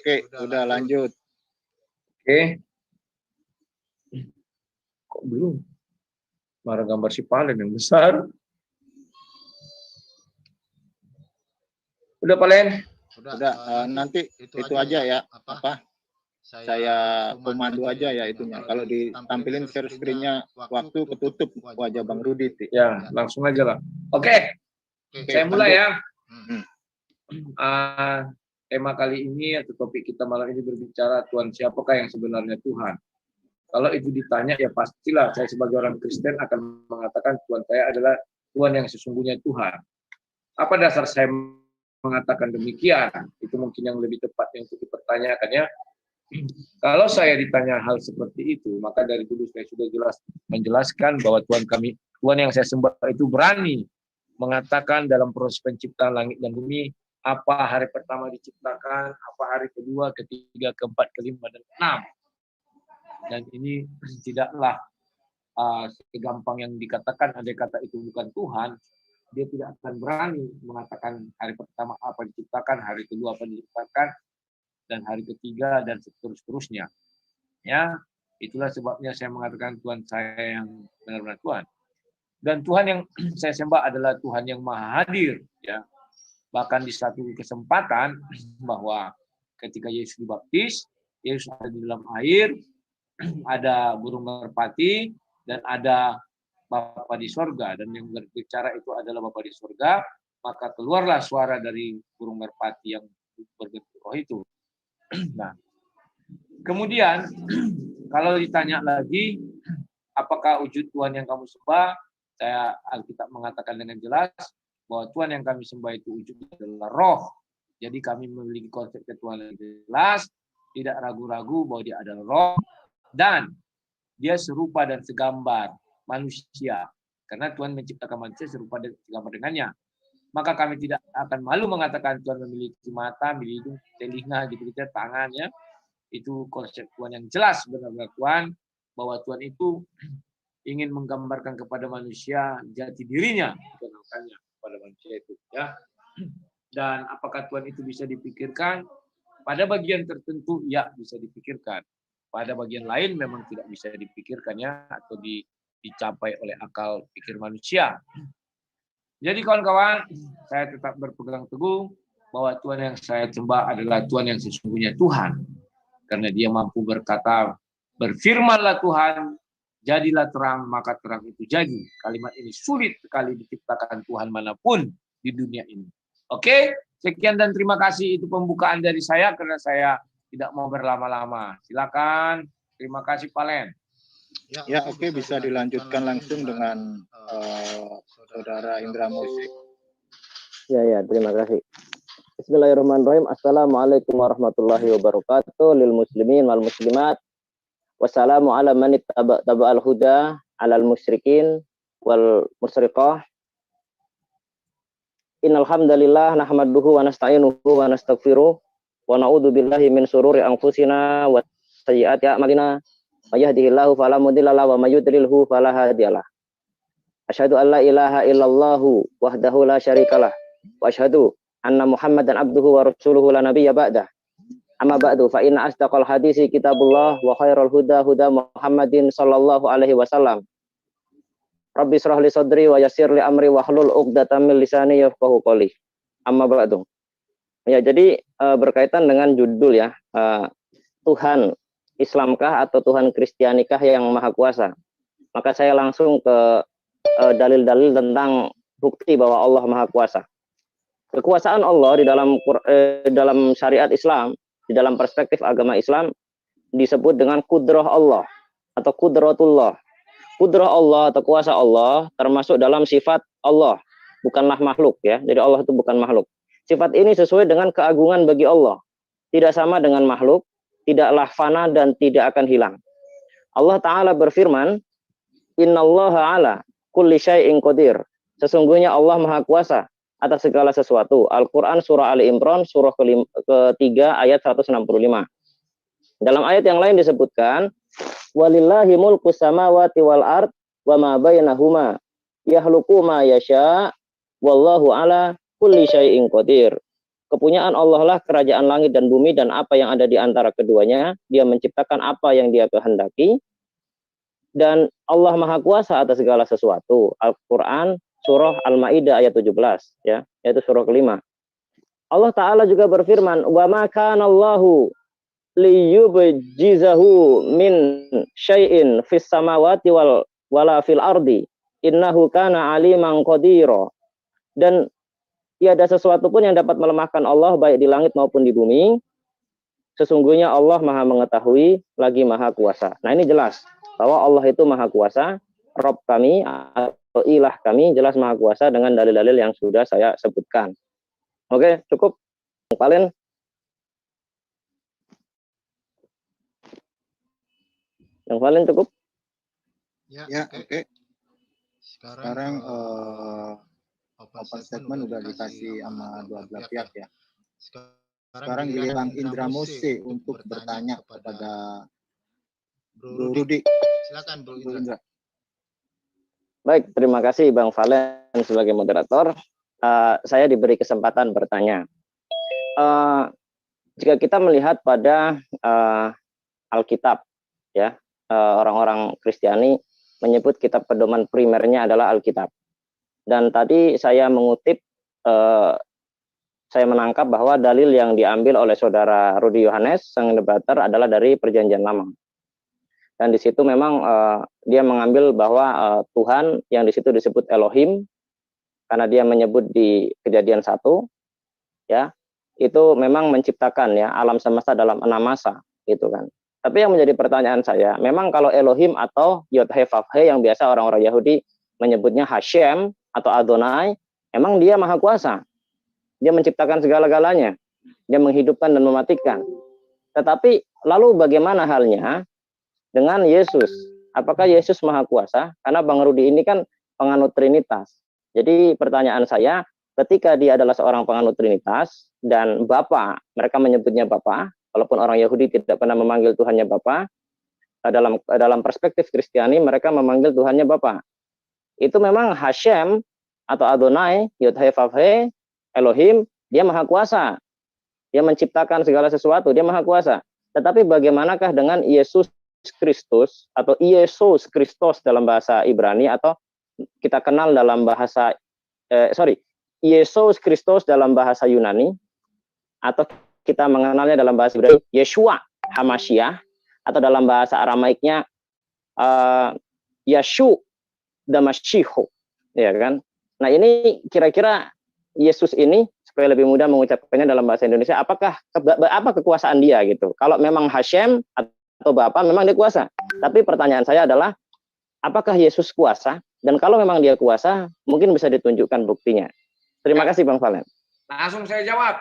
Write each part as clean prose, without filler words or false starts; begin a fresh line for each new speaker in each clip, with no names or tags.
Oke, udah lanjut.
Oke. Kok belum? Marah gambar si Palen yang besar. Udah Palen?
Udah, nanti itu aja ya, apa? Saya pemandu aja ya itunya. Kalau ditampilin share screen-nya waktu ketutup wajah Bang Rudi.
Ya, langsung aja lah. Oke. Saya mulai ya. Tema kali ini atau topik kita malam ini berbicara Tuhan siapakah yang sebenarnya Tuhan. Kalau itu ditanya ya pastilah saya sebagai orang Kristen akan mengatakan Tuhan saya adalah Tuhan yang sesungguhnya Tuhan. Apa dasar saya mengatakan demikian? Itu mungkin yang lebih tepat yang untuk dipertanyakan ya. Kalau saya ditanya hal seperti itu, maka dari dulu saya sudah jelas menjelaskan bahwa Tuhan yang saya sembah itu berani mengatakan dalam proses penciptaan langit dan bumi, apa hari pertama diciptakan, apa hari kedua, ketiga, keempat, kelima, dan keenam. Dan ini tidaklah segampang yang dikatakan, andai kata itu bukan Tuhan, dia tidak akan berani mengatakan hari pertama apa diciptakan, hari kedua apa diciptakan, dan hari ketiga, dan seterusnya. Ya, itulah sebabnya saya mengatakan Tuhan saya yang benar-benar Tuhan. Dan Tuhan yang saya sembah adalah Tuhan yang maha hadir. Ya. Bahkan di satu kesempatan bahwa ketika Yesus dibaptis, Yesus ada di dalam air, ada burung merpati, dan ada Bapa di sorga. Dan yang berbicara itu adalah Bapa di sorga, maka keluarlah suara dari burung merpati yang berbentuk roh itu. Nah, kemudian kalau ditanya lagi, apakah wujud Tuhan yang kamu sembah? Saya Alkitab mengatakan dengan jelas bahwa Tuhan yang kami sembah itu wujudnya adalah roh. Jadi kami memiliki konsep Tuhan yang jelas, tidak ragu-ragu bahwa dia adalah roh, dan dia serupa dan segambar manusia. Karena Tuhan menciptakan manusia serupa dan segambar dengannya. Maka kami tidak akan malu mengatakan Tuhan memiliki mata, memiliki hidung, telinga, gitu, tangannya. Itu konsep Tuhan yang jelas benar-benar Tuhan, bahwa Tuhan itu ingin menggambarkan kepada manusia jati dirinya, kepada manusia itu, ya. Dan apakah Tuhan itu bisa dipikirkan? Pada bagian tertentu ya bisa dipikirkan. Pada bagian lain memang tidak bisa dipikirkan ya, atau dicapai oleh akal pikir manusia. Jadi kawan-kawan, saya tetap berpegang teguh bahwa Tuhan yang saya sembah adalah Tuhan yang sesungguhnya Tuhan. Karena dia mampu berkata, berfirmanlah Tuhan, jadilah terang, maka terang itu jadi. Kalimat ini sulit sekali diciptakan Tuhan manapun di dunia ini. Oke, sekian dan terima kasih. Itu pembukaan dari saya karena saya tidak mau berlama-lama. Silakan. Terima kasih Palen.
Ya, oke, bisa dilanjutkan langsung dengan Saudara Indra Musik.
Ya, terima kasih. Bismillahirrahmanirrahim. Assalamualaikum warahmatullahi wabarakatuh. Lil muslimin wal muslimat. Wassalamu ala man taba'al huda alal musyrikin wal musriqah. Innal hamdalillah nahmaduhu wa nasta'inuhu wa nastaghfiruh wa na'udzu billahi min sururi anfusina wa sayyiati a'malina. May yahdihillahu fala mudilla lahu wa may yudlilhu fala hadiyalah. Asyhadu an la ilaha illallah wahdahu la syarikalah wa asyhadu anna Muhammadan abduhu wa rasuluhu la nabiyya ba'dah. Amma ba'du fa inna asdaqal hadisi kitabullah wa khairal huda huda Muhammadin sallallahu alaihi wasallam. Rabbi shrah li sadri wa yassir li amri wa hlul 'uqdatam min lisani yafqahu qawli. Amma ba'du. Ya, jadi berkaitan dengan judul ya, Tuhan Islamkah atau Tuhan Kristianikah yang Maha Kuasa. Maka saya langsung ke dalil-dalil tentang bukti bahwa Allah Maha Kuasa. Kekuasaan Allah di dalam syariat Islam, di dalam perspektif agama Islam disebut dengan kudrah Allah atau kudratullah. Kudrah Allah atau kuasa Allah termasuk dalam sifat Allah, bukanlah makhluk ya. Jadi Allah itu bukan makhluk. Sifat ini sesuai dengan keagungan bagi Allah. Tidak sama dengan makhluk, tidaklah fana dan tidak akan hilang. Allah Ta'ala berfirman, Innallaha ala kulli syai'in qadir. Sesungguhnya Allah Maha Kuasa atas segala sesuatu. Al-Quran surah Ali Imran surah ketiga ayat 165. Dalam ayat yang lain disebutkan, Walillahi mulku samawati wal ard wa ma bainahuma yahluku ma yasha wallahu ala kulli syai'in qadir. kepunyaan Allah lah kerajaan langit dan bumi dan apa yang ada di antara keduanya. Dia menciptakan apa yang dia kehendaki. Dan Allah Maha Kuasa atas segala sesuatu. Al-Quran surah Al-Maidah ayat 17 ya, yaitu surah kelima. Allah Ta'ala juga berfirman, wa ma kana Allahu liyubjizahu min syai'in fis samawati wala fil ardi innahu kana aliman qadira. Dan tiada sesuatu pun yang dapat melemahkan Allah baik di langit maupun di bumi. Sesungguhnya Allah Maha mengetahui lagi Maha Kuasa. Nah, ini jelas bahwa Allah itu Maha Kuasa, Rabb kami atau ilah kami jelas Maha Kuasa dengan dalil-dalil yang sudah saya sebutkan. Oke, cukup. Kalian yang paling cukup?
Ya, oke. Sekarang open statement udah dikasih sama dua belah pihak ya. Sekarang giliran Indra Mose untuk bertanya kepada Bro Rudi. Silakan Bro Indra.
Baik, terima kasih Bang Valen sebagai moderator. Saya diberi kesempatan bertanya. Jika kita melihat pada Alkitab, ya, orang-orang Kristiani menyebut kitab pedoman primernya adalah Alkitab. Dan tadi saya mengutip, saya menangkap bahwa dalil yang diambil oleh saudara Rudi Yohanes, sang debater, adalah dari Perjanjian Lama. Dan di situ memang dia mengambil bahwa Tuhan yang di situ disebut Elohim, karena dia menyebut di Kejadian 1, ya, itu memang menciptakan ya alam semesta dalam 6 masa, gitu kan. Tapi yang menjadi pertanyaan saya, memang kalau Elohim atau Yod-Heh-Vav-Heh yang biasa orang-orang Yahudi menyebutnya Hashem atau Adonai, emang dia Maha Kuasa. Dia menciptakan segala-galanya. Dia menghidupkan dan mematikan. Tetapi lalu bagaimana halnya dengan Yesus? Apakah Yesus Maha Kuasa? Karena Bang Rudi ini kan penganut Trinitas. Jadi pertanyaan saya, ketika dia adalah seorang penganut Trinitas dan Bapa, mereka menyebutnya Bapa, walaupun orang Yahudi tidak pernah memanggil Tuhannya Bapa, dalam perspektif Kristiani mereka memanggil Tuhannya Bapa. Itu memang Hashem atau Adonai, Yod-Heh-Vav-Heh, Elohim, dia Maha Kuasa. Dia menciptakan segala sesuatu, dia Maha Kuasa. Tetapi bagaimanakah dengan Yesus Kristus atau Yesus Kristus dalam bahasa Ibrani, atau kita kenal dalam bahasa Yesus Kristus dalam bahasa Yunani, atau kita mengenalnya dalam bahasa Ibrani Yeshua Hamashiach, atau dalam bahasa Aramaiknya Yeshu Damashihu, ya kan? Nah, ini kira-kira Yesus ini, supaya lebih mudah mengucapkannya dalam bahasa Indonesia, apa kekuasaan dia gitu? Kalau memang Hashem atau Bapa, memang dia kuasa. Tapi pertanyaan saya adalah, apakah Yesus kuasa? Dan kalau memang dia kuasa, mungkin bisa ditunjukkan buktinya. Terima kasih Bang Valen.
Langsung saya jawab.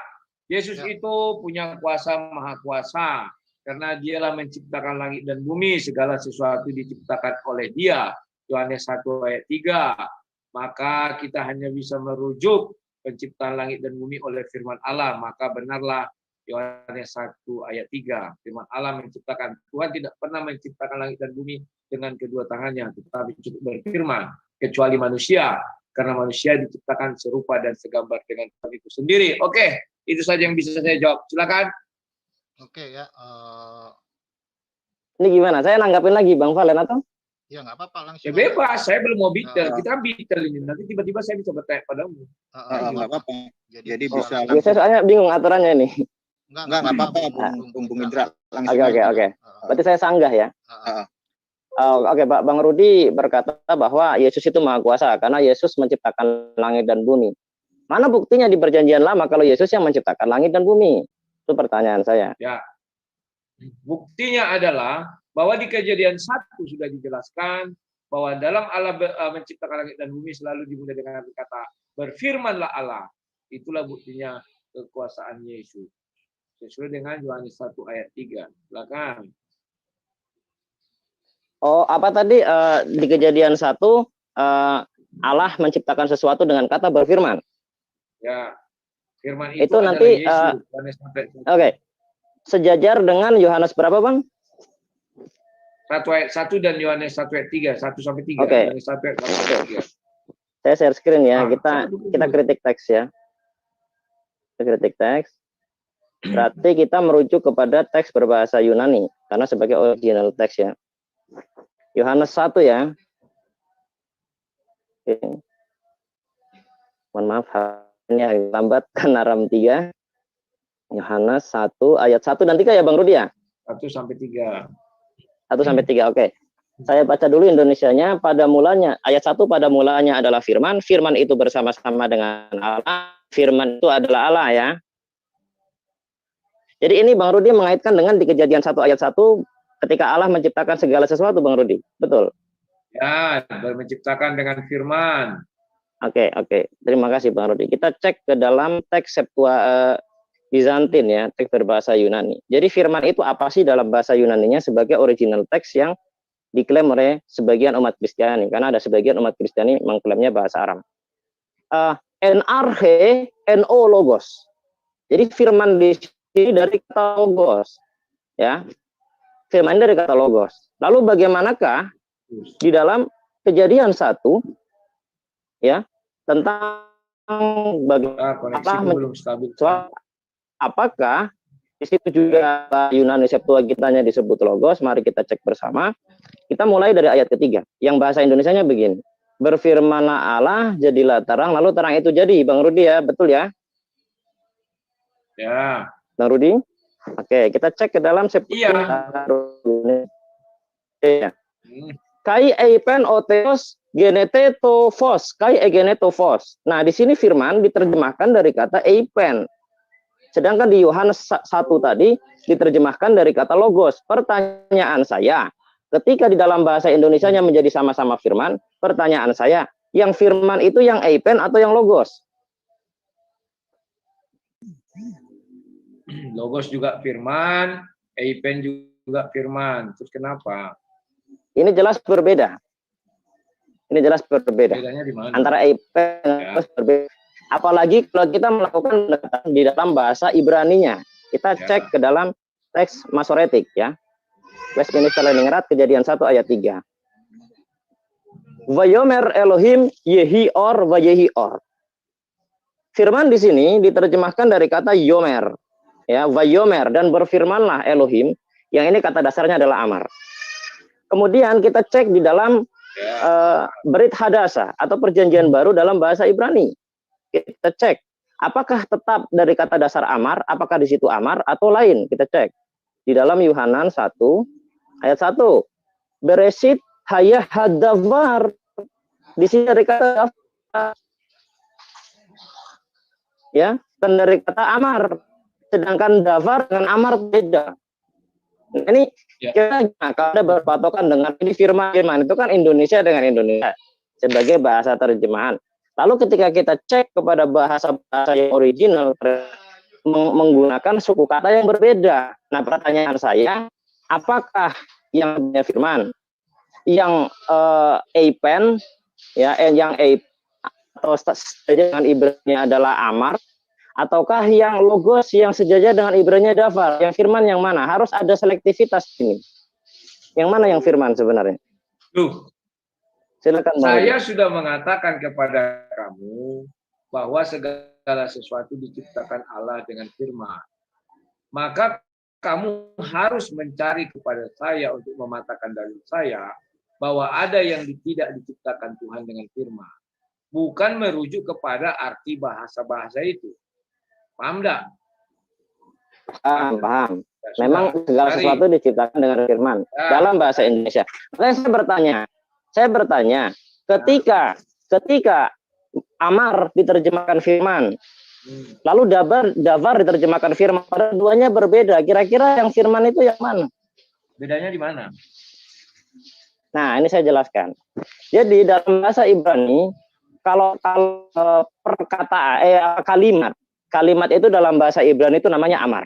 Yesus itu punya kuasa Maha Kuasa. Karena dialah menciptakan langit dan bumi, segala sesuatu diciptakan oleh dia. Yohanes 1 ayat 3. Maka kita hanya bisa merujuk penciptaan langit dan bumi oleh firman Allah. Maka benarlah Yohanes 1 ayat 3. Firman Allah menciptakan. Tuhan tidak pernah menciptakan langit dan bumi dengan kedua tangannya, tetapi cukup berfirman, kecuali manusia. Karena manusia diciptakan serupa dan segambar dengan Tuhan itu sendiri. Oke, itu saja yang bisa saya jawab. Silakan.
Oke ya.
Ini gimana? Saya nanggapin lagi Bang Valen atau?
Ya nggak apa-apa, langsung.
Ya bebas, saya belum mau bicara. Kita bicara ini. Nanti tiba-tiba saya bisa bertanya padamu.
Nggak apa-apa. Jadi bisa.
Ya, saya soalnya bingung aturannya ini.
Nggak apa-apa, Bung Indra.
Oke. Berarti saya sanggah ya. Oke, Bang Rudi berkata bahwa Yesus itu Maha Kuasa karena Yesus menciptakan langit dan bumi. Mana buktinya di Perjanjian Lama kalau Yesus yang menciptakan langit dan bumi? Itu pertanyaan saya. Ya.
Buktinya adalah bahwa di Kejadian 1 sudah dijelaskan bahwa dalam Allah menciptakan langit dan bumi selalu dimulai dengan kata berfirmanlah Allah. Itulah buktinya kekuasaan Yesus. Sesuai dengan Yohanes 1 ayat 3. Silakan.
Oh, apa tadi di Kejadian 1 Allah menciptakan sesuatu dengan kata berfirman.
Ya. Firman itu
nanti
Yesus.
Oke. Sejajar dengan Yohanes berapa, Bang?
1 ayat 1 dan Yohanes 1 ayat 3, 1 sampai 3.
Oke.
Yohanes 1 ayat 1 sampai 3.
Saya share screen ya. Kita kritik teks ya. kritik teks. Berarti kita merujuk kepada teks berbahasa Yunani karena sebagai original teks ya. Yohanes 1 ya. Oke. Mohon maaf ini agak lambat karena RAM 3. Yohanes 1 ayat 1 dan 3 ya Bang Rudi ya?
1 sampai 3.
1 sampai 3. Oke. Saya baca dulu Indonesianya. Pada mulanya ayat 1 pada mulanya adalah firman, firman itu bersama-sama dengan Allah, firman itu adalah Allah ya. Jadi ini Bang Rudi mengaitkan dengan di Kejadian 1 ayat 1 ketika Allah menciptakan segala sesuatu Bang Rudi. Betul?
Ya, menciptakan dengan firman.
Oke. Terima kasih Bang Rudi. Kita cek ke dalam teks Bizantin ya, teks berbahasa Yunani. Jadi firman itu apa sih dalam bahasa Yunaninya sebagai original teks yang diklaim oleh sebagian umat Kristiani. Karena ada sebagian umat Kristiani mengklaimnya bahasa Aram. Enarche, no logos. Jadi firman di ini dari kata logos, ya. Firman dari kata logos. Lalu bagaimanakah di dalam Kejadian 1, ya, tentang bagaimana
belum stabil.
Apakah di situ juga Yunani Septuagintanya disebut logos? Mari kita cek bersama. Kita mulai dari ayat ketiga. Yang bahasa Indonesianya begini. Berfirmanlah Allah, jadilah terang, lalu terang itu jadi. Bang Rudi ya, betul ya?
Ya.
Bang Rudi? Oke, kita cek ke dalam
Iya.
Kai eipen oteos genetofos, kai egenetofos. Nah, di sini firman diterjemahkan dari kata eipen. Sedangkan di Yohanes 1 tadi diterjemahkan dari kata logos. Pertanyaan saya, ketika di dalam bahasa Indonesianya menjadi sama-sama firman, pertanyaan saya, yang firman itu yang eipen atau yang logos?
Logos juga firman, eipen juga firman. Terus kenapa?
Ini jelas berbeda. Ini jelas berbeda.
Bedanya di mana?
Antara eipen dan logos berbeda. Apalagi kalau kita melakukan di dalam bahasa Ibraninya. Kita cek ke dalam teks Masoretik ya. Westminster Learning Rate Kejadian 1 ayat 3. Vayomer Elohim Yehior Vayehior. Firman di sini diterjemahkan dari kata yomer. Ya, vayomer, dan berfirmanlah Elohim, yang ini kata dasarnya adalah amar. Kemudian kita cek di dalam Berit Hadasa atau perjanjian baru dalam bahasa Ibrani. Kita cek apakah tetap dari kata dasar amar, apakah di situ amar atau lain. Kita cek di dalam Yohanan 1 ayat 1. Beresit hayah hadavar, di sini dari kata ya, dan dari kata amar. Sedangkan davar dengan amar beda. Ini kita kalau ada berpatokan dengan ini firman itu kan Indonesia dengan Indonesia sebagai bahasa terjemahan. Lalu ketika kita cek kepada bahasa-bahasa yang original menggunakan suku kata yang berbeda. Nah, pertanyaan saya, apakah yang firman, yang eipen, ya, yang atau dengan Ibrani adalah amar, ataukah yang logos yang sejajar dengan Ibrani davar? Yang firman yang mana? Harus ada selektivitas ini. Yang mana yang firman sebenarnya? Silakan.
Saya sudah mengatakan kepada kamu bahwa segala sesuatu diciptakan Allah dengan firman. Maka kamu harus mencari kepada saya untuk mematahkan dalil saya bahwa ada yang tidak diciptakan Tuhan dengan firman. Bukan merujuk kepada arti bahasa-bahasa itu. Paham enggak?
Paham. Memang segala sesuatu diciptakan dengan firman dalam bahasa Indonesia. Makanya saya bertanya, ketika amar diterjemahkan firman, lalu davar diterjemahkan firman, pada duanya berbeda. Kira-kira yang firman itu yang mana?
Bedanya di mana?
Nah, ini saya jelaskan. Jadi dalam bahasa Ibrani, kalau perkataan kalimat itu dalam bahasa Ibrani itu namanya amar.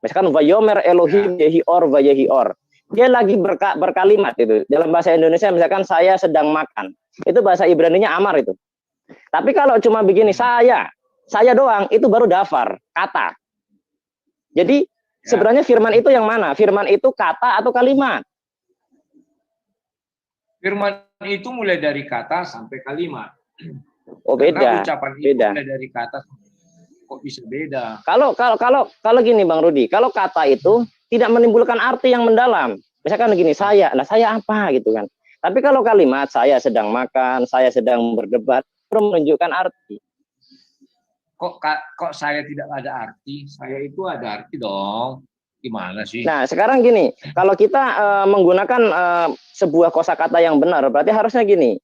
Misalkan vayomer Elohim Yehior Vayehior. Dia lagi berkalimat itu. Dalam bahasa Indonesia misalkan saya sedang makan. Itu bahasa Ibraninya amar itu. Tapi kalau cuma begini saya doang, itu baru davar, kata. Jadi sebenarnya firman itu yang mana? Firman itu kata atau kalimat?
Firman itu mulai dari kata sampai kalimat.
Oh, beda.
Karena ucapan itu
beda.
mulai dari kata. Kok bisa beda?
Kalau gini Bang Rudi, kalau kata itu tidak menimbulkan arti yang mendalam. Misalkan gini, saya apa gitu kan. Tapi kalau kalimat saya sedang makan, saya sedang berdebat, itu menunjukkan arti.
Kok saya tidak ada arti? Saya itu ada arti dong. Gimana sih?
Nah, sekarang gini, kalau kita menggunakan sebuah kosakata yang benar, berarti harusnya gini.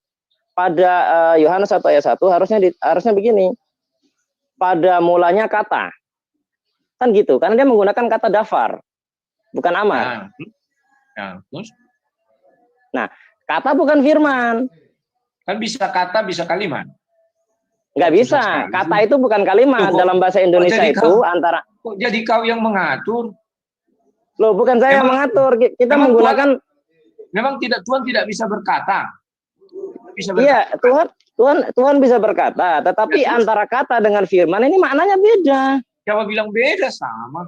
Pada Yohanes 1 ayat 1 harusnya begini. Pada mulanya kata. Kan gitu, karena dia menggunakan kata dafar, bukan amar.
Terus?
Nah, kata bukan firman.
Kan bisa kata, bisa kalimat.
Nggak bisa. Kata itu bukan kalimat. Dalam bahasa Indonesia itu antara...
Kok jadi kau yang mengatur?
Loh, bukan saya yang mengatur. Kita menggunakan...
Memang Tuhan tidak bisa berkata.
Iya, Tuhan bisa berkata. Tetapi ya, antara kata dengan firman ini maknanya beda.
Siapa bilang beda? Sama.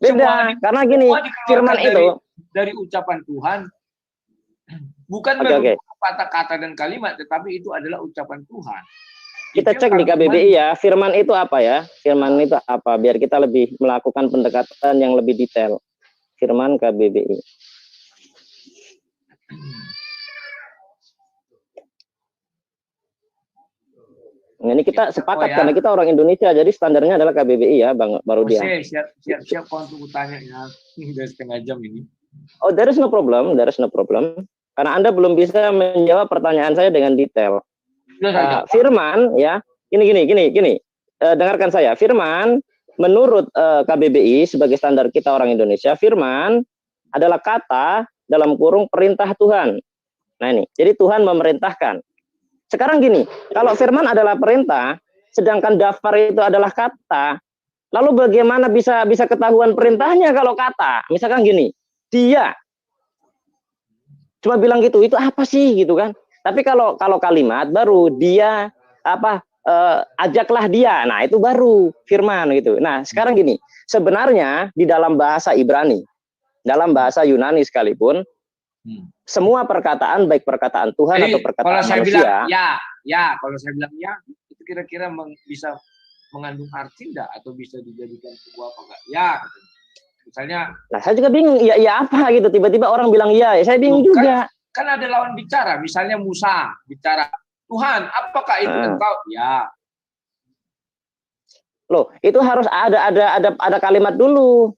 Beda. Karena gini, firman itu...
Dari ucapan Tuhan, bukan kata-kata dan kalimat, tetapi itu adalah ucapan Tuhan.
Kita cek di KBBI ya, firman itu apa ya? Firman itu apa? Biar kita lebih melakukan pendekatan yang lebih detail. Firman KBBI. Nah, ini kita sepakat karena kita orang Indonesia, jadi standarnya adalah KBBI ya, Bang Rudi.
Siap kok untuk tanya ya, udah setengah jam ini.
Oh, there is no problem. Karena Anda belum bisa menjawab pertanyaan saya dengan detail. Firman ya, gini. Dengarkan saya. Firman menurut KBBI sebagai standar kita orang Indonesia, firman adalah kata dalam kurung perintah Tuhan. Nah ini, jadi Tuhan memerintahkan. Sekarang gini, kalau firman adalah perintah, sedangkan daftar itu adalah kata, lalu bagaimana bisa ketahuan perintahnya kalau kata? Misalkan gini, dia cuma bilang gitu, itu apa sih gitu kan? Tapi kalau kalimat baru dia ajaklah dia, nah itu baru firman gitu. Nah sekarang gini, sebenarnya di dalam bahasa Ibrani, dalam bahasa Yunani sekalipun, semua perkataan baik perkataan Tuhan atau perkataan
kalau saya
manusia.
Bilang kalau saya bilang ya, itu kira-kira bisa mengandung arti enggak atau bisa dijadikan sebuah apa enggak? Ya. Misalnya,
nah saya juga bingung, ya apa gitu, tiba-tiba orang bilang ya saya bingung juga.
Kan ada lawan bicara, misalnya Musa bicara, Tuhan, apakah itu engkau? Ya.
Loh, itu harus ada kalimat dulu.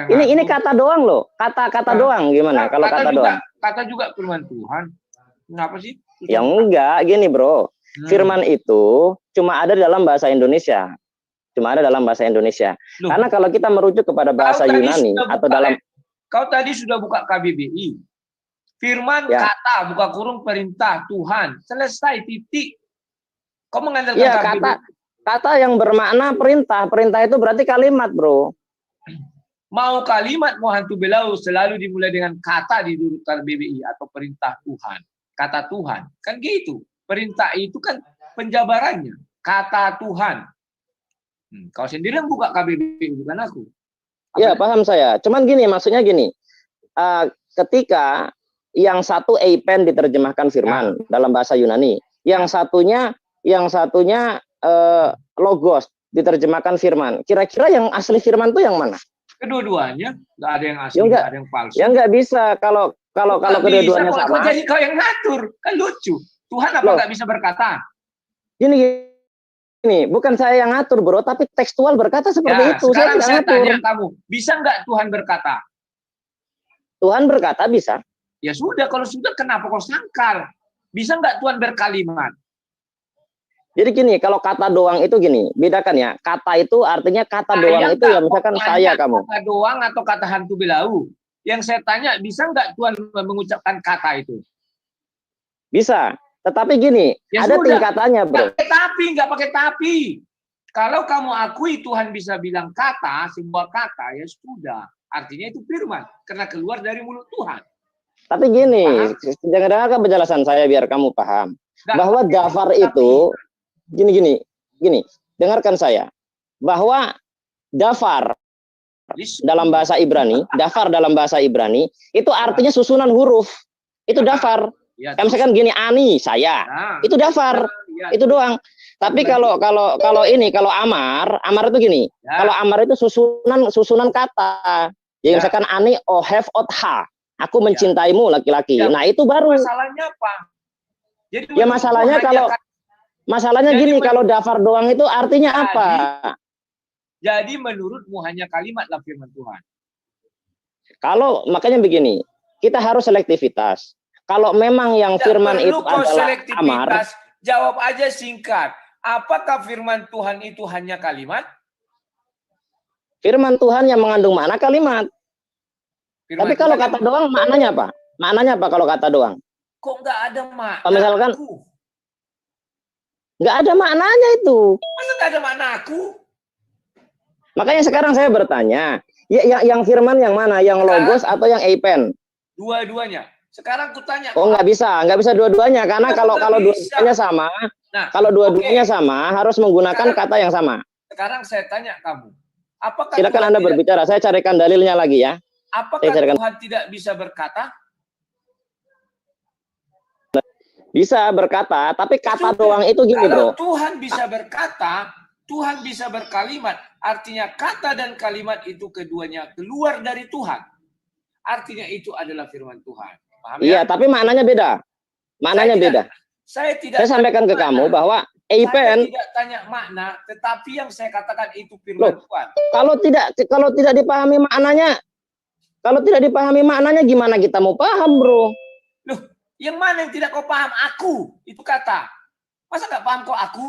Ini kata doang loh, kata doang gimana? Kalau kata doang.
Kata juga firman Tuhan. Kenapa sih?
Ya enggak, gini bro. Firman itu cuma ada dalam bahasa Indonesia.
Loh,
karena kalau kita merujuk kepada bahasa Yunani atau dalam
kau tadi sudah buka KBBI. Firman kata buka kurung perintah Tuhan. Selesai titik. Kau mengandalkan KBBI.
Kata yang bermakna perintah. Perintah itu berarti kalimat, bro.
Mau kalimat mau hantu belau selalu dimulai dengan kata di dulu KBBI atau perintah Tuhan. Kata Tuhan. Kan gitu. Perintah itu kan penjabarannya. Kata Tuhan. Kau sendiri yang buka KBBI, bukan aku.
Ya, paham saya. Cuman gini, maksudnya gini. Ketika yang satu eipen diterjemahkan firman dalam bahasa Yunani, yang satunya logos diterjemahkan firman. Kira-kira yang asli firman itu yang mana?
Kedua-duanya, nggak ada yang asli, nggak ada yang palsu.
Ya nggak bisa kalau kedua-duanya sama.
Kok jadi kau yang ngatur? Kan lucu. Tuhan apa nggak bisa berkata?
Gini, bukan saya yang ngatur bro, tapi tekstual berkata seperti itu.
Sekarang saya tanya kamu, bisa nggak Tuhan berkata?
Tuhan berkata bisa.
Ya sudah, kalau sudah kenapa kau sangkal? Bisa nggak Tuhan berkalimat?
Jadi gini, kalau kata doang itu gini, bedakan ya. Kata itu artinya kata doang itu ya misalkan saya kamu.
Kata doang atau kata hantu belau? Yang saya tanya, bisa nggak Tuhan mengucapkan kata itu?
Bisa. Tetapi gini, ya ada tingkatannya, bro.
Nggak pakai tapi. Kalau kamu akui Tuhan bisa bilang kata, sebuah kata, ya sudah. Artinya itu firman, karena keluar dari mulut Tuhan.
Tapi gini, jangan dengarkan penjelasan saya biar kamu paham. Bahwa dafar itu, gini, dengarkan saya. Bahwa dafar dalam bahasa Ibrani, itu artinya susunan huruf. Itu dafar. Ya, misalkan gini, ani, saya. Itu dafar. Itu doang. Tapi kalau amar itu gini.
Ya.
Kalau amar itu susunan kata. Jadi misalkan ani have otha. Aku mencintaimu laki-laki.
Ya.
Nah, itu baru.
Masalahnya apa? Jadi
Ya masalahnya gini, kalau dafar doang itu artinya apa?
Jadi menurutmu hanya kalimatlah firman Tuhan.
Kalau makanya begini, kita harus selektivitas. Kalau memang yang firman itu adalah amar,
jawab aja singkat. Apakah firman Tuhan itu hanya kalimat?
Firman Tuhan yang mengandung makna kalimat. Tapi kalau kata doang maknanya apa? Maknanya apa kalau kata doang?
Kok nggak ada makna?
Misalkan nggak ada maknanya itu.
Masa nggak ada makna aku?
Makanya sekarang saya bertanya, yang firman yang mana? Yang logos atau yang eipen?
Dua-duanya. Sekarang aku tanya.
Oh, nggak bisa dua-duanya karena kalau dua-duanya sama, kalau dua-duanya sama harus menggunakan kata yang sama.
Sekarang saya tanya kamu, apakah
silakan Anda berbicara? Saya carikan dalilnya lagi ya.
Apakah Tuhan tidak bisa berkata?
Bisa berkata, tapi kata doang itu gini,
Kalau
bro.
Tuhan bisa berkata, Tuhan bisa berkalimat. Artinya kata dan kalimat itu keduanya keluar dari Tuhan. Artinya itu adalah firman Tuhan. Paham
Iya,
ya?
tapi maknanya beda. Maknanya beda.
Saya
sampaikan ke kamu bahwa eipen.
Saya tidak tanya makna, tetapi yang saya katakan itu firman Tuhan.
Kalau tidak dipahami maknanya, gimana kita mau paham, bro?
Loh, yang mana yang tidak kau paham? Aku itu kata. Masa nggak paham kok aku?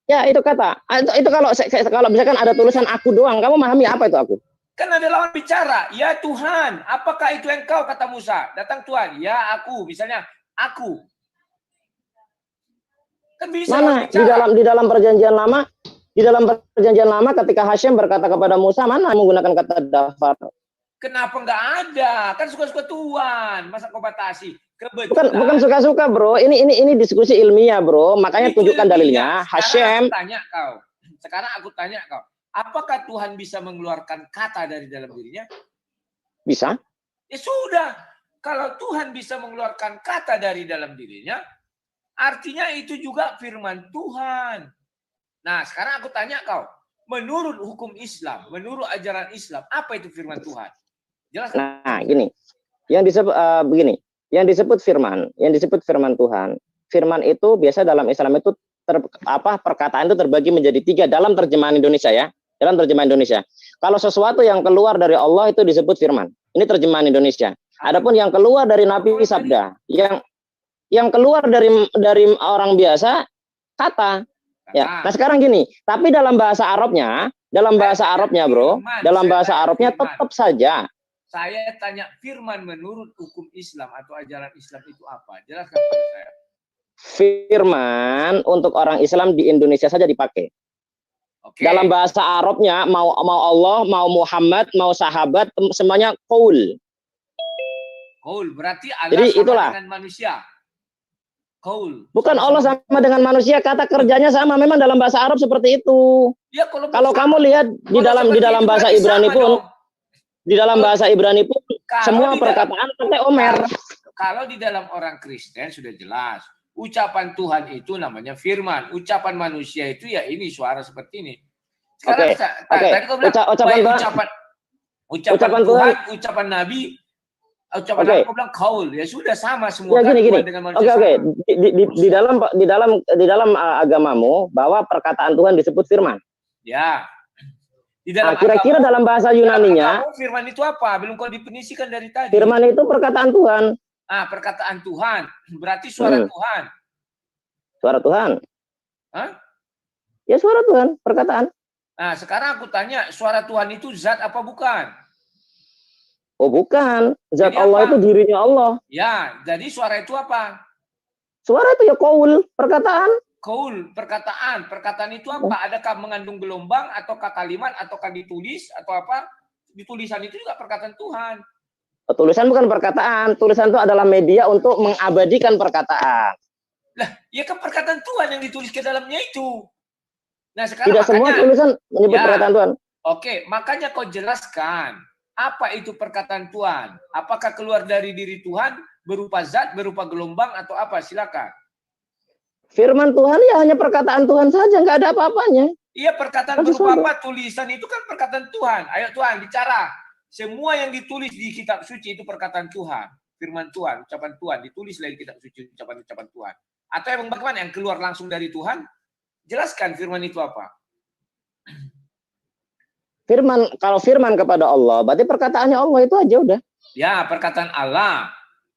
Ya, itu kata. Itu kalau misalkan ada tulisan aku doang, kamu memahami apa itu aku?
Kan ada lawan bicara. Ya Tuhan, apakah itu engkau, kata Musa? Datang Tuhan. Ya aku, misalnya aku. Kan bisa
mana di dalam perjanjian lama? Di dalam perjanjian lama ketika Hasyim berkata kepada Musa, mana menggunakan kata dafar?
Kenapa nggak ada? Kan suka-suka Tuhan. Masa kau batasi?
Bukan suka-suka, bro. Ini diskusi ilmiah, bro. Makanya itu tunjukkan dalilnya. Hasyim.
Sekarang aku tanya kau. Apakah Tuhan bisa mengeluarkan kata dari dalam dirinya?
Bisa.
Ya sudah. Kalau Tuhan bisa mengeluarkan kata dari dalam dirinya, artinya itu juga firman Tuhan. Nah, sekarang aku tanya kau. Menurut hukum Islam, menurut ajaran Islam, apa itu firman Tuhan? Jelas?
Nah, gini. Yang disebut begini. Yang disebut firman Tuhan. Firman itu biasa dalam Islam itu perkataan itu terbagi menjadi 3 dalam terjemahan Indonesia ya. Dalam terjemahan Indonesia. Kalau sesuatu yang keluar dari Allah itu disebut firman. Ini terjemahan Indonesia. Adapun yang keluar dari Nabi sabda, yang keluar dari orang biasa kata. Ya. Nah, sekarang gini, tapi dalam bahasa Arabnya, bro, dalam bahasa Arabnya tetap saja.
Saya tanya firman menurut hukum Islam atau ajaran Islam itu apa? Jelaskan pada saya.
Firman untuk orang Islam di Indonesia saja dipakai. Okay. Dalam bahasa Arabnya mau Allah, mau Muhammad, mau sahabat, semuanya qaul.
Qaul berarti Allah sama dengan manusia. Qaul.
Bukan Allah sama dengan manusia, kata kerjanya sama. Memang dalam bahasa Arab seperti itu.
Ya,
kalau kamu lihat di dalam bahasa Ibrani pun, semua perkataan pakai Omer.
Kalau di dalam orang Kristen sudah jelas. Ucapan Tuhan itu namanya firman. Ucapan manusia itu ya ini suara seperti ini. Sekarang tadi kau bilang ucapan Tuhan, ucapan Nabi, ucapan kau bilang qaul. Ya sudah sama semua.
Ya, gini. Oke. Di dalam agamamu bahwa perkataan Tuhan disebut firman.
Ya.
Kira-kira dalam bahasa Yunaninya
firman itu apa? Belum kau definisikan dari tadi.
Firman itu perkataan Tuhan.
Perkataan Tuhan. Berarti suara Tuhan.
Suara Tuhan.
Hah?
Ya, suara Tuhan, perkataan.
Nah, sekarang aku tanya, suara Tuhan itu zat apa bukan?
Oh, bukan. Zat
jadi
Allah
apa?
Itu dirinya Allah.
Ya, jadi suara itu apa?
Suara itu ya qaul, perkataan.
Qaul, perkataan. Perkataan itu apa? Adakah mengandung gelombang, ataukah kalimat, ataukah ditulis, atau apa? Di tulisan itu juga perkataan Tuhan.
Tulisan bukan perkataan. Tulisan itu adalah media untuk mengabadikan perkataan.
Lah, ya kan perkataan Tuhan yang ditulis ke dalamnya itu. Nah, sekarang
tidak semua tulisan menyebut perkataan Tuhan.
Oke, makanya kau jelaskan apa itu perkataan Tuhan. Apakah keluar dari diri Tuhan berupa zat, berupa gelombang, atau apa? Silakan.
Firman Tuhan ya hanya perkataan Tuhan saja, nggak ada apa-apanya.
Iya, perkataan berupa apa? Tulisan itu kan perkataan Tuhan. Ayo Tuhan, bicara. Semua yang ditulis di kitab suci itu perkataan Tuhan. Firman Tuhan, ucapan Tuhan. Ditulis lagi kitab suci, ucapan-ucapan Tuhan. Atau yang bagaimana? Yang keluar langsung dari Tuhan? Jelaskan firman itu apa?
Firman, kalau firman kepada Allah, berarti perkataannya Allah itu aja udah.
Ya, perkataan Allah.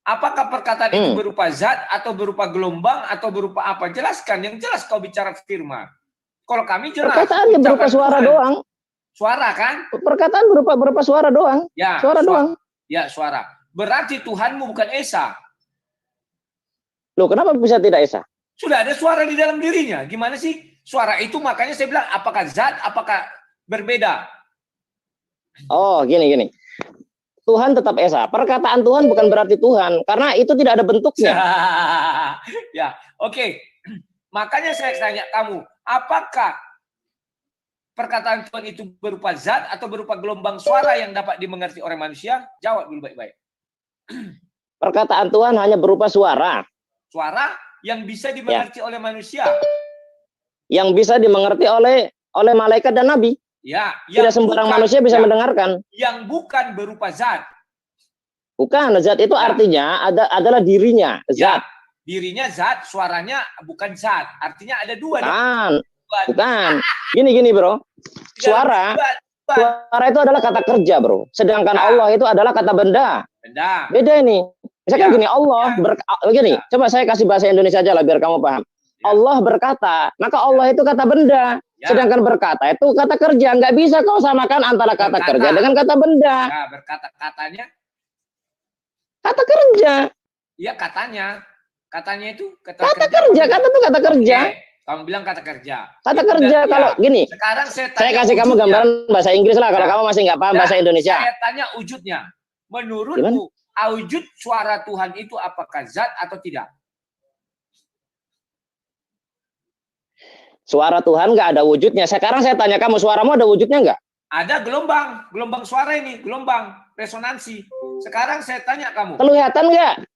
Apakah perkataan itu berupa zat atau berupa gelombang atau berupa apa? Jelaskan. Yang jelas kau bicara firman. Kalau kami jelas.
Perkataannya berupa suara Tuhan doang.
Suara kan?
Perkataan berupa suara doang.
Ya,
suara doang.
Ya, suara. Berarti Tuhanmu bukan Esa.
Loh, kenapa bisa tidak Esa?
Sudah ada suara di dalam dirinya. Gimana sih? Suara itu makanya saya bilang apakah zat, apakah berbeda?
Oh, gini. Tuhan tetap Esa. Perkataan Tuhan bukan berarti Tuhan, karena itu tidak ada bentuknya.
Ya, oke. Makanya saya tanya kamu, apakah perkataan Tuhan itu berupa zat atau berupa gelombang suara yang dapat dimengerti oleh manusia? Jawab dulu baik-baik.
Perkataan Tuhan hanya berupa suara.
Suara yang bisa dimengerti oleh manusia.
Yang bisa dimengerti oleh malaikat dan nabi.
Ya,
tidak sembarang manusia bisa mendengarkan.
Yang bukan berupa zat.
Bukan, zat itu artinya adalah dirinya, zat.
Dirinya zat, suaranya bukan zat. Artinya ada dua.
Bukan. Gini bro. Suara itu adalah kata kerja bro. Sedangkan Allah itu adalah kata benda. Beda ini. Misalkan gini, Allah begini. Coba saya kasih bahasa Indonesia aja lah biar kamu paham. Allah berkata, maka Allah itu kata benda. Sedangkan berkata itu kata kerja. Nggak bisa kau samakan antara kata kerja dengan kata benda.
Ya, berkata-katanya.
Kata kerja.
Iya, katanya. Katanya itu
kata kerja. Kata itu kata kerja.
Kamu bilang kata kerja.
Kata kerja kalau gini.
Sekarang saya
kasih kamu gambaran bahasa Inggris lah kalau kamu masih nggak paham bahasa Indonesia.
Saya tanya wujudnya. Menurutmu, wujud suara Tuhan itu apakah zat atau tidak?
Suara Tuhan nggak ada wujudnya. Sekarang saya tanya kamu, suaramu ada wujudnya nggak?
Ada gelombang suara ini, gelombang resonansi. Sekarang saya tanya kamu.
Kelihatan nggak?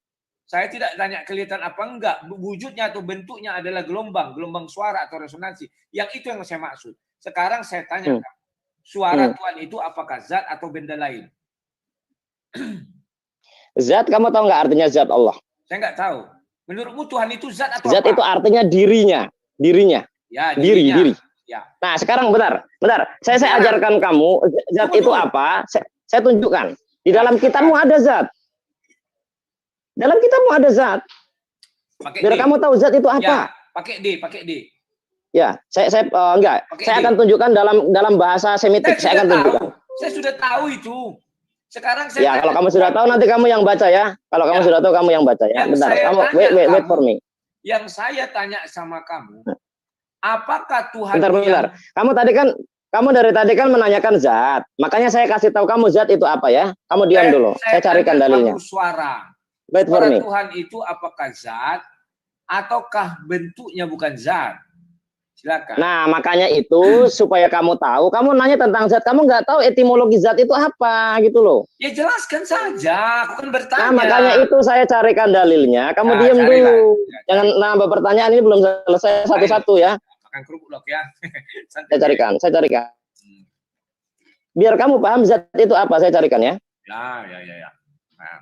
Saya tidak tanya kelihatan apa enggak. Wujudnya atau bentuknya adalah gelombang suara atau resonansi. Yang itu yang saya maksud. Sekarang saya tanya kamu, suara Tuhan itu apakah zat atau benda lain?
Zat, kamu tahu nggak artinya zat Allah?
Saya nggak tahu. Menurutmu Tuhan itu zat atau
zat
apa?
Itu artinya dirinya.
Ya,
diri.
Ya.
Nah, sekarang bentar. Saya ajarkan kamu zat itu apa. Saya tunjukkan. Di dalam kitabmu ada zat. Dalam kitabmu ada zat. Biar kamu tahu zat itu apa.
Ya, pakai D.
Ya, saya enggak. Saya akan tunjukkan dalam bahasa Semitik. Saya akan tunjukkan.
Saya sudah tahu itu. Sekarang saya.
Ya, kalau kamu sudah tahu nanti kamu yang baca ya. Kalau kamu sudah tahu kamu yang baca ya. Bentar, kamu wait for me.
Yang saya tanya sama kamu, apakah Tuhan?
Bentar. Kamu dari tadi kan menanyakan zat. Makanya saya kasih tahu kamu zat itu apa ya. Kamu diam dulu. Saya carikan dalilnya.
Suara.
Wait for me.
Tuhan itu apakah zat ataukah bentuknya bukan zat? Silakan.
Nah, makanya itu supaya kamu tahu, kamu nanya tentang zat, kamu nggak tahu etimologi zat itu apa gitu loh.
Ya jelaskan saja, aku kan bertanya.
Nah, makanya itu saya carikan dalilnya, kamu diam dulu. Jangan nambah pertanyaan, ini belum selesai satu-satu ya.
Makan kerupuk dok ya.
Saya carikan. Biar kamu paham zat itu apa, saya carikan ya.
Ya. Nah.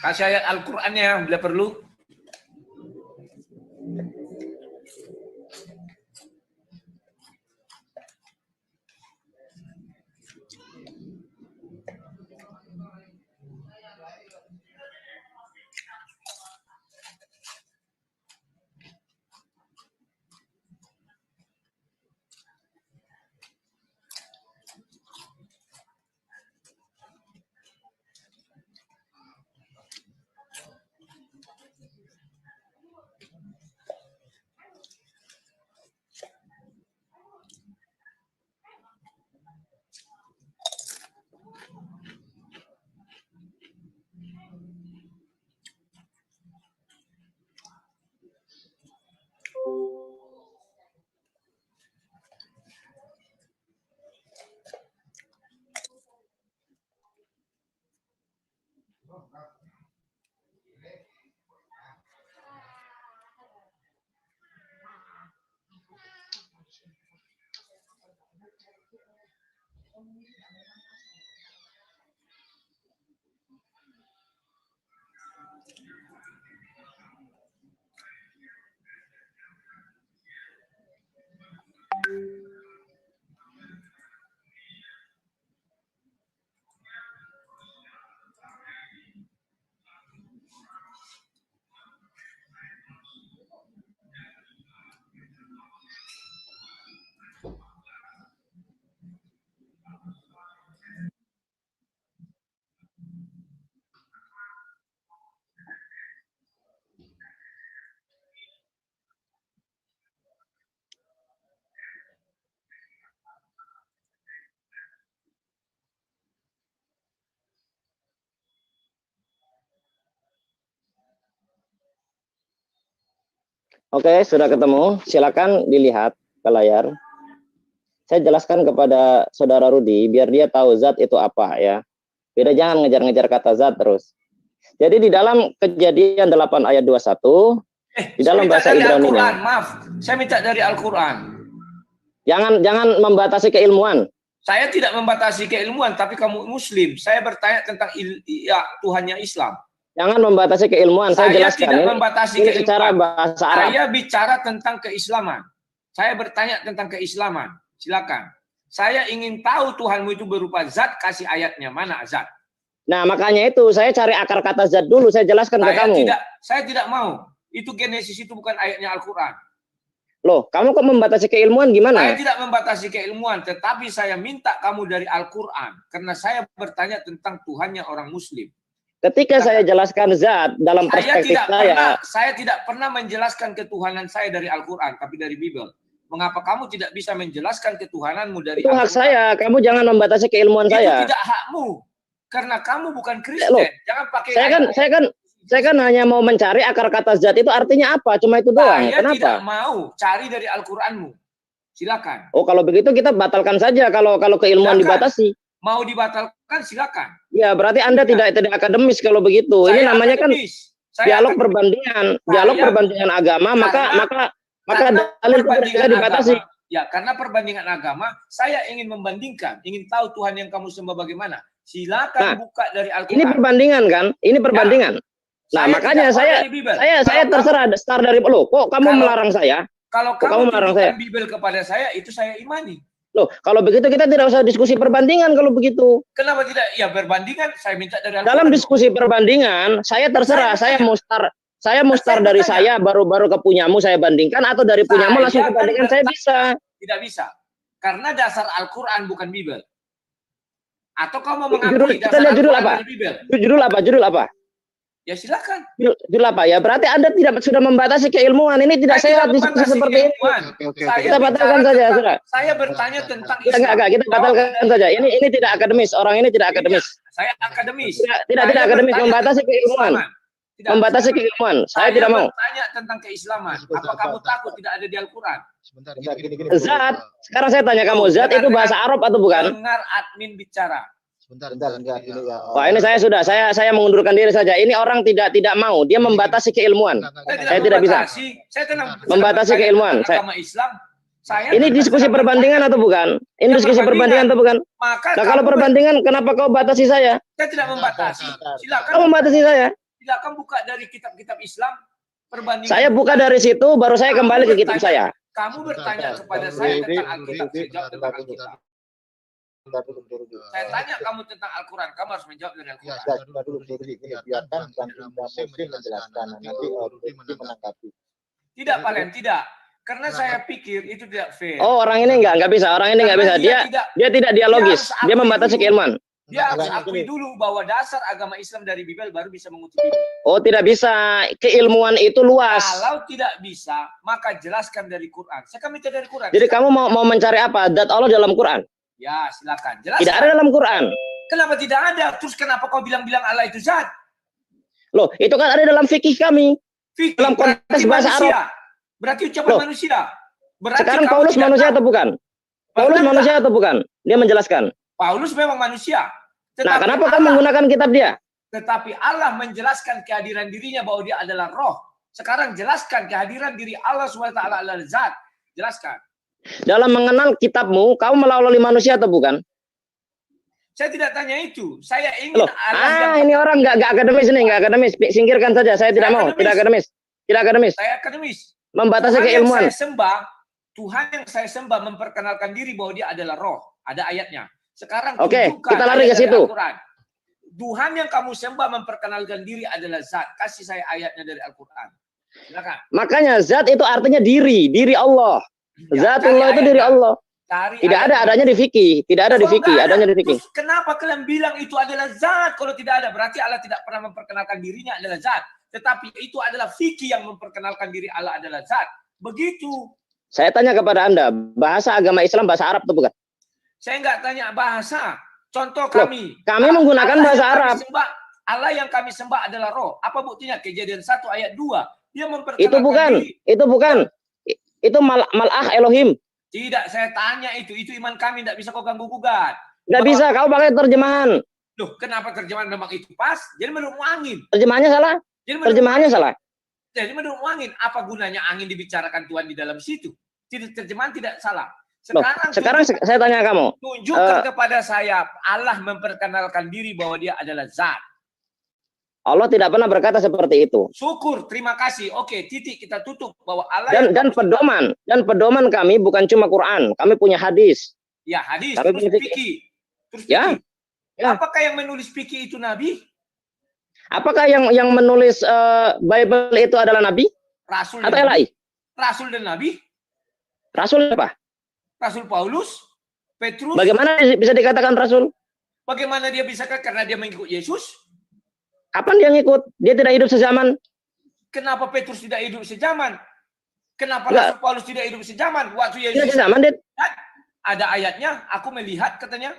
Kasih ayat Al-Qur'annya bila perlu.
Oke, sudah ketemu. Silakan dilihat ke layar. Saya jelaskan kepada saudara Rudi biar dia tahu zat itu apa ya. Beda jangan ngejar-ngejar kata zat terus. Jadi di dalam Kejadian 8 ayat 21 di dalam bahasa Ibrani-nya.
Maaf, saya minta dari Al-Qur'an.
Jangan membatasi keilmuan.
Saya tidak membatasi keilmuan, tapi kamu Muslim. Saya bertanya tentang Tuhannya Islam.
Jangan membatasi keilmuan. Saya jelaskan.
Tidak membatasi
ini
keilmuan.
Bicara bahasa Arab.
Saya bicara tentang keislaman. Saya bertanya tentang keislaman. Silakan. Saya ingin tahu Tuhanmu itu berupa zat, kasih ayatnya. Mana zat?
Nah, makanya itu saya cari akar kata zat dulu. Saya jelaskan ke kamu.
Saya tidak mau. Itu Genesis itu bukan ayatnya Al-Quran.
Loh, kamu kok membatasi keilmuan gimana?
Saya tidak membatasi keilmuan, tetapi saya minta kamu dari Al-Quran. Karena saya bertanya tentang Tuhannya orang Muslim.
Ketika saya jelaskan zat dalam perspektif
saya tidak pernah menjelaskan ketuhanan saya dari Al-Quran, tapi dari Bible. Mengapa kamu tidak bisa menjelaskan ketuhananmu dari
Al-Quran? Itu hak saya. Kamu jangan membatasi keilmuan saya.
Itu tidak hakmu, karena kamu bukan Kristen. Jangan pakai.
Saya kan hanya mau mencari akar kata zat itu artinya apa? Cuma itu doang.
Saya
Kenapa?
tidak mau cari dari Al-Quranmu. Silakan.
Oh, kalau begitu kita batalkan saja kalau keilmuan dibatasi.
Mau dibatalkan silakan.
Ya, berarti Anda tidak akademis kalau begitu. Ini namanya akademis. Kan dialog perbandingan agama, maka dalil bisa dibatasi.
Ya, karena perbandingan agama, saya ingin membandingkan, ingin tahu Tuhan yang kamu sembah bagaimana. Silakan buka dari Al-Quran.
Ini perbandingan kan? Ini perbandingan. Nah, makanya saya terserah start dari kok kamu melarang saya?
Kalau kamu tunjukkan Bible kepada saya, itu saya imani.
Loh, kalau begitu kita tidak usah diskusi perbandingan kalau begitu.
Kenapa tidak? Ya perbandingan saya minta dari Al-Quran.
Dalam diskusi perbandingan, saya terserah. Saya mau start dari saya baru ke punyamu saya bandingkan atau dari punyamu langsung ke bandingkan saya bisa.
Tidak bisa. Karena dasar Al-Quran bukan Bible. Atau kamu mau mengakui dasar Al-Quran dari Bible?
Judul apa?
Ya silakan.
Judul apa ya? Berarti Anda sudah membatasi keilmuan. Ini tidak sehat diskusi seperti ini. Kita batalkan saja, sudah.
Saya bertanya tentang Islam.
Enggak, kita batalkan saja. Ini tidak akademis. Orang ini tidak akademis.
Saya akademis.
Tidak akademis, membatasi keilmuan. Membatasi keilmuan. Saya tidak mau.
Bertanya tentang keislaman. Apa kamu takut tidak ada di Al-Quran?
Sebentar, gini.
Zat. Sekarang saya tanya kamu, zat itu bahasa Arab atau bukan?
Dengar admin bicara.
Sebentar, ini ya.
Wah, ini saya mengundurkan diri saja. Ini orang tidak mau. Dia membatasi keilmuan. Saya tidak bisa. Membatasi keilmuan.
Agama Islam.
Ini diskusi perbandingan atau bukan? Ini diskusi perbandingan atau bukan? Nah, kalau perbandingan, kenapa kau batasi saya?
Saya tidak membatasi. Silakan.
Kau membatasi saya.
Silakan buka dari kitab-kitab Islam. Perbandingan.
Saya buka dari situ, baru saya kembali ke kitab saya.
Kamu bertanya kepada saya tentang Alkitab. Saya jawab tentang Alkitab. Saya tanya kamu tentang Al-Quran, kamu harus menjawab dari Al-Quran.
Biarkan Muslim menjelaskan, nanti menanggapi.
Tidak, Palen, tidak. Karena saya pikir itu tidak fair.
Oh, orang ini enggak bisa. Orang ini enggak bisa. Dia tidak dialogis. Dia membatasi keilmuan.
Dia harus akui dulu bahwa dasar agama Islam dari Bible baru bisa mengutuk Bible.
Oh, tidak bisa. Keilmuan itu luas.
Kalau tidak bisa, maka jelaskan dari Quran. Saya kan minta dari Quran.
Jadi kamu mau mencari apa? Zat Allah dalam Quran?
Ya, silakan. Jelaskan.
Tidak ada dalam Quran.
Kenapa tidak ada? Terus kenapa kau bilang Allah itu zat?
Loh, itu kan ada dalam fikih kami.
Fikih,
dalam konteks bahasa Arab.
Berarti ucapan manusia. Berarti
sekarang Paulus manusia atau bukan? Paulus manusia atau bukan? Dia menjelaskan.
Paulus memang manusia.
Nah, kenapa kamu menggunakan kitab dia?
Tetapi Allah menjelaskan kehadiran dirinya bahwa dia adalah roh. Sekarang jelaskan kehadiran diri Allah SWT adalah zat. Jelaskan.
Dalam mengenal kitabmu, kamu melalui manusia atau bukan?
Saya tidak tanya itu. Saya ingin
Loh, ini orang nggak akademis nih, nggak akademis. Singkirkan saja. Saya tidak mau. Tidak akademis. Tidak akademis.
Saya akademis.
Membatasi keilmuan.
Tuhan yang saya sembah memperkenalkan diri bahwa dia adalah roh. Ada ayatnya. Sekarang
Oke, kita lari ke situ.
Tuhan yang kamu sembah memperkenalkan diri adalah zat. Kasih saya ayatnya dari Al-Quran. Silakan.
Makanya zat itu artinya diri Allah. Zatullah itu diri Allah. Tidak ada, adanya di fikih. Tidak ada di fikih, adanya di fikih.
Kenapa kalian bilang itu adalah zat? Kalau tidak ada, berarti Allah tidak pernah memperkenalkan dirinya adalah zat. Tetapi itu adalah fikih yang memperkenalkan diri Allah adalah zat. Begitu.
Saya tanya kepada Anda, bahasa agama Islam bahasa Arab itu bukan?
Saya nggak tanya bahasa. Contoh kami.
Kami menggunakan bahasa Arab.
Allah yang kami sembah adalah roh. Apa buktinya? Kejadian 1 ayat 2. Dia memperkenalkan
itu bukan.
diri.
Itu bukan. Itu malah Elohim.
Tidak, saya tanya itu. Itu iman kami, tidak bisa kau ganggu-gugat.
Nggak bisa, kau pakai terjemahan.
Loh, kenapa terjemahan memang itu pas? Jadi menurutmu angin.
Terjemahannya salah. Terjemahannya salah.
Jadi menurutmu angin. Apa gunanya angin dibicarakan Tuhan di dalam situ? Terjemahan tidak salah.
Sekarang saya tanya kamu.
Tunjukkan kepada saya Allah memperkenalkan diri bahwa dia adalah zat.
Allah tidak pernah berkata seperti itu.
Syukur, terima kasih. Oke, titik kita tutup bahwa Allah
dan pedoman kami bukan cuma Quran, kami punya hadis.
Ya, hadis,
kami
terus fikih. Terus
ya.
Apakah yang menulis fikih itu nabi?
Apakah yang menulis Bible itu adalah nabi?
Rasul
atau LAI?
Rasul dan nabi?
Rasul apa?
Rasul Paulus, Petrus.
Bagaimana bisa dikatakan rasul?
Bagaimana dia bisa? Karena dia mengikut Yesus.
Kapan dia ngikut? Dia tidak hidup sezaman.
Kenapa Petrus tidak hidup sezaman? Kenapa Rasul Paulus tidak hidup sezaman? Waktu Yesus
tidak sezaman,
ada ayatnya, aku melihat katanya.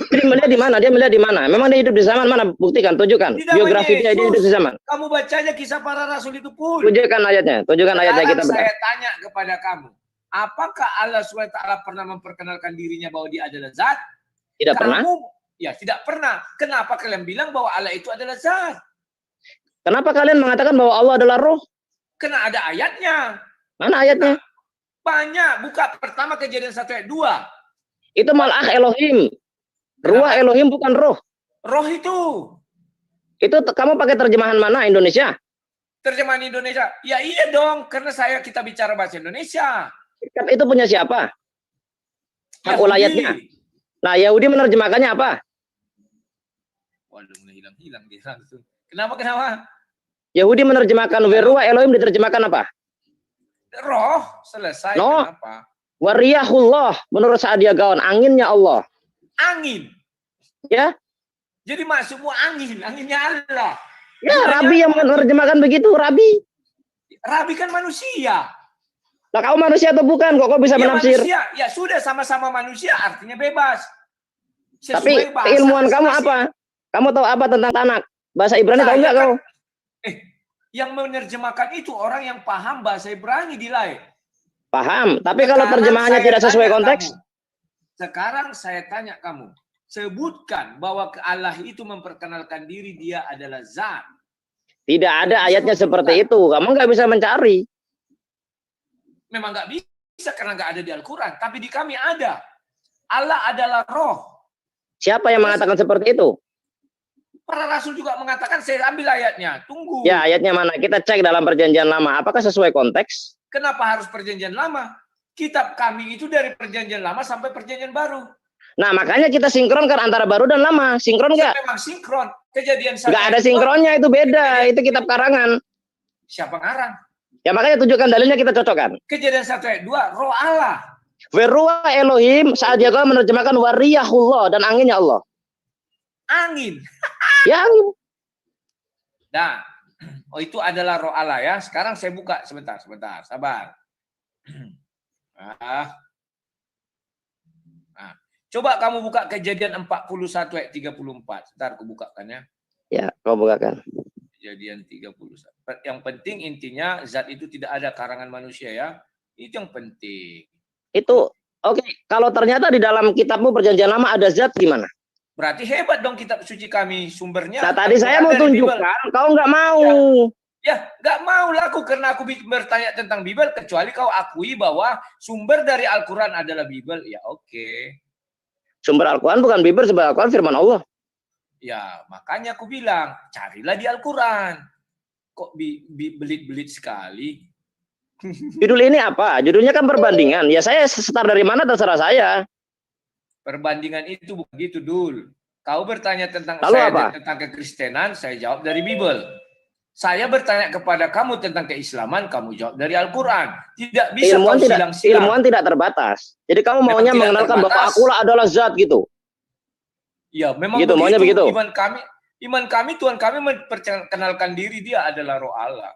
Dia melihat di mana? Dia melihat di mana? Memang dia hidup di zaman mana? Buktikan, tunjukkan. Biografi dia hidup di zaman.
Kamu bacanya kisah para rasul itu pun.
Tunjukkan ayatnya. Tunjukkan ayatnya kita benar.
Saya tanya kepada kamu. Apakah Allah SWT pernah memperkenalkan dirinya bahwa dia adalah zat?
Tidak pernah.
Ya, tidak pernah. Kenapa kalian bilang bahwa Allah itu adalah zat?
Kenapa kalian mengatakan bahwa Allah adalah roh?
Karena ada ayatnya.
Mana ayatnya?
Banyak. Buka pertama Kejadian 1 ayat 2.
Itu malah Elohim. Ruah Elohim bukan roh.
Roh itu.
Itu kamu pakai terjemahan mana? Indonesia?
Terjemahan Indonesia. Ya iya dong. Karena kita bicara bahasa Indonesia.
Kitab itu punya siapa? Hakul ayatnya. Nah, Yahudi menerjemahkannya apa?
Waduh, mulai hilang-hilang dia langsung. Kenapa?
Yahudi menerjemahkan Weruah Elohim diterjemahkan apa?
Roh, selesai.
No.
Kenapa?
Wariyahullah, menurut Sa'adiyah Gaon, anginnya Allah.
Angin.
Ya.
Jadi maksudmu anginnya Allah.
Ya, Rabi yang menerjemahkan begitu, Rabi.
Rabi kan manusia.
Nah, kau manusia atau bukan? Kok bisa menafsir?
Manusia. Ya sudah, sama-sama manusia, artinya bebas.
Tapi keilmuan kamu apa? Kamu tahu apa tentang Tanak? Bahasa Ibrani tahu nggak kau?
Yang menerjemahkan itu orang yang paham bahasa Ibrani Dilai.
Paham, tapi kalau terjemahannya tidak sesuai konteks.
Sekarang saya tanya kamu, sebutkan bahwa Allah itu memperkenalkan diri dia adalah zat.
Tidak ada ayatnya seperti itu. Kamu nggak bisa mencari.
Memang nggak bisa karena nggak ada di Al-Quran. Tapi di kami ada. Allah adalah roh.
Siapa yang mengatakan seperti itu?
Para rasul juga mengatakan, saya ambil ayatnya. Tunggu.
Ya, ayatnya mana? Kita cek dalam perjanjian lama. Apakah sesuai konteks?
Kenapa harus perjanjian lama? Kitab kami itu dari perjanjian lama sampai perjanjian baru.
Nah, makanya kita sinkronkan antara baru dan lama. Sinkron nggak?
Memang sinkron. Kejadian
nggak ada sinkronnya, itu beda. Itu kitab karangan.
Siapa ngarang?
Ya, makanya tunjukkan dalilnya, kita cocokkan.
Kejadian 1 ayat 2, roh Allah.
Weruah Elohim, saat dia menerjemahkan wariyahullah, dan anginnya Allah.
Angin.
Ya, angin.
Nah, itu adalah roh Allah ya. Sekarang saya buka sebentar, sabar. Nah, coba kamu buka Kejadian 41 ayat 34. Sebentar aku bukakan ya.
Ya, kau bukakan.
Kejadian 31. Yang penting intinya zat itu tidak ada karangan manusia ya. Itu yang penting.
Itu oke. Kalau ternyata di dalam kitabmu perjanjian lama ada zat gimana?
Berarti hebat dong kitab suci kami sumbernya.
Nah, tadi saya mau tunjukkan, kau nggak mau.
Ya, nggak mau lah aku karena aku bertanya tentang Bible kecuali kau akui bahwa sumber dari Al-Quran adalah Bible. Ya oke.
Sumber Al-Quran bukan Bible, sumber Al-Quran firman Allah.
Ya, makanya aku bilang, carilah di Al-Quran. Kok belit-belit sekali?
Judul ini apa? Judulnya kan perbandingan. Ya saya start dari mana terserah saya.
Perbandingan itu bukan gitu, Dul. Kau bertanya tentang
Lalu
saya
apa?
tentang kekristenan, saya jawab dari Bible. Saya bertanya kepada kamu tentang keislaman, kamu jawab dari Al-Quran. Tidak bisa
Ilmuwan
kau
tidak,
silang-silang.
ilmuwan tidak terbatas. Jadi kamu
Memang
maunya
tidak
mengenalkan bahwa
terbatas.
akulah adalah zat gitu.
Ya, memang
Gitu, maunya begitu.
Iman kami, Tuhan kami memperkenalkan diri dia adalah Roh Allah.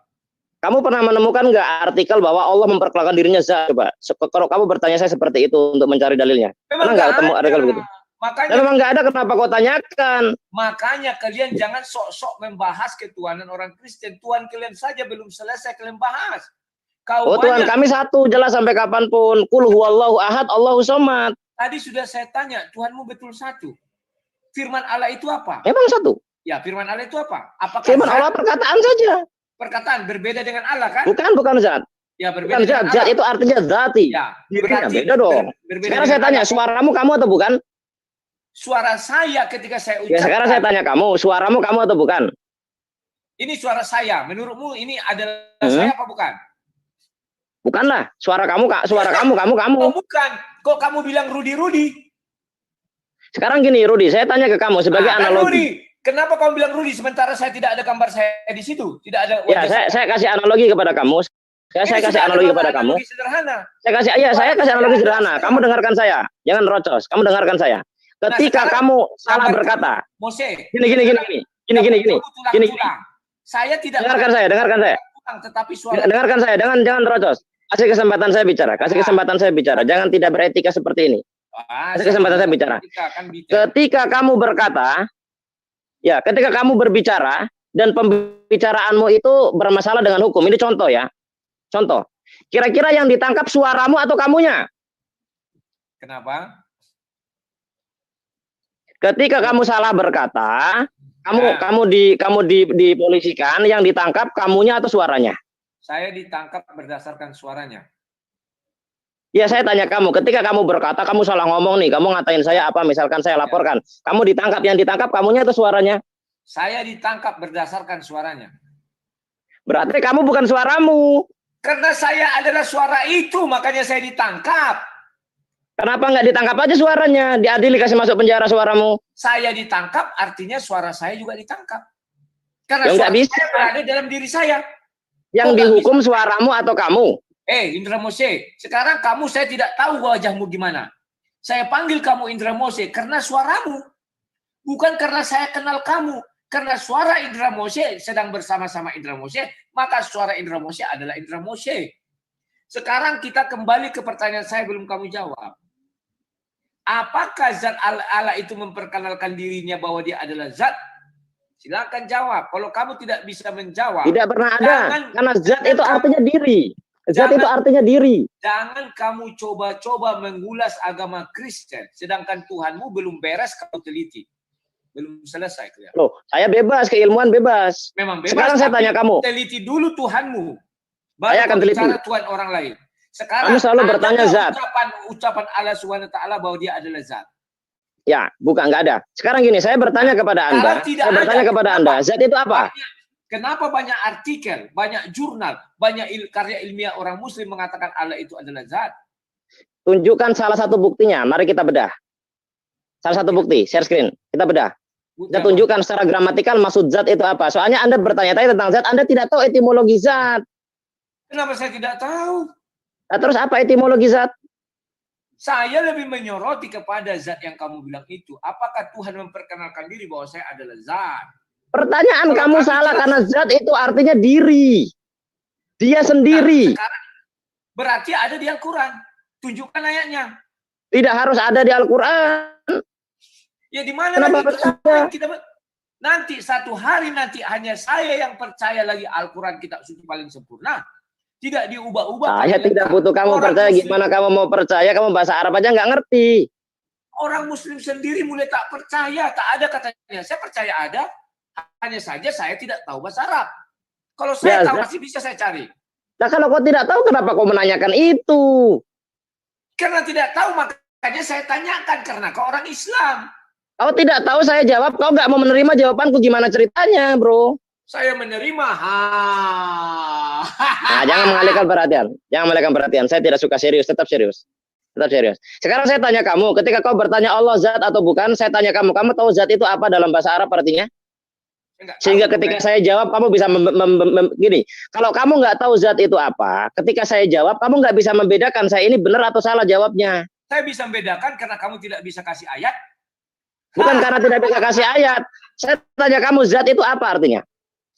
Kamu pernah menemukan nggak artikel bahwa Allah memperkenalkan dirinya zat? Coba, kalau kamu bertanya saya seperti itu untuk mencari dalilnya.
Memang
Pernah nggak ketemu
ada.
artikel begitu?
Makanya,
Dan memang nggak ada, kenapa kau tanyakan?
makanya kalian jangan sok-sok membahas ketuhanan orang Kristen. Tuhan kalian saja belum selesai kalian bahas.
Oh Tuhan kami satu, jelas sampai kapanpun. Qul huwallahu ahad, Allahu somad.
Tadi sudah saya tanya, Tuhanmu betul satu. Firman Allah itu apa?
Memang satu.
Ya, firman Allah itu apa? Apakah
Firman
zat?
Allah perkataan saja.
Perkataan berbeda dengan Allah kan?
Bukan zat.
Ya, berbeda
Bukan
dengan
zat. Zat
Allah.
itu artinya zati.
Ya,
Dirinya
berarti
beda dong.
berbeda
Sekarang
dengan
saya tanya,
Allah.
suaramu kamu atau bukan?
Suara saya ketika saya
Ya
ucapkan.
sekarang saya tanya kamu, suaramu kamu atau bukan?
Ini suara saya. Menurutmu ini adalah saya apa bukan?
Bukanlah. Suara kamu, kamu.
Oh, bukan. Kok kamu bilang Rudi?
Sekarang gini, Rudi, saya tanya ke kamu sebagai analogi.
Rudi, kenapa kamu bilang Rudi sementara saya tidak ada gambar saya di situ? Tidak ada
Ya, saya kasih analogi kepada kamu. Saya kasih analogi kepada kamu.
Sederhana.
Saya kasih analogi sederhana. Kamu dengarkan saya. Jangan rocos. Kamu dengarkan saya. Ketika kamu salah berkata.
Mose.
Gini.
Saya tidak
dengarkan saya.
Tetapi suara
dengarkan saya. Jangan rocos. Kasih kesempatan saya bicara. Jangan tidak beretika seperti ini. Kasih kesempatan saya bicara. Ketika kamu berkata, ya, ketika kamu berbicara dan pembicaraanmu itu bermasalah dengan hukum. Ini contoh ya. Contoh. Kira-kira yang ditangkap suaramu atau kamunya?
Kenapa?
Ketika kamu salah berkata, kamu dipolisikan, yang ditangkap kamunya atau suaranya?
Saya ditangkap berdasarkan suaranya.
Ya, saya tanya kamu, ketika kamu berkata kamu salah ngomong nih, kamu ngatain saya apa, misalkan saya laporkan, kamu ditangkap, yang ditangkap kamunya atau suaranya?
Saya ditangkap berdasarkan suaranya.
Berarti kamu bukan suaramu.
Karena saya adalah suara itu, makanya saya ditangkap.
Kenapa nggak ditangkap aja suaranya? Diadili, kasih masuk penjara suaramu.
Saya ditangkap, artinya suara saya juga ditangkap. Karena
ya,
suara
bisa.
saya berada dalam diri saya.
Yang dihukum suaramu atau kamu?
Indra Mose, sekarang saya tidak tahu wajahmu gimana. Saya panggil kamu Indra Mose karena suaramu. Bukan karena saya kenal kamu. Karena suara Indra Mose sedang bersama-sama Indra Mose, maka suara Indra Mose adalah Indra Mose. Sekarang kita kembali ke pertanyaan saya belum kamu jawab. Apakah zat Allah itu memperkenalkan dirinya bahwa dia adalah zat? Silakan jawab. Kalau kamu tidak bisa menjawab.
Tidak pernah ada. Karena zat itu artinya diri. Zat itu artinya diri.
Jangan kamu coba-coba mengulas agama Kristen. Sedangkan Tuhanmu belum beres kamu teliti. Belum selesai.
Loh, saya bebas, keilmuan bebas.
Memang bebas.
Sekarang saya tanya kamu.
Teliti dulu Tuhanmu. Baru
saya akan teliti.
Tuhan orang lain. Sekarang
kamu selalu bertanya zat.
Ucapan Allah SWT bahwa dia adalah zat.
Ya, bukan, nggak ada. Sekarang gini, saya bertanya kepada Anda. Zat itu apa?
Kenapa banyak artikel, banyak jurnal, banyak karya ilmiah orang Muslim mengatakan Allah itu adalah zat?
Tunjukkan salah satu buktinya. Mari kita bedah. Salah satu bukti, share screen. Kita bedah. Kita tunjukkan secara gramatikal maksud zat itu apa. Soalnya Anda bertanya-tanya tentang zat, Anda tidak tahu etimologi zat.
Kenapa saya tidak tahu?
Nah, terus apa etimologi zat?
Saya lebih menyoroti kepada zat yang kamu bilang itu. Apakah Tuhan memperkenalkan diri bahwa saya adalah zat?
Pertanyaan kamu salah karena zat itu artinya diri. Dia sendiri.
Sekarang berarti ada di Al-Quran. Tunjukkan ayatnya.
Tidak harus ada di Al-Quran.
Ya di mana nanti satu hari nanti hanya saya yang percaya lagi Al-Quran kitab suci paling sempurna. Tidak diubah-ubah.
Saya tidak butuh kamu percaya. Muslim, gimana kamu mau percaya? Kamu bahasa Arab aja nggak ngerti.
Orang Muslim sendiri mulai tak percaya. Tak ada katanya. Saya percaya ada. Hanya saja saya tidak tahu bahasa Arab. Kalau saya tahu masih bisa saya cari. Nah
kalau kau tidak tahu kenapa kau menanyakan itu?
Karena tidak tahu maka makanya saya tanyakan karena kau orang Islam.
Kau tidak tahu saya jawab, kau nggak mau menerima jawabanku, gimana ceritanya, bro?
Saya menerima.
Nah, jangan mengalihkan perhatian. Jangan mengalihkan perhatian. Saya tidak suka serius, tetap serius. Tetap serius. Sekarang saya tanya kamu, ketika kau bertanya Allah zat atau bukan, saya tanya kamu tahu zat itu apa dalam bahasa Arab artinya? Sehingga ketika saya jawab, kamu bisa gini. Kalau kamu nggak tahu zat itu apa, ketika saya jawab, kamu nggak bisa membedakan saya ini benar atau salah jawabnya.
Saya bisa membedakan karena kamu tidak bisa kasih ayat.
Bukan karena tidak bisa kasih ayat. Saya tanya kamu zat itu apa artinya?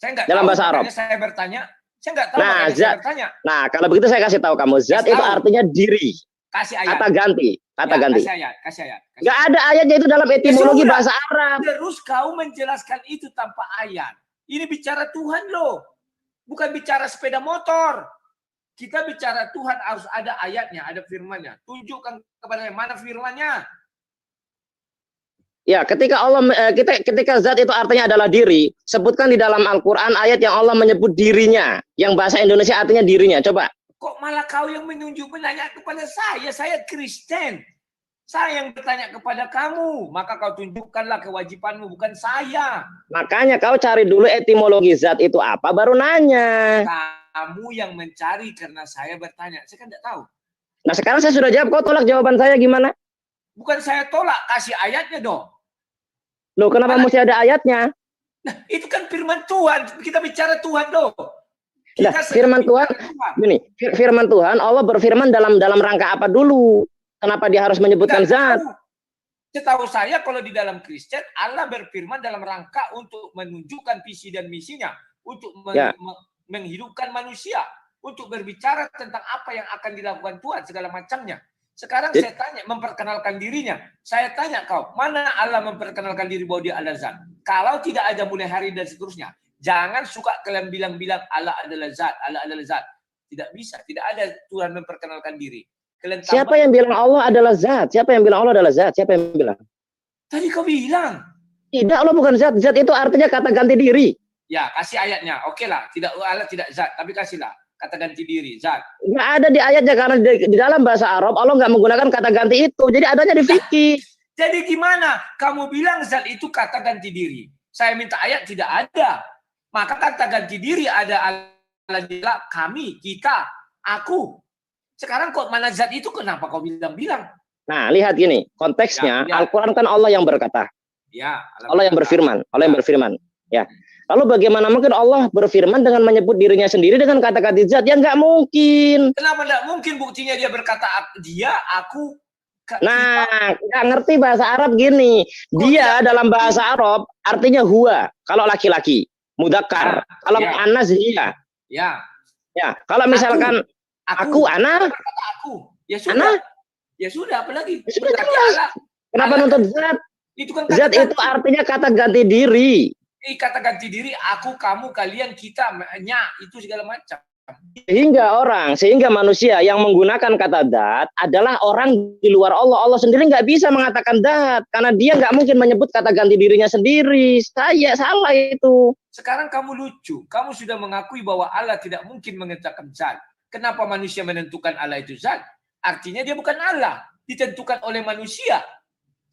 Saya nggak
dalam
tahu,
bahasa Arab.
Saya bertanya. Saya nggak tahu.
Nah,
saya bertanya.
Nah, kalau begitu saya kasih tahu kamu zat itu artinya diri.
Kasih ayat.
Kata ganti. Kata
ya,
ganti.
Kasih ayat.
Nggak ada ayatnya itu dalam etimologi bahasa Arab.
Terus kau menjelaskan itu tanpa ayat. Ini bicara Tuhan loh. Bukan bicara sepeda motor. Kita bicara Tuhan harus ada ayatnya, ada firman-Nya. Tunjukkan kepada mana firman-Nya.
Ya, ketika zat itu artinya adalah diri, sebutkan di dalam Al-Qur'an ayat yang Allah menyebut dirinya, yang bahasa Indonesia artinya dirinya. Coba.
Kok malah kau yang menanya kepada saya? Saya Kristen. Saya yang bertanya kepada kamu. Maka kau tunjukkanlah kewajibanmu, bukan saya.
Makanya kau cari dulu etimologi zat itu apa, baru nanya.
Kamu yang mencari karena saya bertanya. Saya kan tidak tahu.
Nah, sekarang saya sudah jawab, kau tolak jawaban saya gimana?
Bukan saya tolak, kasih ayatnya dong.
Loh, kenapa mesti ada ayatnya?
Nah, itu kan firman Tuhan. Kita bicara Tuhan loh.
Nah, firman Tuhan, gini, firman Tuhan, Allah berfirman dalam rangka apa dulu? Kenapa dia harus menyebutkan zat?
Setahu saya kalau di dalam Kristen, Allah berfirman dalam rangka untuk menunjukkan visi dan misinya, untuk menghidupkan manusia, untuk berbicara tentang apa yang akan dilakukan Tuhan, segala macamnya. Sekarang saya tanya, memperkenalkan dirinya. Saya tanya kau, mana Allah memperkenalkan diri bahwa dia adalah zat? Kalau tidak ada mulai hari dan seterusnya, jangan suka kalian bilang-bilang Allah adalah zat, Allah adalah zat. Tidak bisa, tidak ada Tuhan memperkenalkan diri.
Siapa yang bilang Allah adalah zat? Siapa yang bilang Allah adalah zat? Siapa yang bilang?
Tadi kau bilang.
Tidak, Allah bukan zat. Zat itu artinya kata ganti diri.
Ya, kasih ayatnya. Oke lah, Allah tidak zat, tapi kasihlah kata ganti diri, zat.
Nggak ada di ayatnya karena di dalam bahasa Arab Allah nggak menggunakan kata ganti itu. Jadi adanya di fikih.
Jadi gimana? Kamu bilang zat itu kata ganti diri. Saya minta ayat tidak ada. Maka kata ganti diri ada Allah, kami, kita, aku. Sekarang kok mana zat itu kenapa kau bilang-bilang?
Nah, lihat gini, konteksnya Al-Qur'an kan Allah yang berkata.
Ya,
Allah yang berfirman, Allah yang berfirman. Ya. Lalu bagaimana mungkin Allah berfirman dengan menyebut dirinya sendiri dengan kata-kata zat? Ya nggak mungkin.
Kenapa nggak mungkin? Buktinya dia berkata dia, aku.
Nah, nggak ngerti bahasa Arab gini. Dia dalam bahasa Arab artinya huwa kalau laki-laki, mudzakkar. Kalau anas dia.
Ya.
Ya, kalau misalkan aku anak.
Aku. Ya sudah. Ya sudah, apalagi?
Ya sudah jelas. Kenapa nuntut zat?
Itu kan
zat itu artinya kata ganti diri.
Kata ganti diri, aku, kamu, kalian, kita, itu segala macam.
Sehingga manusia yang menggunakan kata zat adalah orang di luar Allah. Allah sendiri nggak bisa mengatakan zat karena dia nggak mungkin menyebut kata ganti dirinya sendiri. Saya salah itu.
Sekarang kamu lucu. Kamu sudah mengakui bahwa Allah tidak mungkin mengatakan zat. Kenapa manusia menentukan Allah itu zat? Artinya dia bukan Allah. Ditentukan oleh manusia.